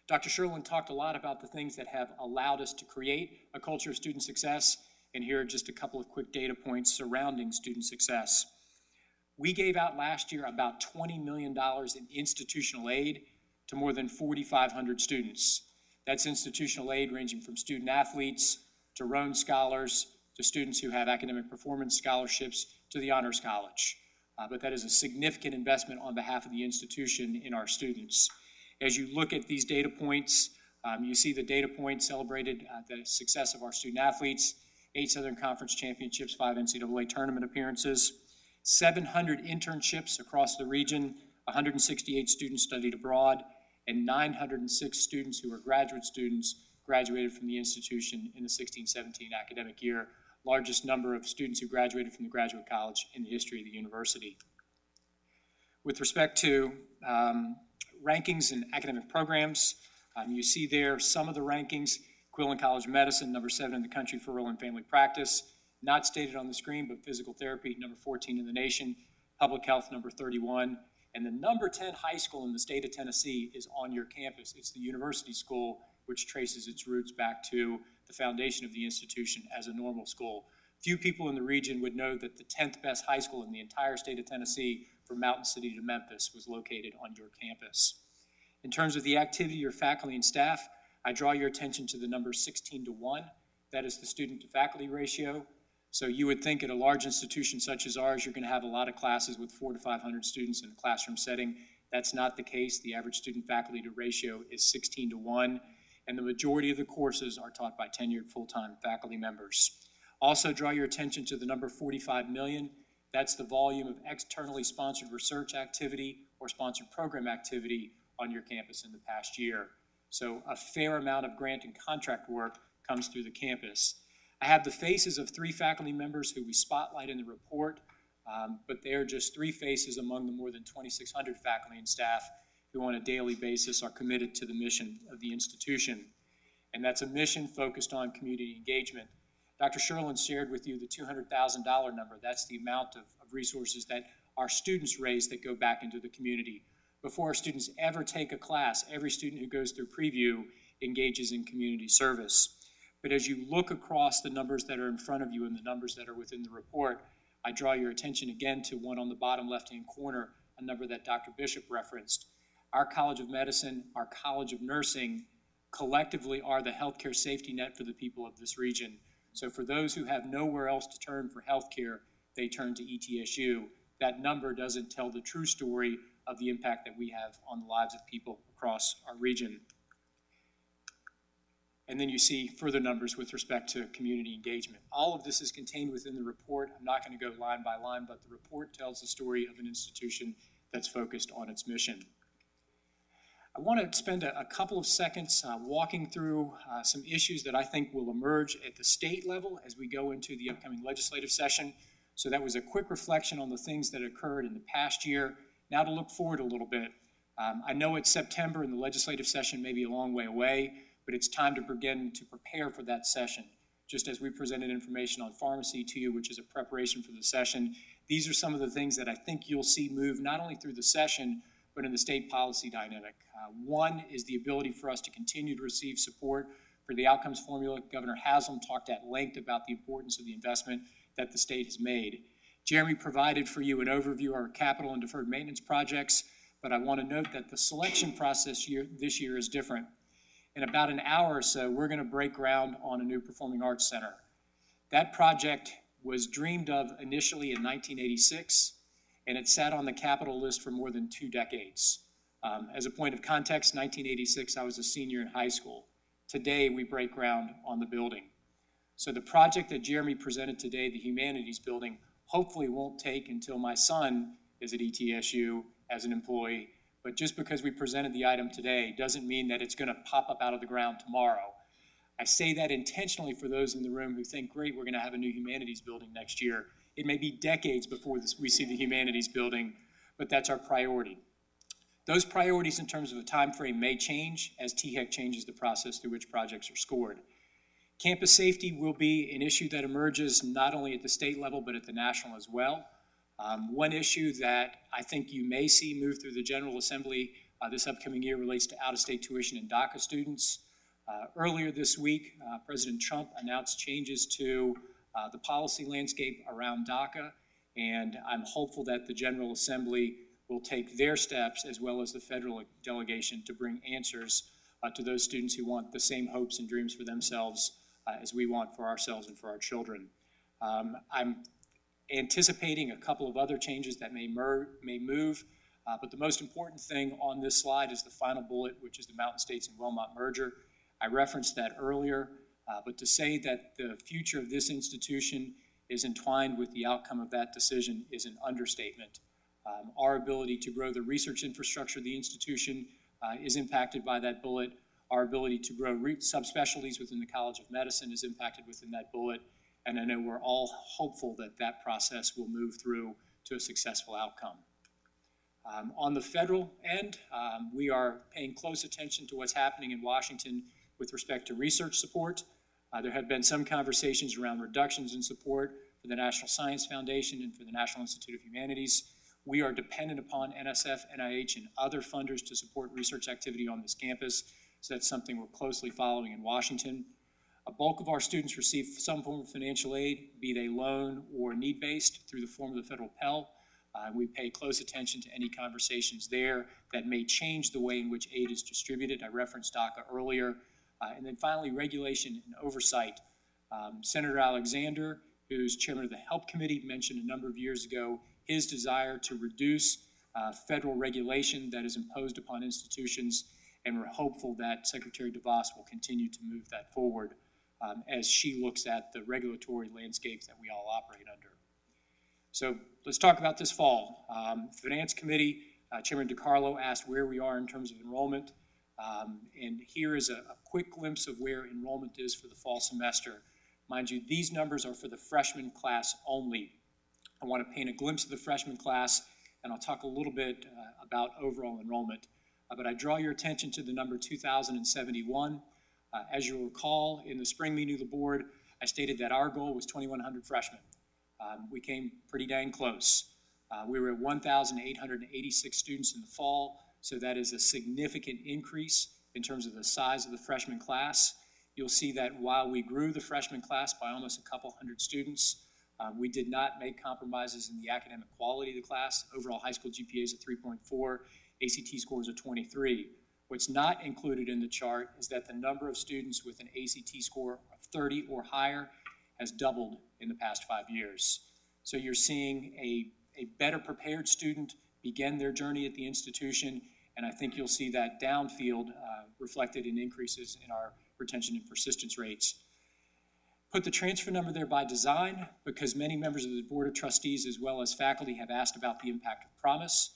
Dr. Sherlin talked a lot about the things that have allowed us to create a culture of student success, and here are just a couple of quick data points surrounding student success. We gave out last year about $20 million in institutional aid to more than 4,500 students. That's institutional aid ranging from student athletes to Roan scholars to students who have academic performance scholarships to the Honors College. But that is a significant investment on behalf of the institution in our students. As you look at these data points, you see the data points celebrated the success of our student athletes, 8 Southern Conference championships, 5 NCAA tournament appearances, 700 internships across the region, 168 students studied abroad, and 906 students who are graduate students graduated from the institution in the 16-17 academic year, largest number of students who graduated from the graduate college in the history of the university. With respect to rankings in academic programs, you see there some of the rankings. Quillen College of Medicine, number 7 in the country for rural and family practice. Not stated on the screen, but physical therapy, number 14 in the nation. Public health, number 31. And the number 10 high school in the state of Tennessee is on your campus. It's the University School, which traces its roots back to the foundation of the institution as a normal school. Few people in the region would know that the 10th best high school in the entire state of Tennessee, from Mountain City to Memphis, was located on your campus. In terms of the activity of your faculty and staff, I draw your attention to the number 16:1. That is the student to faculty ratio. So you would think at a large institution such as ours, you're going to have a lot of classes with 400 to 500 students in a classroom setting. That's not the case. The average student faculty to ratio is 16:1, and the majority of the courses are taught by tenured full-time faculty members. Also draw your attention to the number 45 million. That's the volume of externally sponsored research activity or sponsored program activity on your campus in the past year. So a fair amount of grant and contract work comes through the campus. I have the faces of 3 faculty members who we spotlight in the report, but they are just 3 faces among the more than 2,600 faculty and staff who on a daily basis are committed to the mission of the institution. And that's a mission focused on community engagement. Dr. Sherlin shared with you the $200,000 number. That's the amount of resources that our students raise that go back into the community. Before our students ever take a class, every student who goes through preview engages in community service. But as you look across the numbers that are in front of you and the numbers that are within the report, I draw your attention again to one on the bottom left-hand corner, a number that Dr. Bishop referenced. Our College of Medicine, our College of Nursing, collectively are the healthcare safety net for the people of this region. So for those who have nowhere else to turn for healthcare, they turn to ETSU. That number doesn't tell the true story of the impact that we have on the lives of people across our region. And then you see further numbers with respect to community engagement. All of this is contained within the report. I'm not going to go line by line, but the report tells the story of an institution that's focused on its mission. I want to spend a couple of seconds walking through some issues that I think will emerge at the state level as we go into the upcoming legislative session. So that was a quick reflection on the things that occurred in the past year. Now to look forward a little bit. I know it's September and the legislative session may be a long way away, but it's time to begin to prepare for that session. Just as we presented information on pharmacy to you, which is a preparation for the session, these are some of the things that I think you'll see move not only through the session, but in the state policy dynamic. One is the ability for us to continue to receive support for the outcomes formula. Governor Haslam talked at length about the importance of the investment that the state has made. Jeremy provided for you an overview of our capital and deferred maintenance projects, but I want to note that the selection process this year is different. In about an hour or so, we're going to break ground on a new performing arts center. That project was dreamed of initially in 1986, and it sat on the capital list for more than 2 decades. As a point of context, 1986, I was a senior in high school. Today, we break ground on the building. So the project that Jeremy presented today, the Humanities Building, hopefully won't take until my son is at ETSU as an employee. But just because we presented the item today doesn't mean that it's going to pop up out of the ground tomorrow. I say that intentionally for those in the room who think, great, we're going to have a new Humanities Building next year. It may be decades before we see the Humanities Building, but that's our priority. Those priorities in terms of a time frame may change as THEC changes the process through which projects are scored. Campus safety will be an issue that emerges not only at the state level, but at the national as well. One issue that I think you may see move through the General Assembly this upcoming year relates to out-of-state tuition and DACA students. Earlier this week, President Trump announced changes to the policy landscape around DACA, and I'm hopeful that the General Assembly will take their steps as well as the federal delegation to bring answers to those students who want the same hopes and dreams for themselves as we want for ourselves and for our children. I'm anticipating a couple of other changes that may move, but the most important thing on this slide is the final bullet, which is the Mountain States and Wellmont merger. I referenced that earlier, but to say that the future of this institution is entwined with the outcome of that decision is an understatement. Our ability to grow the research infrastructure of the institution is impacted by that bullet. Our ability to grow subspecialties within the College of Medicine is impacted within that bullet. And I know we're all hopeful that that process will move through to a successful outcome. On the federal end, we are paying close attention to what's happening in Washington with respect to research support. There have been some conversations around reductions in support for the National Science Foundation and for the National Institute of Humanities. We are dependent upon NSF, NIH, and other funders to support research activity on this campus, so that's something we're closely following in Washington. A bulk of our students receive some form of financial aid, be they loan or need-based, through the form of the federal Pell. We pay close attention to any conversations there that may change the way in which aid is distributed. I referenced DACA earlier. And then finally, regulation and oversight. Senator Alexander, who's chairman of the HELP Committee, mentioned a number of years ago his desire to reduce federal regulation that is imposed upon institutions, and we're hopeful that Secretary DeVos will continue to move that forward as she looks at the regulatory landscapes that we all operate under. So let's talk about this fall. Finance Committee, Chairman DiCarlo asked where we are in terms of enrollment. And here is a quick glimpse of where enrollment is for the fall semester. Mind you, these numbers are for the freshman class only. I want to paint a glimpse of the freshman class, and I'll talk a little bit about overall enrollment. But I draw your attention to the number 2,071. As you'll recall, in the spring meeting of the board, I stated that our goal was 2,100 freshmen. We came pretty dang close. We were at 1,886 students in the fall, so that is a significant increase in terms of the size of the freshman class. You'll see that while we grew the freshman class by almost a couple hundred students, we did not make compromises in the academic quality of the class. Overall high school GPA is at 3.4, ACT scores are 23. What's not included in the chart is that the number of students with an ACT score of 30 or higher has doubled in the past 5 years. So you're seeing a better prepared student begin their journey at the institution, and I think you'll see that downfield reflected in increases in our retention and persistence rates. Put the transfer number there by design because many members of the Board of Trustees as well as faculty have asked about the impact of Promise.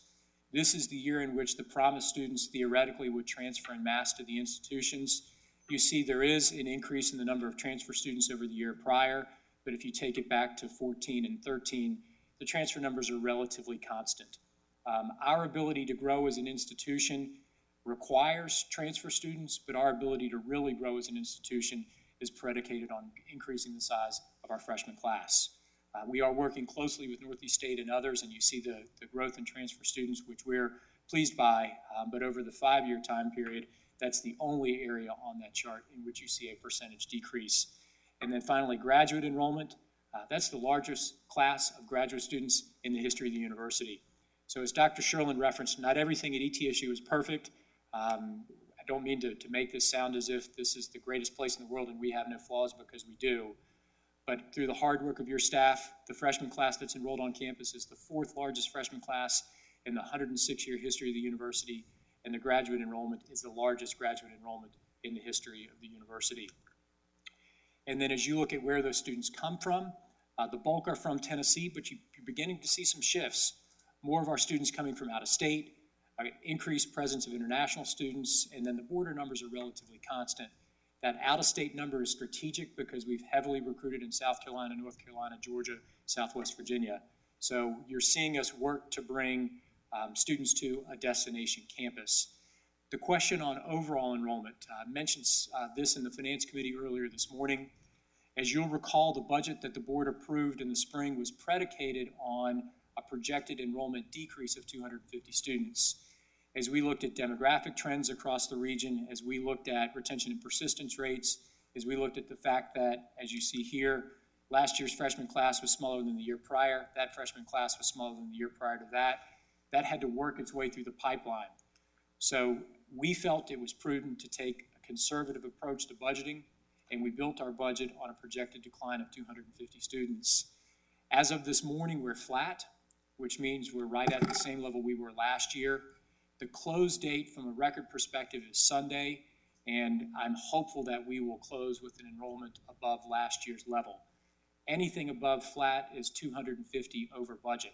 This is the year in which the Promise students theoretically would transfer en masse to the institutions. You see there is an increase in the number of transfer students over the year prior, but if you take it back to 14 and 13, the transfer numbers are relatively constant. Our ability to grow as an institution requires transfer students, but our ability to really grow as an institution is predicated on increasing the size of our freshman class. We are working closely with Northeast State and others, and you see the growth in transfer students, which we're pleased by, but over the 5-year time period, that's the only area on that chart in which you see a percentage decrease. And then finally, graduate enrollment. That's the largest class of graduate students in the history of the university. So as Dr. Sherlin referenced, not everything at ETSU is perfect. I don't mean to make this sound as if this is the greatest place in the world and we have no flaws, because we do. But through the hard work of your staff, the freshman class that's enrolled on campus is the 4th largest freshman class in the 106-year history of the university, and the graduate enrollment is the largest graduate enrollment in the history of the university. And then as you look at where those students come from, the bulk are from Tennessee, but you're beginning to see some shifts. More of our students coming from out of state, increased presence of international students, and then the border numbers are relatively constant. That out-of-state number is strategic because we've heavily recruited in South Carolina, North Carolina, Georgia, Southwest Virginia. So you're seeing us work to bring students to a destination campus. The question on overall enrollment, I mentioned this in the Finance Committee earlier this morning. As you'll recall, the budget that the board approved in the spring was predicated on a projected enrollment decrease of 250 students. As we looked at demographic trends across the region, as we looked at retention and persistence rates, as we looked at the fact that, as you see here, last year's freshman class was smaller than the year prior, that freshman class was smaller than the year prior to that, that had to work its way through the pipeline. So we felt it was prudent to take a conservative approach to budgeting, and we built our budget on a projected decline of 250 students. As of this morning, we're flat, which means we're right at the same level we were last year. The close date from a record perspective is Sunday, and I'm hopeful that we will close with an enrollment above last year's level. Anything above flat is 250 over budget.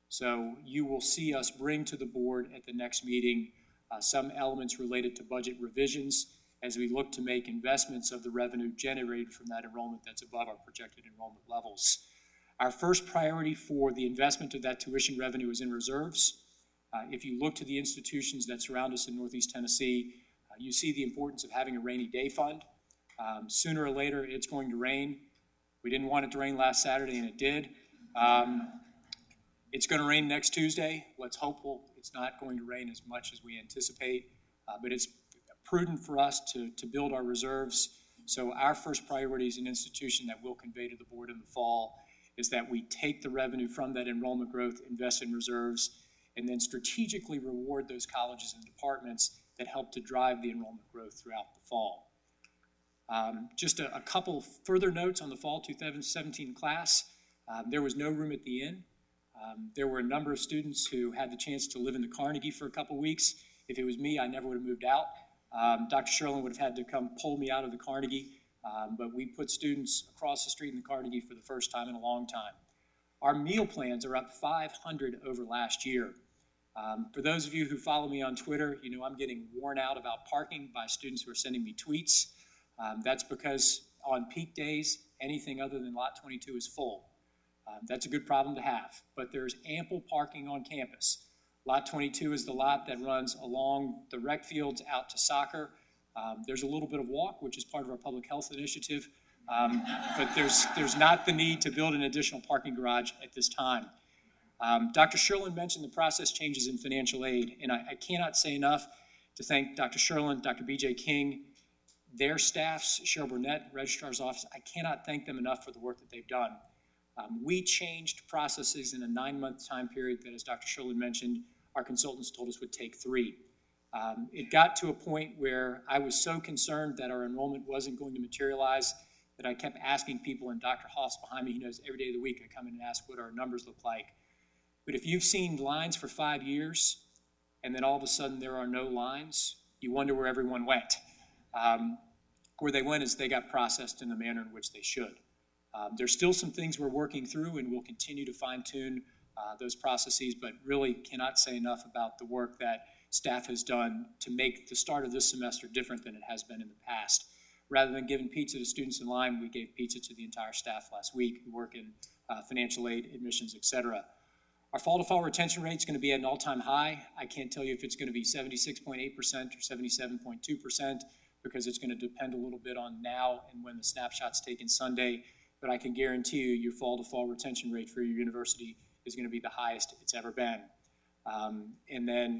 So you will see us bring to the board at the next meeting some elements related to budget revisions as we look to make investments of the revenue generated from that enrollment that's above our projected enrollment levels. Our first priority for the investment of that tuition revenue is in reserves. If you look to the institutions that surround us in Northeast Tennessee, you see the importance of having a rainy day fund. Sooner or later, it's going to rain. We didn't want it to rain last Saturday, and it did. It's going to rain next Tuesday. Let's hope it's not going to rain as much as we anticipate, but it's prudent for us to build our reserves. So our first priority as an institution that we'll convey to the board in the fall is that we take the revenue from that enrollment growth, invest in reserves, and then strategically reward those colleges and departments that help to drive the enrollment growth throughout the fall. Just a couple further notes on the fall 2017 class. There was no room at the inn. There were a number of students who had the chance to live in the Carnegie for a couple weeks. If it was me, I never would have moved out. Dr. Sherlin would have had to come pull me out of the Carnegie, but we put students across the street in the Carnegie for the first time in a long time. Our meal plans are up 500 over last year. For those of you who follow me on Twitter, you know I'm getting worn out about parking by students who are sending me tweets. That's because on peak days, anything other than Lot 22 is full. That's a good problem to have, but there's ample parking on campus. Lot 22 is the lot that runs along the rec fields out to soccer. There's a little bit of walk, which is part of our public health initiative, but there's not the need to build an additional parking garage at this time. Dr. Sherlin mentioned the process changes in financial aid, and I cannot say enough to thank Dr. Sherlin, Dr. B.J. King, their staffs, Cheryl Burnett, Registrar's Office. I cannot thank them enough for the work that they've done. We changed processes in a 9-month time period that, as Dr. Sherlin mentioned, our consultants told us would take 3. It got to a point where I was so concerned that our enrollment wasn't going to materialize that I kept asking people, and Dr. Hoff's behind me, he knows every day of the week I come in and ask what our numbers look like. But if you've seen lines for 5 years, and then all of a sudden there are no lines, you wonder where everyone went. where they went is they got processed in the manner in which they should. There's still some things we're working through, and we'll continue to fine-tune those processes, but really cannot say enough about the work that staff has done to make the start of this semester different than it has been in the past. Rather than giving pizza to students in line, we gave pizza to the entire staff last week who work in financial aid, admissions, et cetera. Our fall-to-fall retention rate is going to be at an all-time high. I can't tell you if it's going to be 76.8% or 77.2% because it's going to depend a little bit on now and when the snapshot's taken Sunday, but I can guarantee you your fall-to-fall retention rate for your university is going to be the highest it's ever been. And then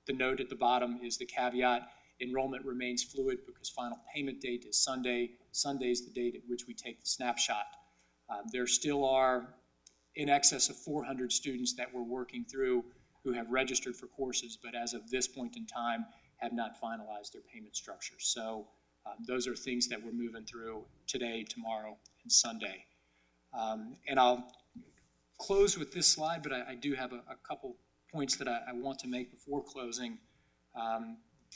the note at the bottom is the caveat: enrollment remains fluid because final payment date is Sunday. Sunday is the date at which we take the snapshot. There still are in excess of 400 students that we're working through who have registered for courses, but as of this point in time have not finalized their payment structure. So those are things that we're moving through today, tomorrow, and Sunday. And I'll close with this slide, but I do have a couple points that I want to make before closing.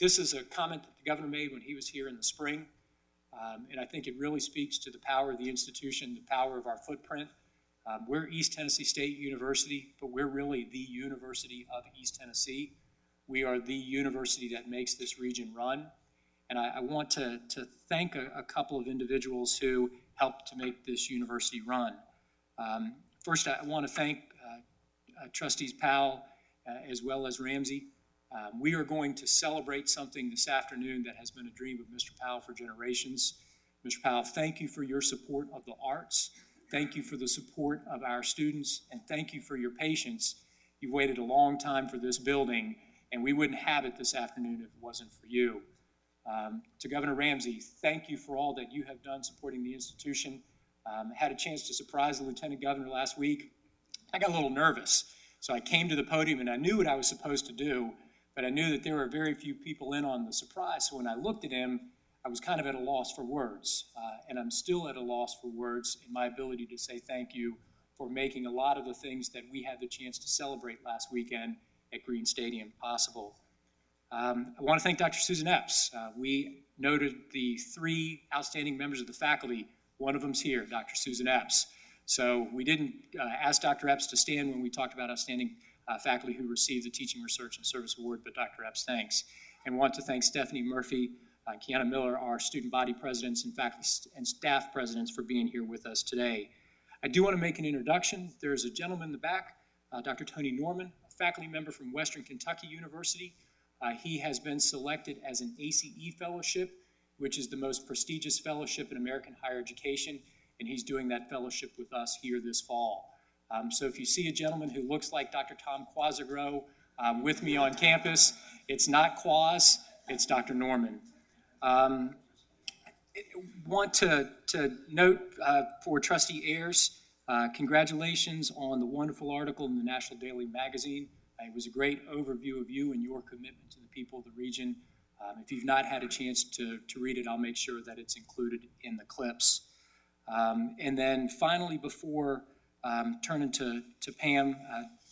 This is a comment that the governor made when he was here in the spring, and I think it really speaks to the power of the institution, the power of our footprint. We're East Tennessee State University, but we're really the University of East Tennessee. We are the university that makes this region run. And I want to thank a couple of individuals who helped to make this university run. First, I want to thank Trustees Powell as well as Ramsey. We are going to celebrate something this afternoon that has been a dream of Mr. Powell for generations. Mr. Powell, thank you for your support of the arts. Thank you for the support of our students, and thank you for your patience. You've waited a long time for this building, and we wouldn't have it this afternoon if it wasn't for you. To Governor Ramsey, thank you for all that you have done supporting the institution. I had a chance to surprise the Lieutenant Governor last week. I got a little nervous, so I came to the podium and I knew what I was supposed to do, but I knew that there were very few people in on the surprise, so when I looked at him, I was kind of at a loss for words, and I'm still at a loss for words in my ability to say thank you for making a lot of the things that we had the chance to celebrate last weekend at Green Stadium possible. I want to thank Dr. Susan Epps. We noted the 3 outstanding members of the faculty. One of them's here, Dr. Susan Epps. So we didn't ask Dr. Epps to stand when we talked about outstanding faculty who received the Teaching Research and Service Award, but Dr. Epps, thanks. And want to thank Stephanie Murphy, Kiana Miller, our student body presidents and faculty and staff presidents for being here with us today. I do want to make an introduction. There's a gentleman in the back, Dr. Tony Norman, a faculty member from Western Kentucky University. He has been selected as an ACE Fellowship, which is the most prestigious fellowship in American higher education, and he's doing that fellowship with us here this fall. So if you see a gentleman who looks like Dr. Tom Quasagro with me on campus, it's not Quaz, it's Dr. Norman. Want to note for Trustee Ayers, congratulations on the wonderful article in the National Daily Magazine. It was a great overview of you and your commitment to the people of the region. If you've not had a chance to read it, I'll make sure that it's included in the clips. And then finally, before turning to Pam,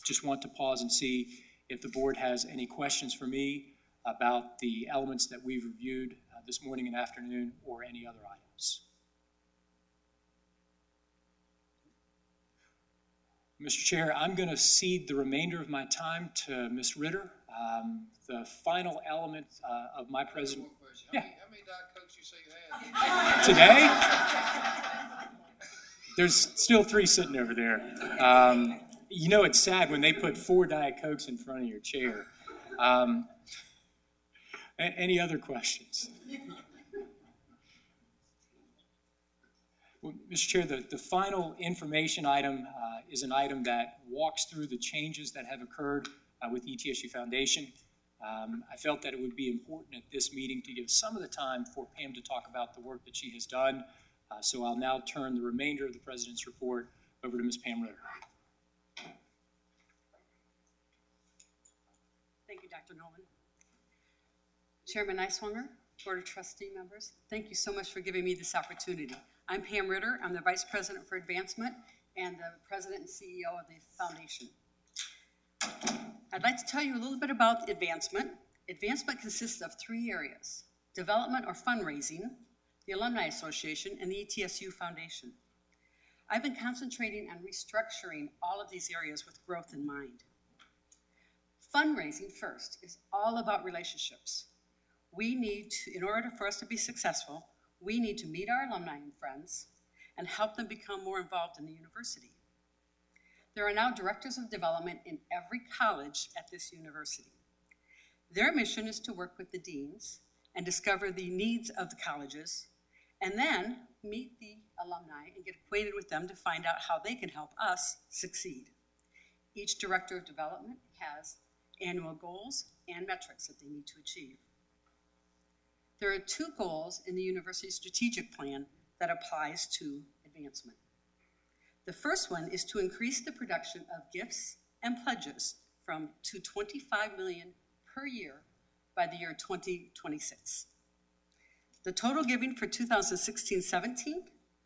just want to pause and see if the board has any questions for me about the elements that we've reviewed this morning and afternoon or any other items. Mr. Chair, I'm going to cede the remainder of my time to Ms. Ritter. The final element of my presentation. Yeah. How many Diet Cokes you say you had? Today? There's still 3 sitting over there. You know it's sad when they put 4 Diet Cokes in front of your chair. Any other questions? Well, Mr. Chair, the final information item is an item that walks through the changes that have occurred with ETSU Foundation. I felt that it would be important at this meeting to give some of the time for Pam to talk about the work that she has done. So I'll now turn the remainder of the President's report over to Ms. Pam Ritter. Thank you, Dr. Nolan. Chairman Niswonger, Board of Trustee members, thank you so much for giving me this opportunity. I'm Pam Ritter. I'm the Vice President for Advancement and the President and CEO of the Foundation. I'd like to tell you a little bit about advancement. Advancement consists of 3 areas: development or fundraising, the Alumni Association, and the ETSU Foundation. I've been concentrating on restructuring all of these areas with growth in mind. Fundraising first is all about relationships. We need to, in order for us to be successful, we need to meet our alumni and friends and help them become more involved in the university. There are now directors of development in every college at this university. Their mission is to work with the deans and discover the needs of the colleges, and then meet the alumni and get acquainted with them to find out how they can help us succeed. Each director of development has annual goals and metrics that they need to achieve. There are 2 goals in the university strategic plan that applies to advancement. The first one is to increase the production of gifts and pledges to 25 million per year by the year 2026. The total giving for 2016-17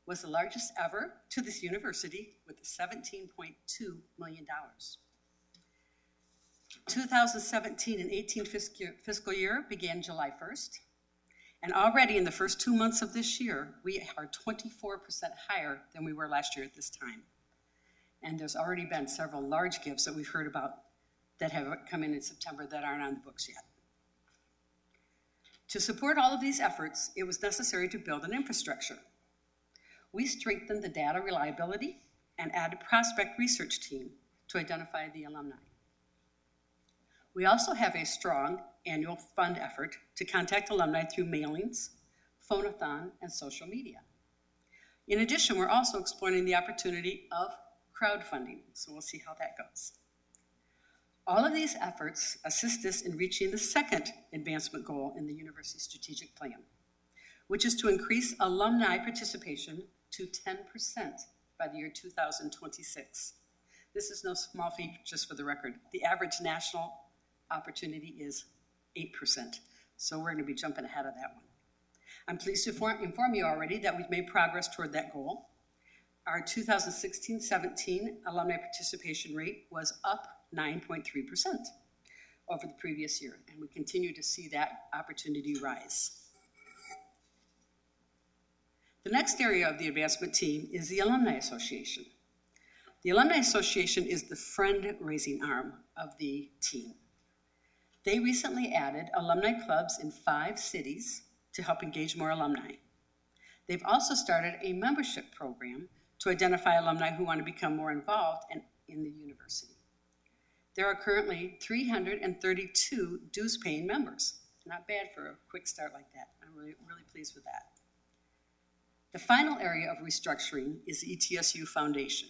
was the largest ever to this university with $17.2 million. 2017 and 18 fiscal year began July 1st, and already in the first 2 months of this year, we are 24% higher than we were last year at this time. And there's already been several large gifts that we've heard about that have come in September that aren't on the books yet. To support all of these efforts, it was necessary to build an infrastructure. We strengthened the data reliability and added a prospect research team to identify the alumni. We also have a strong annual fund effort to contact alumni through mailings, phone-a-thon, and social media. In addition, we're also exploring the opportunity of crowdfunding, so we'll see how that goes. All of these efforts assist us in reaching the second advancement goal in the university strategic plan, which is to increase alumni participation to 10% by the year 2026. This is no small feat, just for the record. The average national opportunity is 8%, so we're going to be jumping ahead of that one. I'm pleased to inform you already that we've made progress toward that goal. Our 2016-17 alumni participation rate was up 9.3% over the previous year, and we continue to see that opportunity rise. The next area of the advancement team is the Alumni Association. The Alumni Association is the friend-raising arm of the team. They recently added alumni clubs in 5 cities to help engage more alumni. They've also started a membership program to identify alumni who want to become more involved in the university. There are currently 332 dues-paying members. Not bad for a quick start like that. I'm really pleased with that. The final area of restructuring is the ETSU Foundation.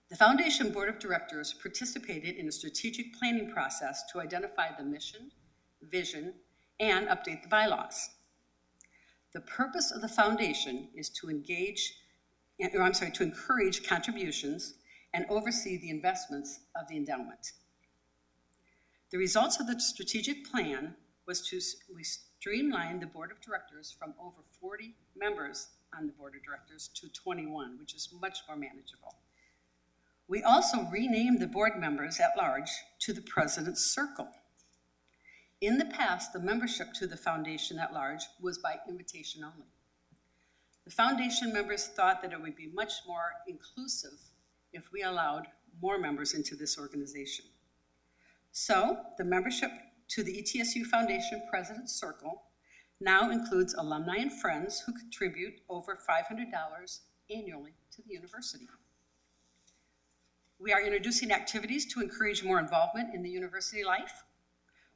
The Foundation Board of Directors participated in a strategic planning process to identify the mission, vision, and update the bylaws. The purpose of the Foundation is to encourage contributions and oversee the investments of the endowment. The results of the strategic plan was to streamline the board of directors from over 40 members on the board of directors to 21, which is much more manageable. We also renamed the board members at large to the President's Circle. In the past, the membership to the foundation at large was by invitation only. The foundation members thought that it would be much more inclusive if we allowed more members into this organization. So the membership to the ETSU Foundation President's Circle now includes alumni and friends who contribute over $500 annually to the university. We are introducing activities to encourage more involvement in the university life.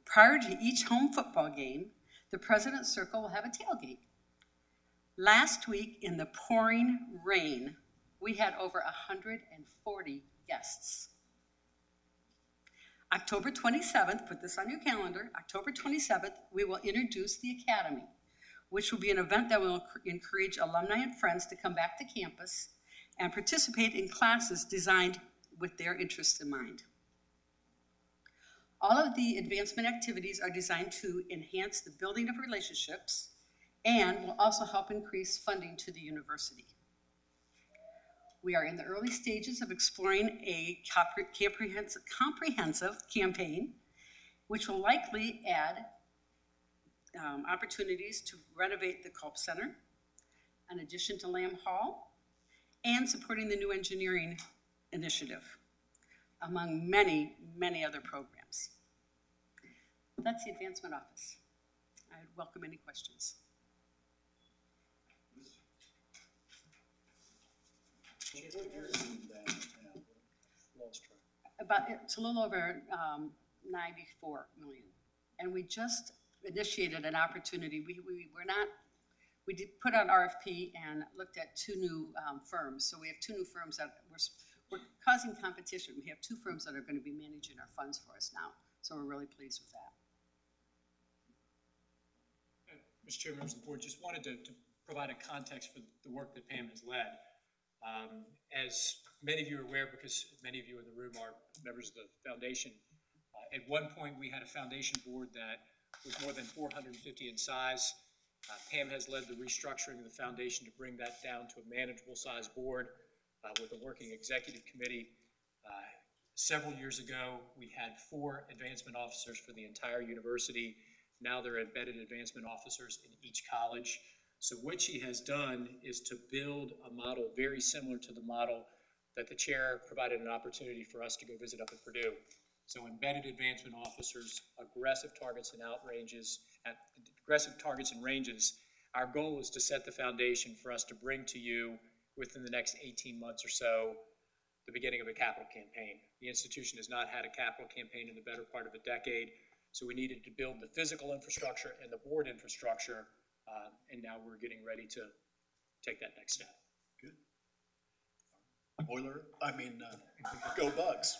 Prior to each home football game, the President's Circle will have a tailgate. Last week, in the pouring rain, we had over 140 guests. October 27th, put this on your calendar, October 27th, we will introduce the Academy, which will be an event that will encourage alumni and friends to come back to campus and participate in classes designed with their interests in mind. All of the advancement activities are designed to enhance the building of relationships and will also help increase funding to the university. We are in the early stages of exploring a comprehensive campaign, which will likely add opportunities to renovate the Culp Center, in addition to Lamb Hall, and supporting the new engineering initiative, among many, many other programs. That's the Advancement Office. I would welcome any questions. It's a little over 94 million. And we just initiated an opportunity. We did put out RFP and looked at two new firms. So we have two new firms that we're causing competition. We have two firms that are going to be managing our funds for us now. So we're really pleased with that. Mr. Chair, members of the board, just wanted to provide a context for the work that Pam has led. As many of you are aware, because many of you in the room are members of the foundation, at one point we had a foundation board that was more than 450 in size. Pam has led the restructuring of the foundation to bring that down to a manageable size board with a working executive committee. Several years ago, we had 4 advancement officers for the entire university. Now there are embedded advancement officers in each college. So what she has done is to build a model very similar to the model that the chair provided an opportunity for us to go visit up at Purdue. So embedded advancement officers, aggressive targets and ranges. Our goal is to set the foundation for us to bring to you within the next 18 months or so the beginning of a capital campaign. The institution has not had a capital campaign in the better part of a decade, so we needed to build the physical infrastructure and the board infrastructure, and now we're getting ready to take that next step. Good. Go Bucks.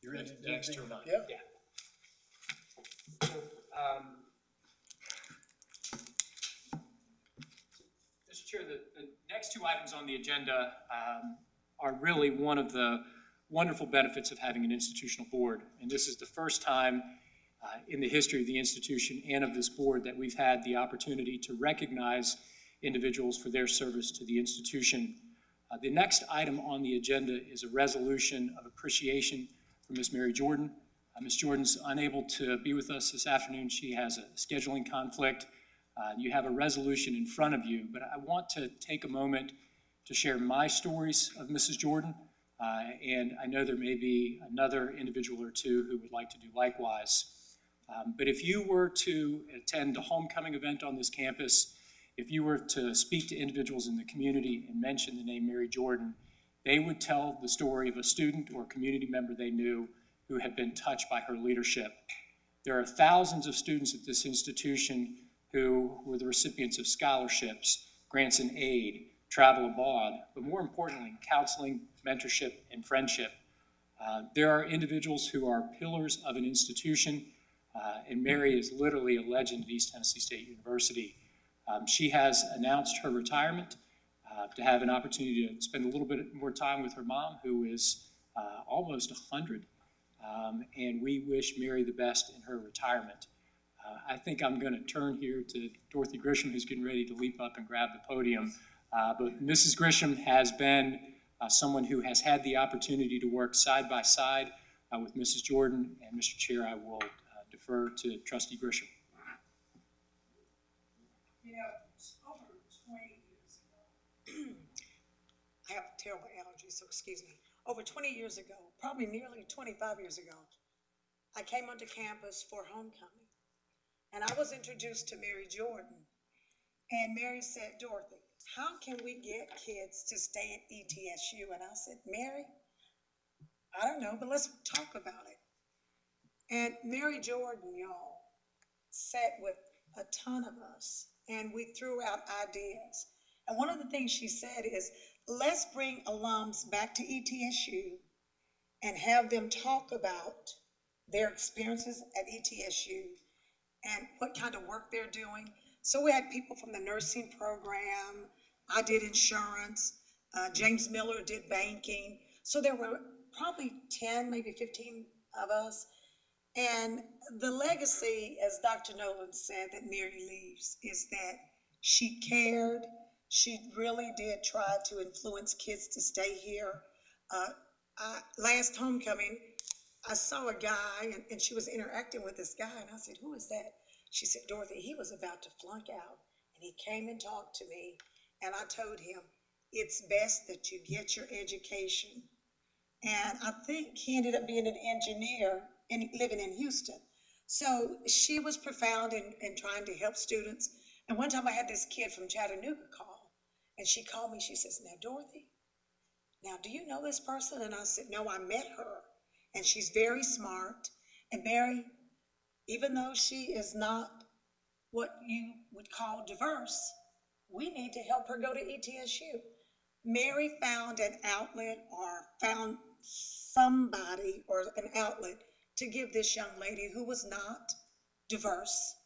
You're in the next term. Yeah. Mr. Chair, the next 2 items on the agenda are really one of the wonderful benefits of having an institutional board. And this is the first time in the history of the institution and of this board that we've had the opportunity to recognize individuals for their service to the institution. The next item on the agenda is a resolution of appreciation for Ms. Mary Jordan. Ms. Jordan's unable to be with us this afternoon. She has a scheduling conflict. You have a resolution in front of you, but I want to take a moment to share my stories of Mrs. Jordan, and I know there may be another individual or two who would like to do likewise. But if you were to attend a homecoming event on this campus, if you were to speak to individuals in the community and mention the name Mary Jordan, they would tell the story of a student or a community member they knew who had been touched by her leadership. There are thousands of students at this institution who were the recipients of scholarships, grants and aid, travel abroad, but more importantly, counseling, mentorship, and friendship. There are individuals who are pillars of an institution, and Mary is literally a legend at East Tennessee State University. She has announced her retirement to have an opportunity to spend a little bit more time with her mom, who is almost 100, and we wish Mary the best in her retirement. I think I'm going to turn here to Dorothy Grisham, who's getting ready to leap up and grab the podium. But Mrs. Grisham has been someone who has had the opportunity to work side by side with Mrs. Jordan, and Mr. Chair, I will defer to Trustee Grisham. You know, over 20 years ago, I have terrible allergies, so excuse me. Over 20 years ago, probably nearly 25 years ago, I came onto campus for homecoming, and I was introduced to Mary Jordan. And Mary said, Dorothy, how can we get kids to stay at ETSU? And I said, Mary, I don't know, but let's talk about it. And Mary Jordan, y'all, sat with a ton of us, and we threw out ideas. And one of the things she said is, let's bring alums back to ETSU and have them talk about their experiences at ETSU and what kind of work they're doing. So we had people from the nursing program. I did insurance. James Miller did banking. So there were probably 10, maybe 15 of us. And the legacy, as Dr. Nolan said, that Mary leaves is that she cared. She really did try to influence kids to stay here. Last homecoming, I saw a guy and she was interacting with this guy and I said, who is that? She said, Dorothy, he was about to flunk out and he came and talked to me and I told him, it's best that you get your education. And I think he ended up being an engineer and living in Houston. So she was profound in trying to help students. And one time I had this kid from Chattanooga call and she called me, she says, now Dorothy, now do you know this person? And I said, no, I met her. And she's very smart. And Mary, even though she is not what you would call diverse, we need to help her go to ETSU. Mary found an outlet or found somebody or an outlet to give this young lady who was not diverse,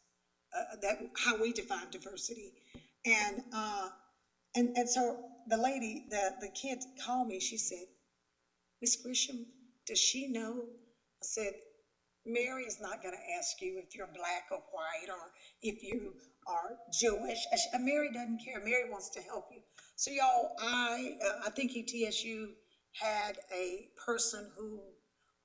that how we define diversity. And so the lady, the kid called me, she said, Miss Grisham, does she know? I said, Mary is not going to ask you if you're black or white or if you are Jewish. Mary doesn't care. Mary wants to help you. So y'all, I think ETSU had a person who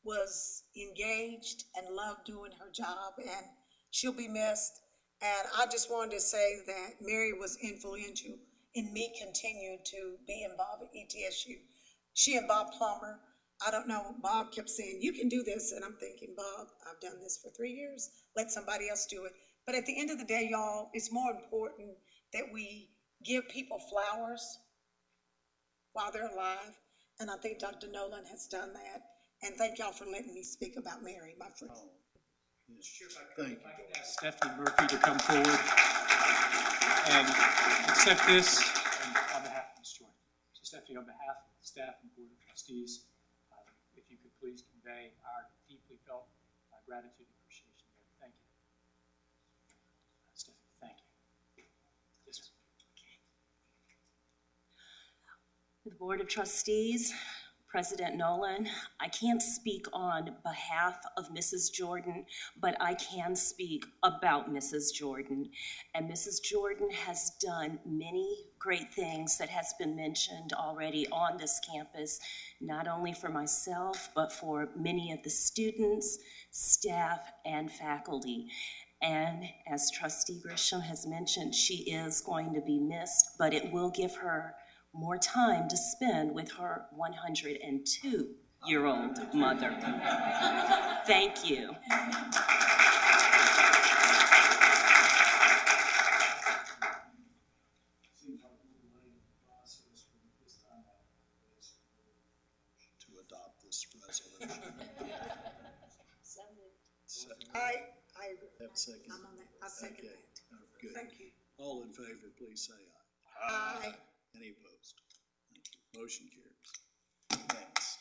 was engaged and loved doing her job, and she'll be missed. And I just wanted to say that Mary was influential in me continuing to be involved at ETSU. She and Bob Plummer, I don't know, Bob kept saying, you can do this. And I'm thinking, Bob, I've done this for 3 years. Let somebody else do it. But at the end of the day, y'all, it's more important that we give people flowers while they're alive. And I think Dr. Nolan has done that. And thank y'all for letting me speak about Mary, my friend. Thank you. If I could ask Stephanie Murphy to come forward and accept this on behalf of Ms. Jordan. So Stephanie, on behalf of the staff and Board of Trustees, if you could please convey our deeply felt gratitude and appreciation there. Thank you. Stephanie, thank you. Yes, sir. The Board of Trustees, President Nolan, I can't speak on behalf of Mrs. Jordan, but I can speak about Mrs. Jordan. And Mrs. Jordan has done many great things that has been mentioned already on this campus, not only for myself, but for many of the students, staff, and faculty. And as Trustee Grisham has mentioned, she is going to be missed, but it will give her more time to spend with her 102-year-old mother. Thank you. To adopt this resolution. I agree. Have a second. I'm on that. I second Okay. that. Oh, good. Thank you. All in favor, please say aye. Aye. Any opposed? Thank you. Motion carries. Thanks.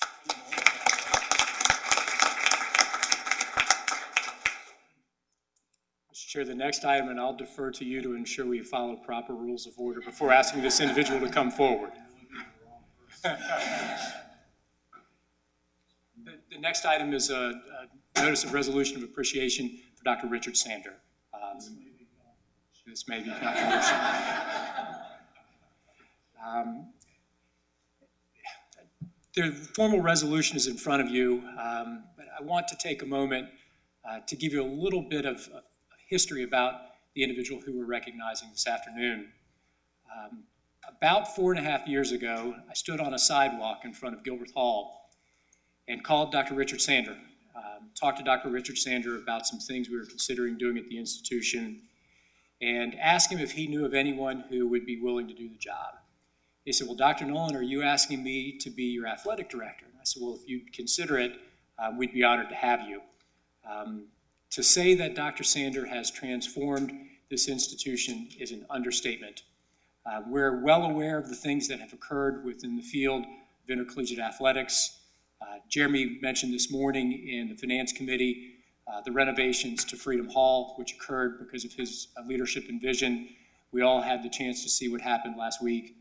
Mr. Chair, the next item, and I'll defer to you to ensure we follow proper rules of order before asking this individual to come forward. The next item is a notice of resolution of appreciation for Dr. Richard Sander. This may be controversial. The formal resolution is in front of you, but I want to take a moment to give you a little bit of history about the individual who we're recognizing this afternoon. About 4.5 years ago, I stood on a sidewalk in front of Gilbert Hall and called Dr. Richard Sander, talked to Dr. Richard Sander about some things we were considering doing at the institution, and asked him if he knew of anyone who would be willing to do the job. He said, well, Dr. Nolan, are you asking me to be your athletic director? And I said, well, if you'd consider it, we'd be honored to have you. To say that Dr. Sander has transformed this institution is an understatement. We're well aware of the things that have occurred within the field of intercollegiate athletics. Jeremy mentioned this morning in the Finance Committee the renovations to Freedom Hall, which occurred because of his leadership and vision. We all had the chance to see what happened last week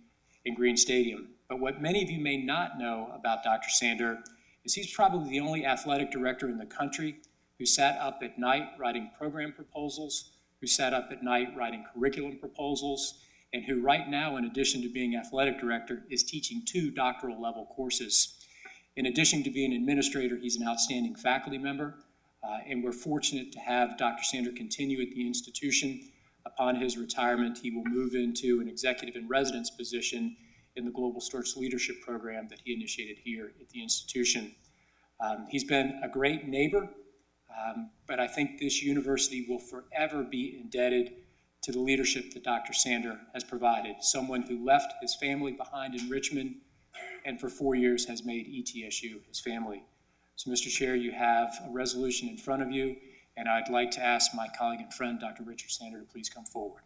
in Green Stadium. But what many of you may not know about Dr. Sander is he's probably the only athletic director in the country who sat up at night writing program proposals, who sat up at night writing curriculum proposals, and who right now, in addition to being athletic director, is teaching 2 doctoral level courses. In addition to being an administrator, he's an outstanding faculty member, and we're fortunate to have Dr. Sander continue at the institution. Upon his retirement, he will move into an executive in residence position in the Global Stewardship Leadership Program that he initiated here at the institution. He's been a great neighbor, but I think this university will forever be indebted to the leadership that Dr. Sander has provided, someone who left his family behind in Richmond and for 4 years has made ETSU his family. So, Mr. Chair, you have a resolution in front of you, and I'd like to ask my colleague and friend, Dr. Richard Sander, to please come forward.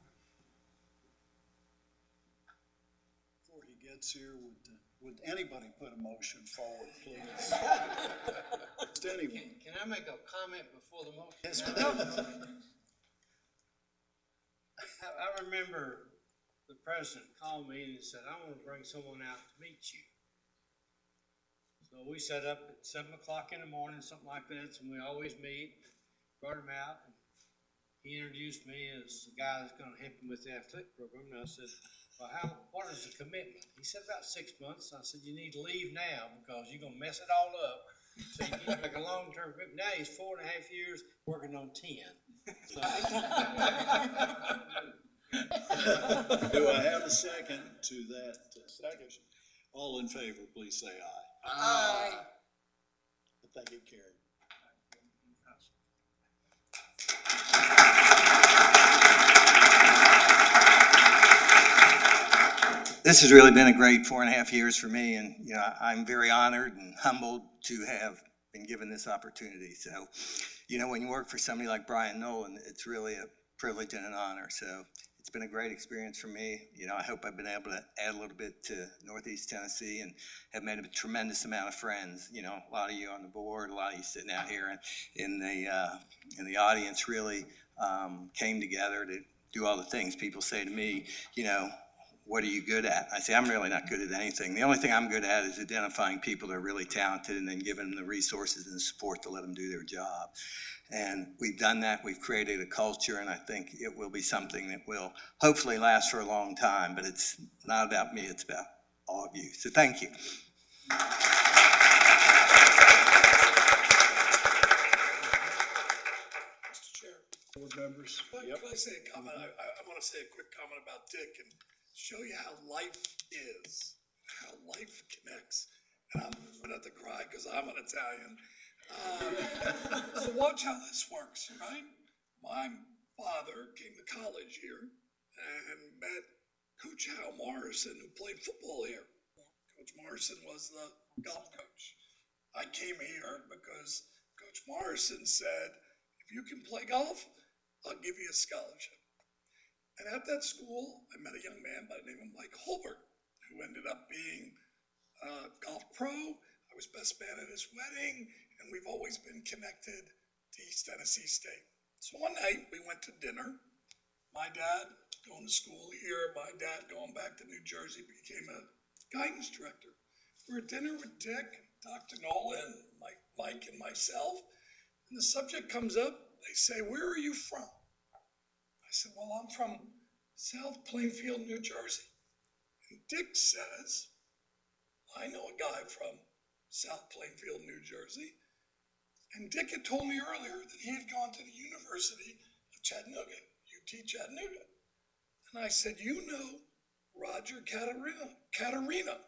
Before he gets here, would anybody put a motion forward, please? Just anyone. Can I make a comment before the motion? Yes, I remember the president called me and he said, I want to bring someone out to meet you. So we set up at 7 o'clock in the morning, something like that, so we always meet, brought him out, and he introduced me as the guy that's going to help him with the athletic program. And I said, well, what is the commitment? He said, about 6 months. I said, you need to leave now because you're going to mess it all up. So you need to make a long-term commitment. Now he's 4.5 years working on 10. So. Do I have a second to that? Second. All in favor, please say aye. Aye. I think it carried. This has really been a great 4.5 years for me, and I'm very honored and humbled to have been given this opportunity. So, when you work for somebody like Brian Nolan, it's really a privilege and an honor. So it's been a great experience for me. I hope I've been able to add a little bit to Northeast Tennessee and have made a tremendous amount of friends. A lot of you on the board, a lot of you sitting out here in the audience really came together to do all the things people say to me, what are you good at? I say, I'm really not good at anything. The only thing I'm good at is identifying people that are really talented and then giving them the resources and the support to let them do their job. And we've done that. We've created a culture, and I think it will be something that will hopefully last for a long time. But it's not about me. It's about all of you. So thank you. Mr. Chair. Board members. Can I say a comment? I want to say a quick comment about Dick and show you how life is, how life connects. And I'm going to have to cry because I'm an Italian. So watch how this works, right? My father came to college here and met Coach Hal Morrison, who played football here. Coach Morrison was the golf coach. I came here because Coach Morrison said, if you can play golf, I'll give you a scholarship. And at that school, I met a young man by the name of Mike Holbert, who ended up being a golf pro. I was best man at his wedding, and we've always been connected to East Tennessee State. So one night, we went to dinner. My dad going to school here, my dad going back to New Jersey, became a guidance director. We're at dinner with Dick, Dr. Nolan, Mike, and myself, and the subject comes up. They say, where are you from? I said, well, I'm from South Plainfield, New Jersey. And Dick says, I know a guy from South Plainfield, New Jersey. And Dick had told me earlier that he had gone to the University of Chattanooga, UT Chattanooga. And I said, you know Roger Caterina?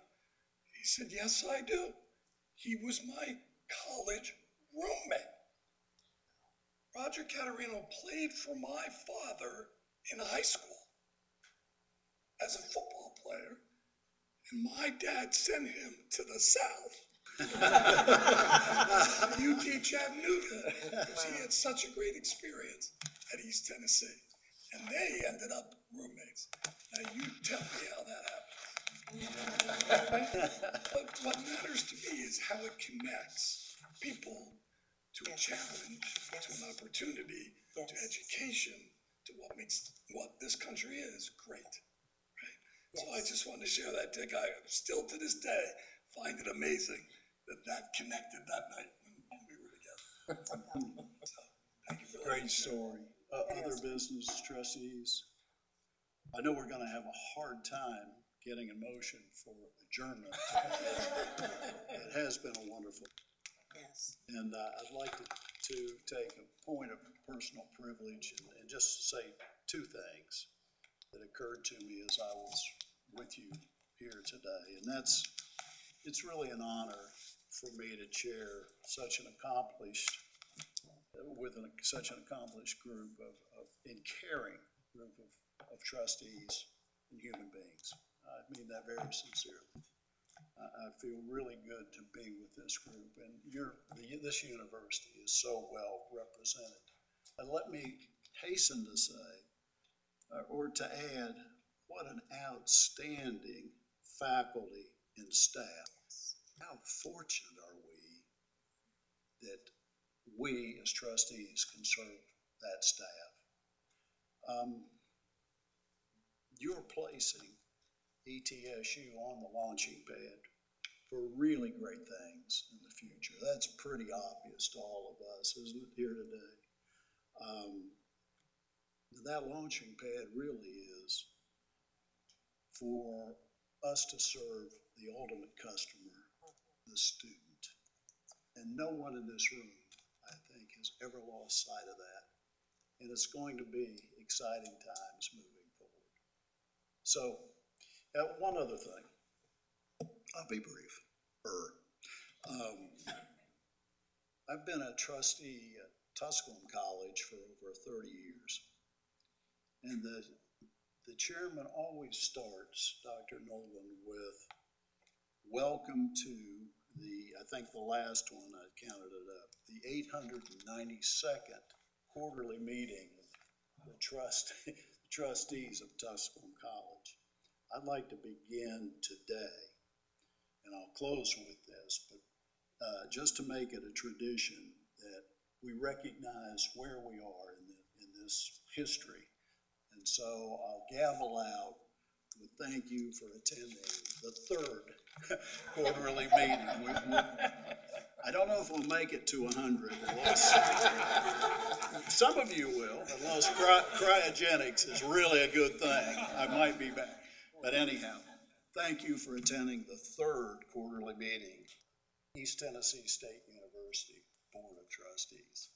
He said, yes, I do. He was my college roommate. Roger Caterina played for my father in high school as a football player, and my dad sent him to the South, UT Chattanooga, because he had such a great experience at East Tennessee, and they ended up roommates. Now you tell me how that happened. But what matters to me is how it connects people to a challenge, to an opportunity, to education, to what makes what this country is great, right? Yes. So I just wanted to share that, Dick. I still to this day find it amazing that connected that night when we were together. So, thank you for Great story. Other business trustees. I know we're going to have a hard time getting a motion for adjournment today. It has been a wonderful. Yes. And I'd like to take a point of personal privilege and just say two things that occurred to me as I was with you here today. And that's, it's really an honor for me to chair such an accomplished, such an accomplished group and caring group of trustees and human beings. I mean that very sincerely. I feel really good to be with this group, and this university is so well represented. And let me hasten to say, or to add, what an outstanding faculty and staff. How fortunate are we that we as trustees can serve that staff. You're placing ETSU on the launching pad for really great things in the future. That's pretty obvious to all of us, isn't it, here today? That launching pad really is for us to serve the ultimate customer, the student. And no one in this room, I think, has ever lost sight of that. And it's going to be exciting times moving forward. So, one other thing. I'll be brief. I've been a trustee at Tusculum College for over 30 years. And the chairman always starts, Dr. Nolan, with welcome to I think the last one, I counted it up, the 892nd quarterly meeting of the trustees of Tusculum College. I'd like to begin today, and I'll close with this, but just to make it a tradition that we recognize where we are in this history. And so I'll gavel out with thank you for attending the third quarterly meeting. I don't know if we'll make it to 100 unless, some of you will, unless cryogenics is really a good thing. I might be back. But anyhow, thank you for attending the third quarterly meeting, East Tennessee State University Board of Trustees.